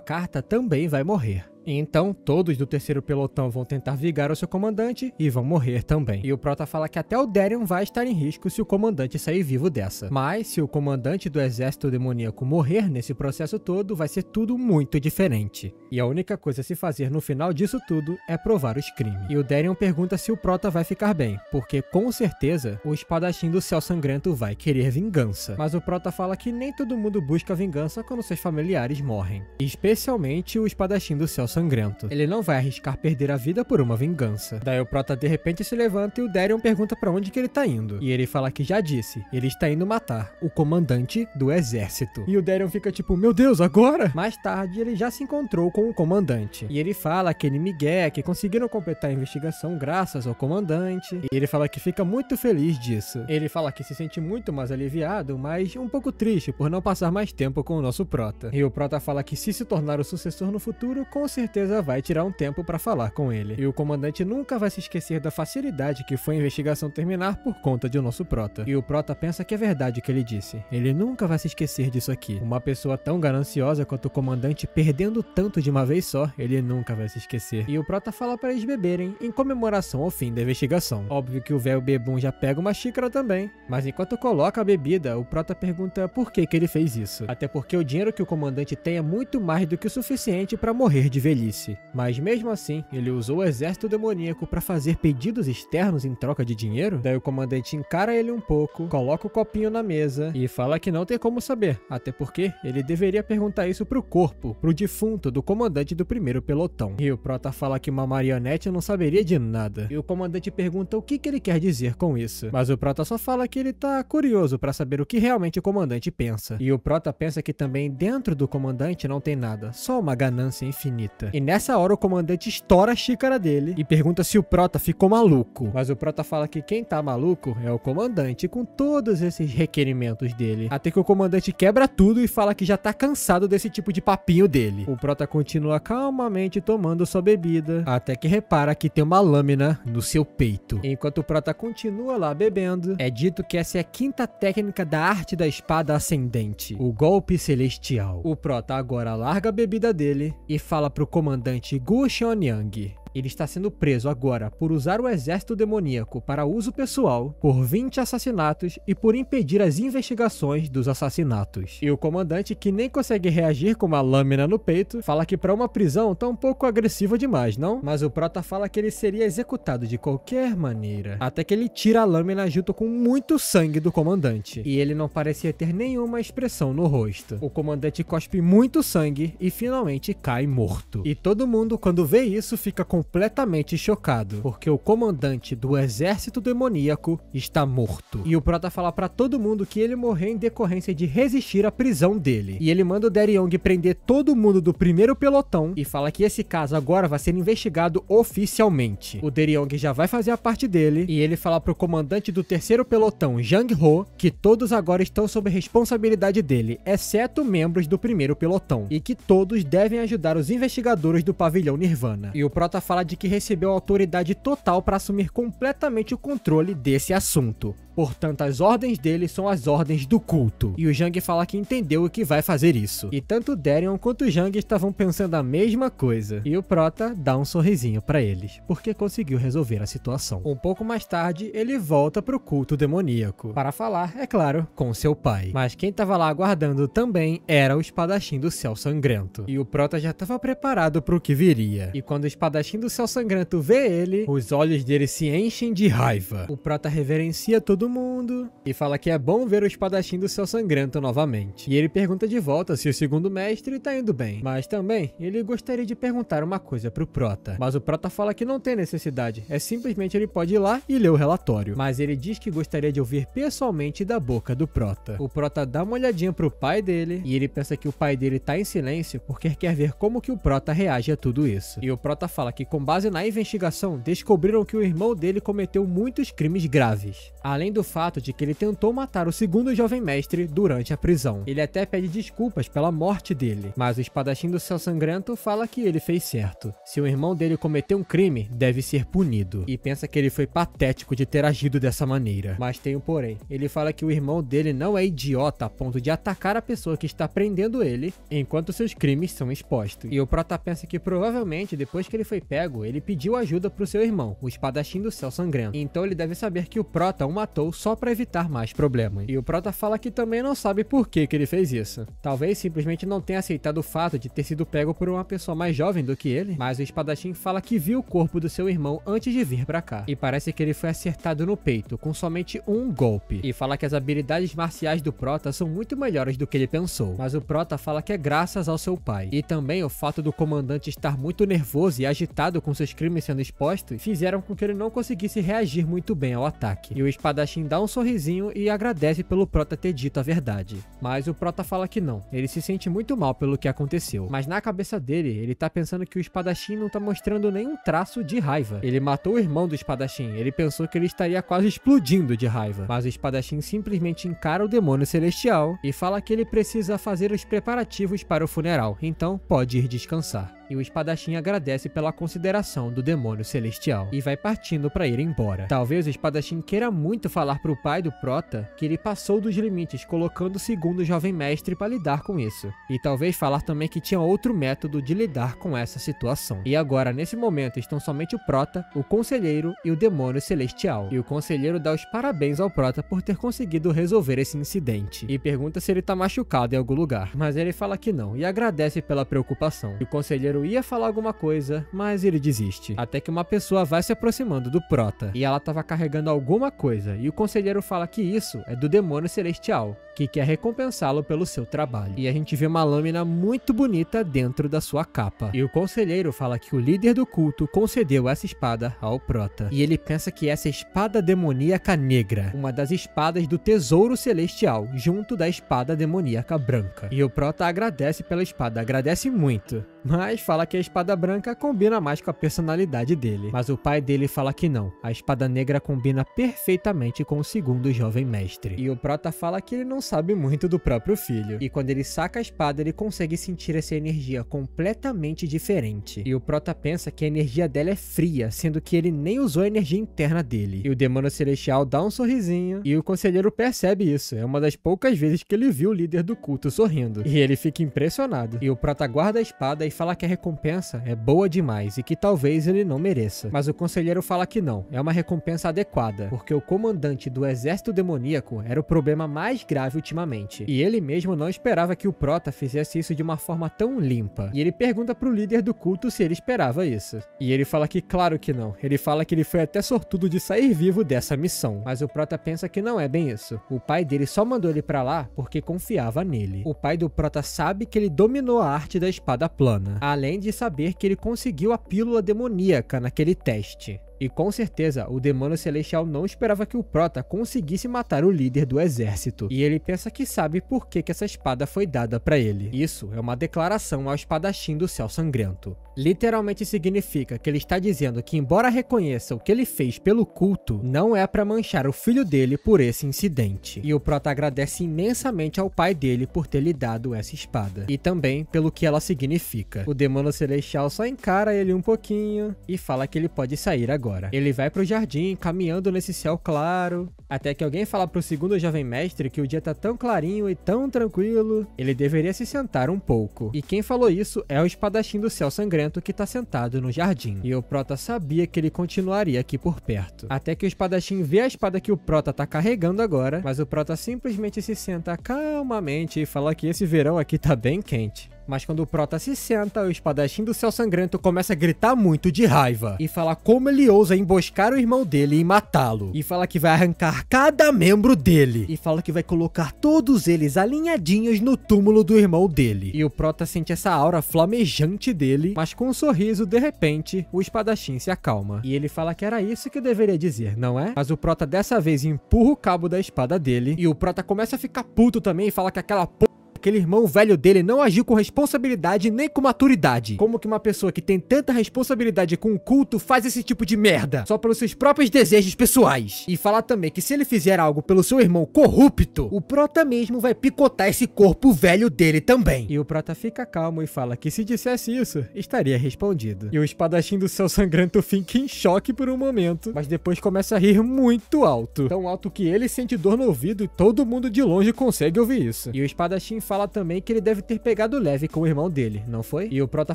carta, também vai morrer. Então, todos do terceiro pelotão vão tentar vingar o seu comandante e vão morrer também. E o Prota fala que até o Darion vai estar em risco se o comandante sair vivo dessa. Mas, se o comandante do exército demoníaco morrer nesse processo todo, vai ser tudo muito diferente. E a única coisa a se fazer no final disso tudo é provar os crimes. E o Darion pergunta se o Prota vai ficar bem, porque com certeza o espadachim do céu sangrento vai querer vingança. Mas o Prota fala que nem todo mundo busca vingança quando seus familiares morrem. Especialmente o espadachim do céu sangrento. Ele não vai arriscar perder a vida por uma vingança. Daí o Prota de repente se levanta e o Darion pergunta pra onde que ele tá indo. E ele fala que já disse, ele está indo matar o comandante do exército. E o Darion fica tipo, meu Deus, agora? Mais tarde ele já se encontrou com o comandante. E ele fala que ele migué, que conseguiram completar a investigação graças ao comandante. E ele fala que fica muito feliz disso. Ele fala que se sente muito mais aliviado, mas um pouco triste por não passar mais tempo com o nosso Prota. E o Prota fala que se tornar o sucessor no futuro, com certeza vai tirar um tempo pra falar com ele. E o comandante nunca vai se esquecer da facilidade que foi a investigação terminar por conta de nosso Prota. E o Prota pensa que é verdade o que ele disse. Ele nunca vai se esquecer disso aqui. Uma pessoa tão gananciosa quanto o comandante perdendo tanto de uma vez só, ele nunca vai se esquecer. E o Prota fala pra eles beberem em comemoração ao fim da investigação. Óbvio que o velho bebum já pega uma xícara também. Mas enquanto coloca a bebida, o Prota pergunta por que ele fez isso. Até porque o dinheiro que o comandante tem é muito mais do que o suficiente pra morrer de velhice. Mas mesmo assim, ele usou o exército demoníaco para fazer pedidos externos em troca de dinheiro? Daí o comandante encara ele um pouco, coloca o copinho na mesa e fala que não tem como saber, até porque ele deveria perguntar isso pro corpo, pro defunto do comandante do primeiro pelotão. E o Prota fala que uma marionete não saberia de nada. E o comandante pergunta o que ele quer dizer com isso. Mas o Prota só fala que ele tá curioso para saber o que realmente o comandante pensa. E o Prota pensa que também dentro do comandante não tem nada, só uma ganância infinita. Prota. E nessa hora o comandante estoura a xícara dele e pergunta se o Prota ficou maluco. Mas o Prota fala que quem tá maluco é o comandante, com todos esses requerimentos dele. Até que o comandante quebra tudo e fala que já tá cansado desse tipo de papinho dele. O Prota continua calmamente tomando sua bebida, até que repara que tem uma lâmina no seu peito. Enquanto o Prota continua lá bebendo, é dito que essa é a quinta técnica da arte da espada ascendente, o golpe celestial. O Prota agora larga a bebida dele e fala pro comandante Gu Xiaonyang. Ele está sendo preso agora por usar o exército demoníaco para uso pessoal, por 20 assassinatos e por impedir as investigações dos assassinatos. E o comandante, que nem consegue reagir com uma lâmina no peito, fala que para uma prisão tá um pouco agressiva demais, não? Mas o Prota fala que ele seria executado de qualquer maneira. Até que ele tira a lâmina junto com muito sangue do comandante. E ele não parecia ter nenhuma expressão no rosto. O comandante cospe muito sangue e finalmente cai morto. E todo mundo, quando vê isso, fica completamente chocado, porque o comandante do exército demoníaco está morto. E o Prota fala pra todo mundo que ele morreu em decorrência de resistir à prisão dele. E ele manda o Daeryong prender todo mundo do primeiro pelotão e fala que esse caso agora vai ser investigado oficialmente. O Daeryong já vai fazer a parte dele e ele fala pro comandante do terceiro pelotão, Jang Ho, que todos agora estão sob responsabilidade dele, exceto membros do primeiro pelotão, e que todos devem ajudar os investigadores do pavilhão Nirvana. E o Prota fala de que recebeu autoridade total para assumir completamente o controle desse assunto. Portanto, as ordens dele são as ordens do culto. E o Jang fala que entendeu o que vai fazer isso. E tanto o Daeron quanto o Jang estavam pensando a mesma coisa. E o Prota dá um sorrisinho para eles, porque conseguiu resolver a situação. Um pouco mais tarde, ele volta pro culto demoníaco, para falar, é claro, com seu pai. Mas quem tava lá aguardando também era o espadachim do céu sangrento. E o Prota já estava preparado pro que viria. E quando o espadachim do céu sangrento vê ele, os olhos dele se enchem de raiva. O Prota reverencia todo mundo e fala que é bom ver o espadachim do céu sangrento novamente. E ele pergunta de volta se o segundo mestre tá indo bem. Mas também, ele gostaria de perguntar uma coisa pro Prota. Mas o Prota fala que não tem necessidade, é simplesmente ele pode ir lá e ler o relatório. Mas ele diz que gostaria de ouvir pessoalmente da boca do Prota. O Prota dá uma olhadinha pro pai dele e ele pensa que o pai dele tá em silêncio porque quer ver como que o Prota reage a tudo isso. E o Prota fala que com base na investigação, descobriram que o irmão dele cometeu muitos crimes graves. Além do fato de que ele tentou matar o segundo jovem mestre durante a prisão. Ele até pede desculpas pela morte dele, mas o espadachim do céu sangrento fala que ele fez certo. Se o irmão dele cometeu um crime, deve ser punido. E pensa que ele foi patético de ter agido dessa maneira. Mas tem um porém. Ele fala que o irmão dele não é idiota a ponto de atacar a pessoa que está prendendo ele, enquanto seus crimes são expostos. E o Prota pensa que provavelmente, depois que ele foi pego, ele pediu ajuda pro seu irmão, o espadachim do céu sangrento. Então ele deve saber que o Prota o matou só para evitar mais problemas. E o Prota fala que também não sabe por que ele fez isso. Talvez simplesmente não tenha aceitado o fato de ter sido pego por uma pessoa mais jovem do que ele, mas o espadachim fala que viu o corpo do seu irmão antes de vir pra cá. E parece que ele foi acertado no peito com somente um golpe. E fala que as habilidades marciais do Prota são muito melhores do que ele pensou. Mas o Prota fala que é graças ao seu pai. E também o fato do comandante estar muito nervoso e agitado com seus crimes sendo expostos, fizeram com que ele não conseguisse reagir muito bem ao ataque. E o espadachim dá um sorrisinho e agradece pelo Prota ter dito a verdade. Mas o Prota fala que não, ele se sente muito mal pelo que aconteceu. Mas na cabeça dele, ele tá pensando que o espadachim não tá mostrando nenhum traço de raiva. Ele matou o irmão do espadachim, ele pensou que ele estaria quase explodindo de raiva. Mas o espadachim simplesmente encara o demônio celestial e fala que ele precisa fazer os preparativos para o funeral, então pode ir descansar. E o espadachim agradece pela consideração do demônio celestial e vai partindo para ir embora. Talvez o espadachim queira muito falar pro pai do Prota que ele passou dos limites colocando o segundo jovem mestre para lidar com isso. E talvez falar também que tinha outro método de lidar com essa situação. E agora, nesse momento, estão somente o Prota, o conselheiro e o demônio celestial. E o conselheiro dá os parabéns ao Prota por ter conseguido resolver esse incidente. E pergunta se ele tá machucado em algum lugar. Mas ele fala que não e agradece pela preocupação. E o conselheiro ia falar alguma coisa, mas ele desiste. Até que uma pessoa vai se aproximando do Prota. E ela tava carregando alguma coisa. E o conselheiro fala que isso é do demônio celestial. que quer recompensá-lo pelo seu trabalho. E a gente vê uma lâmina muito bonita dentro da sua capa. E o conselheiro fala que o líder do culto concedeu essa espada ao Prota. E ele pensa que essa espada demoníaca negra, uma das espadas do tesouro celestial, junto da espada demoníaca branca. E o Prota agradece pela espada, agradece muito, mas fala que a espada branca combina mais com a personalidade dele. Mas o pai dele fala que não, a espada negra combina perfeitamente com o segundo jovem mestre. E o Prota fala que ele não sabe muito do próprio filho. E quando ele saca a espada, ele consegue sentir essa energia completamente diferente. E o Prota pensa que a energia dela é fria, sendo que ele nem usou a energia interna dele. E o demônio celestial dá um sorrisinho, e o conselheiro percebe isso. É uma das poucas vezes que ele viu o líder do culto sorrindo. E ele fica impressionado. E o Prota guarda a espada e fala que a recompensa é boa demais e que talvez ele não mereça. Mas o conselheiro fala que não, é uma recompensa adequada, porque o comandante do exército demoníaco era o problema mais grave ultimamente. E ele mesmo não esperava que o Prota fizesse isso de uma forma tão limpa. E ele pergunta pro líder do culto se ele esperava isso. E ele fala que claro que não. Ele fala que ele foi até sortudo de sair vivo dessa missão. Mas o Prota pensa que não é bem isso. O pai dele só mandou ele pra lá porque confiava nele. O pai do Prota sabe que ele dominou a arte da espada plana, além de saber que ele conseguiu a pílula demoníaca naquele teste. E com certeza, o demônio celestial não esperava que o Prota conseguisse matar o líder do exército. E ele pensa que sabe por que essa espada foi dada pra ele. Isso é uma declaração ao espadachim do céu sangrento. Literalmente significa que ele está dizendo que, embora reconheça o que ele fez pelo culto, não é pra manchar o filho dele por esse incidente. E o Prota agradece imensamente ao pai dele por ter lhe dado essa espada. E também pelo que ela significa. O demônio celestial só encara ele um pouquinho e fala que ele pode sair agora. Ele vai pro jardim, caminhando nesse céu claro, até que alguém fala pro segundo jovem mestre que o dia tá tão clarinho e tão tranquilo, ele deveria se sentar um pouco. E quem falou isso é o espadachim do céu sangrento que tá sentado no jardim. E o Prota sabia que ele continuaria aqui por perto. Até que o espadachim vê a espada que o Prota tá carregando agora, mas o Prota simplesmente se senta calmamente e fala que esse verão aqui tá bem quente. Mas quando o Prota se senta, o espadachim do céu sangrento começa a gritar muito de raiva. E fala como ele ousa emboscar o irmão dele e matá-lo. E fala que vai arrancar cada membro dele. E fala que vai colocar todos eles alinhadinhos no túmulo do irmão dele. E o Prota sente essa aura flamejante dele, mas com um sorriso, de repente, o espadachim se acalma. E ele fala que era isso que deveria dizer, não é? Mas o Prota dessa vez empurra o cabo da espada dele. E o Prota começa a ficar puto também e fala que aquele irmão velho dele não agiu com responsabilidade nem com maturidade. Como que uma pessoa que tem tanta responsabilidade com o culto faz esse tipo de merda? Só pelos seus próprios desejos pessoais. E fala também que se ele fizer algo pelo seu irmão corrupto, o Prota mesmo vai picotar esse corpo velho dele também. E o Prota fica calmo e fala que se dissesse isso, estaria respondido. E o espadachim do céu sangrento fica em choque por um momento, mas depois começa a rir muito alto. Tão alto que ele sente dor no ouvido e todo mundo de longe consegue ouvir isso. E o espadachim fala também que ele deve ter pegado leve com o irmão dele, não foi? E o Prota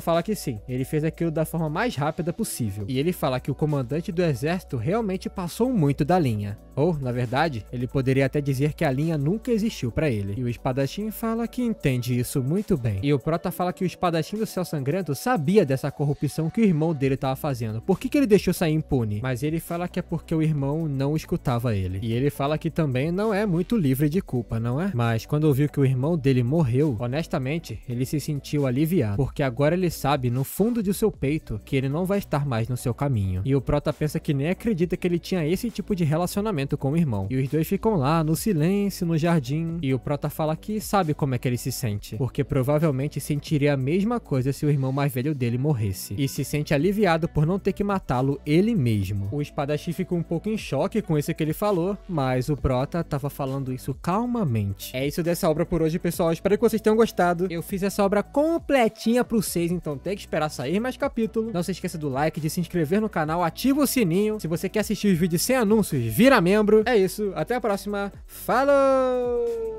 fala que sim, ele fez aquilo da forma mais rápida possível. E ele fala que o comandante do exército realmente passou muito da linha. Ou, na verdade, ele poderia até dizer que a linha nunca existiu pra ele. E o espadachim fala que entende isso muito bem. E o Prota fala que o espadachim do céu sangrento sabia dessa corrupção que o irmão dele tava fazendo. Por que ele deixou sair impune? Mas ele fala que é porque o irmão não escutava ele. E ele fala que também não é muito livre de culpa, não é? Mas quando ouviu que o irmão dele morreu, honestamente, ele se sentiu aliviado, porque agora ele sabe no fundo de seu peito que ele não vai estar mais no seu caminho. E o Prota pensa que nem acredita que ele tinha esse tipo de relacionamento com o irmão. E os dois ficam lá no silêncio, no jardim, e o Prota fala que sabe como é que ele se sente, porque provavelmente sentiria a mesma coisa se o irmão mais velho dele morresse. E se sente aliviado por não ter que matá-lo ele mesmo. O espadachim fica um pouco em choque com isso que ele falou, mas o Prota tava falando isso calmamente. É isso dessa obra por hoje, pessoal. Espero que vocês tenham gostado. Eu fiz essa obra completinha pro 6, então tem que esperar sair mais capítulo. Não se esqueça do like, de se inscrever no canal, ativa o sininho. Se você quer assistir os vídeos sem anúncios, vira membro. É isso, até a próxima. Falou!